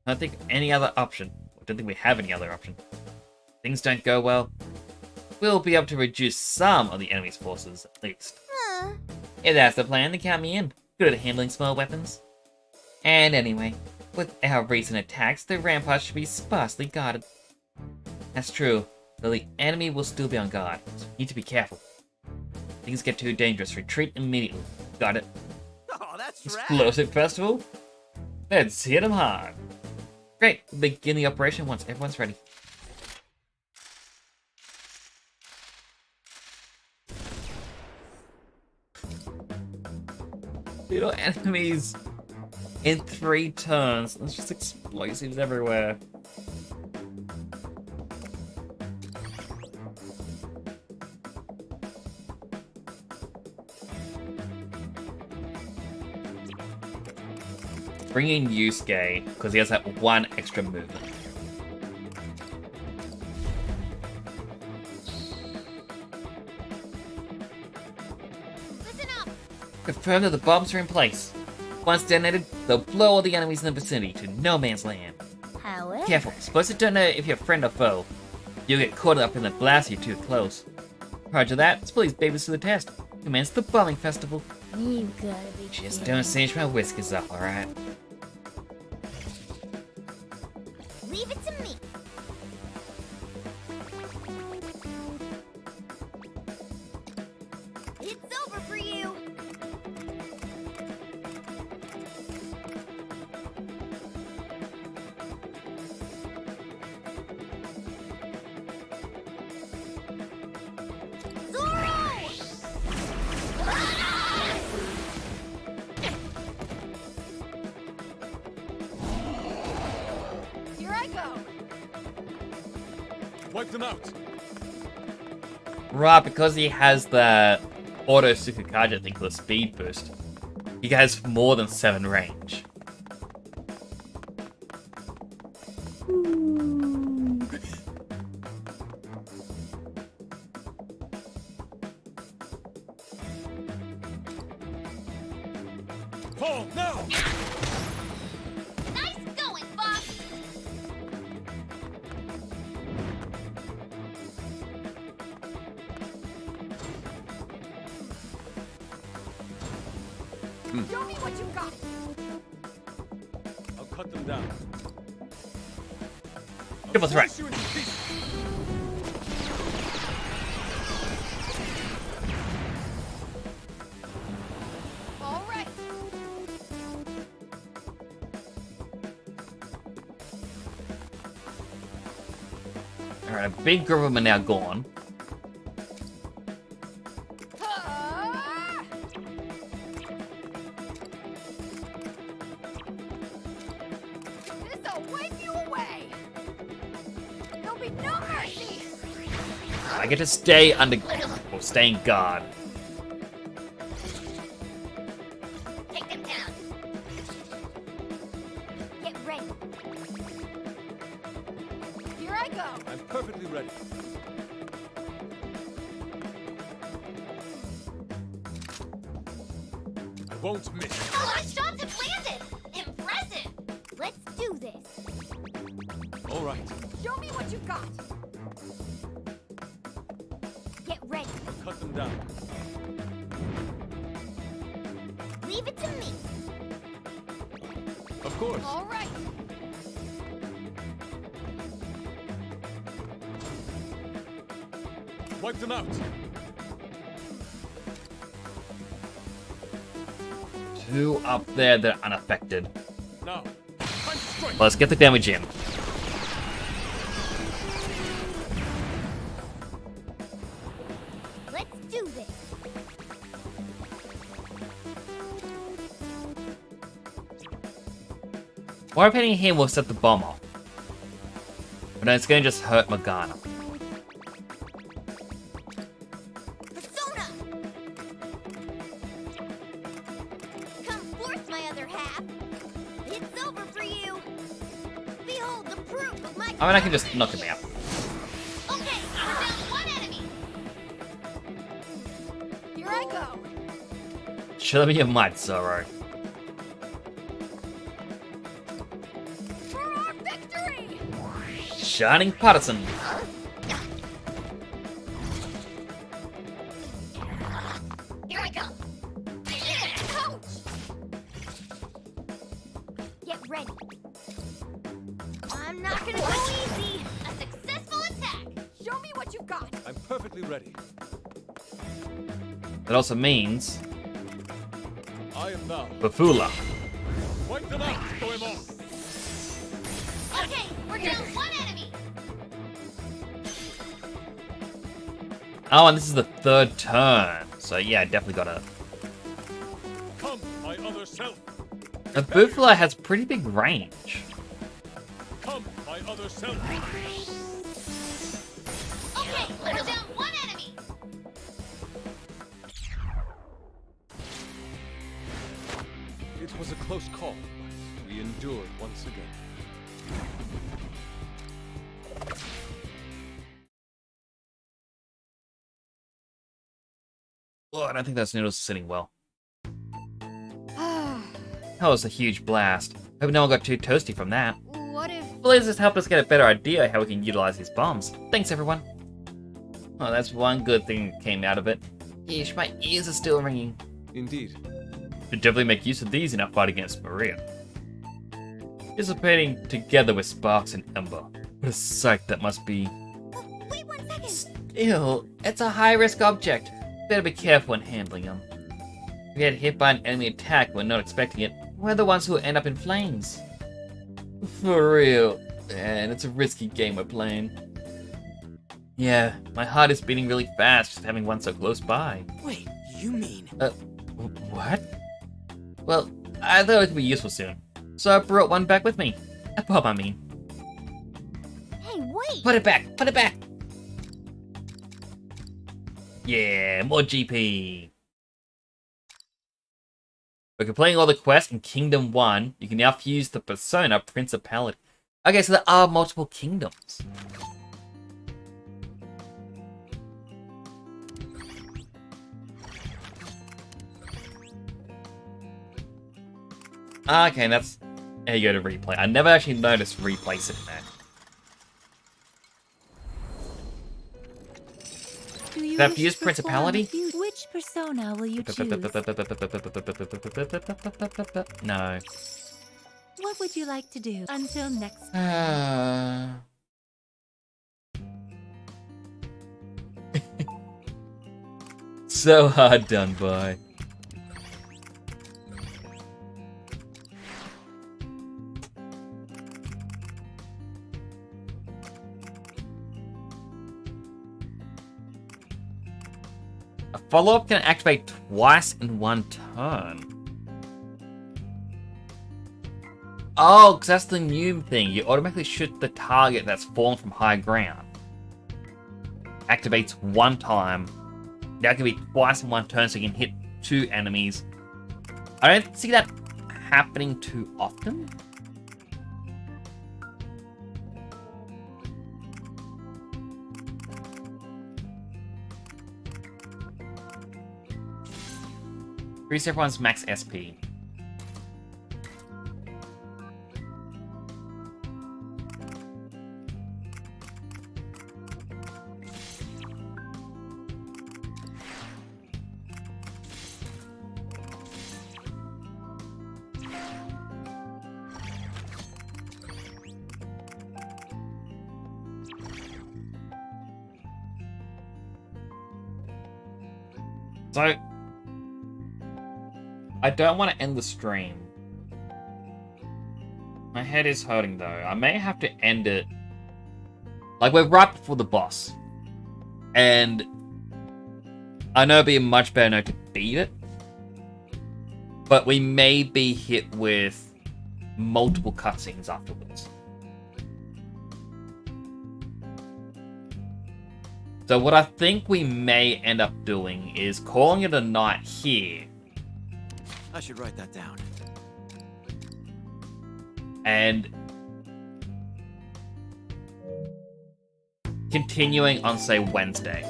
I don't think any other option. I don't think we have any other option. If things don't go well, we'll be able to reduce some of the enemy's forces, at least. If that's the plan, then count me in. Good at handling small weapons. And anyway, with our recent attacks, the ramparts should be sparsely guarded. That's true, though the enemy will still be on guard, so we need to be careful. If things get too dangerous, retreat immediately. Got it? Oh, that's Explosive Festival? Let's hit them hard. Great, we'll begin the operation once everyone's ready. Little enemies in 3 turns. There's just explosives everywhere. Bring in Yusuke, because he has that one extra movement. Listen up! Confirm that the bombs are in place. Once detonated, they'll blow all the enemies in the vicinity to no man's land. However... Careful, explosive don't know if you're friend or foe. You'll get caught up in the blast if you're too close. Prior to that, let's put these babies to the test. Commence the bombing festival. You gotta be Just kidding. don't singe my whiskers up, alright? Leave it to me. It's over for you. Here I go. Wipe them out. Right, because he has the auto Sukukaja thing for the speed boost, he has more than 7 range. Hold now! Nice going, boss. Show me what you got. I'll cut them down. Triple threat. Slice you into pieces. All right. Alright, a big group of them are now gone. Ah! This'll wipe you away. There'll be no mercy. I get to stay under, or stay in guard. Take them down. Get ready. Here I go. I'm perfectly ready. I won't miss. Oh, our shots have landed. Impressive. Let's do this. All right. Show me what you got. Get ready. I'll cut them down. Leave it to me. Of course. All right. Wipe them out. 2 up there that are unaffected. Now, time to strike. Let's get the damage in. Let's do this. Why hitting him will set the bomb off? But no, it's gonna just hurt Morgana. Persona! Come forth, my other half. It's over for you. Behold the proof of my. I mean, I can just knock him out. Okay, we're down one enemy. Here I go. Show me your might, Zoro. For our victory! Shining Partisan. Here I come. Ouch! Get ready. I'm not gonna go easy. A successful attack. Show me what you've got. I'm perfectly ready. That also means I am thou. Bafula. Wipe them out, Goemon. Okay, we're down one enemy. Oh, and this is the third turn. So yeah, I definitely gotta. Come, my other self. The Bufula has pretty big range. Come, my other self. Okay, we're down one enemy. It was a close call, but we endured once again. Oh, I don't think those noodles are sitting well. That was a huge blast. Hope no one got too toasty from that. What if... Blaze has helped us get a better idea how we can utilize these bombs. Thanks, everyone. Oh, that's one good thing that came out of it. Yeesh, my ears are still ringing. Indeed. Should definitely make use of these in our fight against Maria. Participating together with Sparks and Ember. What a sight that must be. Wait 1 second. Still, it's a high-risk object. Better be careful when handling them. If we get hit by an enemy attack when not expecting it, we're the ones who end up in flames. For real. Man, it's a risky game we're playing. Yeah, my heart is beating really fast just having one so close by. Wait, you mean... What? Well, I thought it would be useful soon, so I brought one back with me. A bomb, I mean. Hey, wait. Put it back! Put it back! Yeah, more GP. We're completing all the quests in Kingdom 1. You can now fuse the Persona Principality. Okay, so there are multiple kingdoms. Okay, that's... There you go to replay. I never actually noticed replay sitting there. Do you That wish fuse to perform Principality? a fuse? Which persona will you choose? No. What would you like to do? Until next time. So hard done by. A follow-up can activate twice in one turn. Oh, because that's the new thing. You automatically shoot the target that's fallen from high ground. Activates one time. Now it can be twice in one turn, so you can hit 2 enemies. I don't see that happening too often. Increase everyone's max SP. So, I don't want to end the stream. My head is hurting though. I may have to end it. Like, we're right before the boss. And I know it'd be a much better note to beat it. But we may be hit with multiple cutscenes afterwards. So what I think we may end up doing is calling it a night here. I should write that down. And continuing on, say, Wednesday.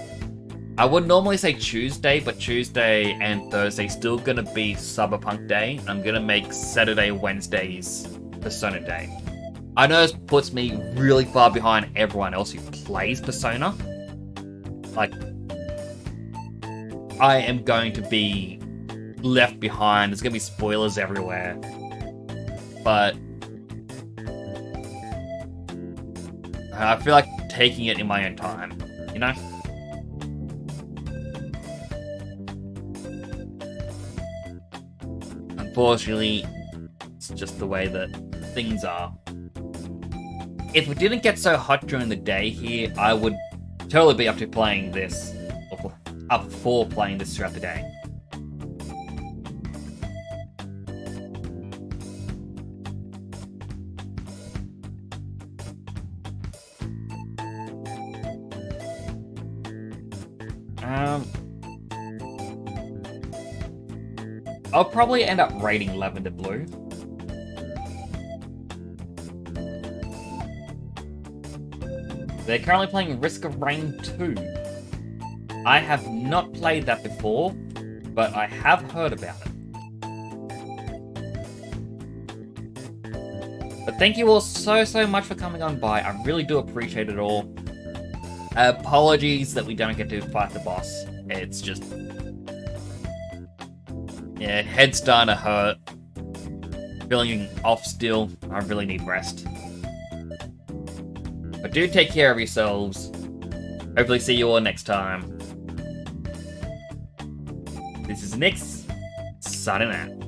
I would normally say Tuesday, but Tuesday and Thursday still gonna be Cyberpunk Day. I'm gonna make Saturday, Wednesdays Persona Day. I know this puts me really far behind everyone else who plays Persona. Like, I am going to be left behind. There's gonna be spoilers everywhere. But I feel like taking it in my own time, you know? Unfortunately, it's just the way that things are. If it didn't get so hot during the day here, I would totally be up to playing this, or up for playing this throughout the day. I'll probably end up rating Lavender Blue. They're currently playing Risk of Rain 2. I have not played that before, but I have heard about it. But thank you all so much for coming on by. I really do appreciate it all. Apologies that we don't get to fight the boss. It's just... yeah, head's starting to hurt. Feeling off still. I really need rest. But do take care of yourselves. Hopefully see you all next time. This is Nyx, signing out.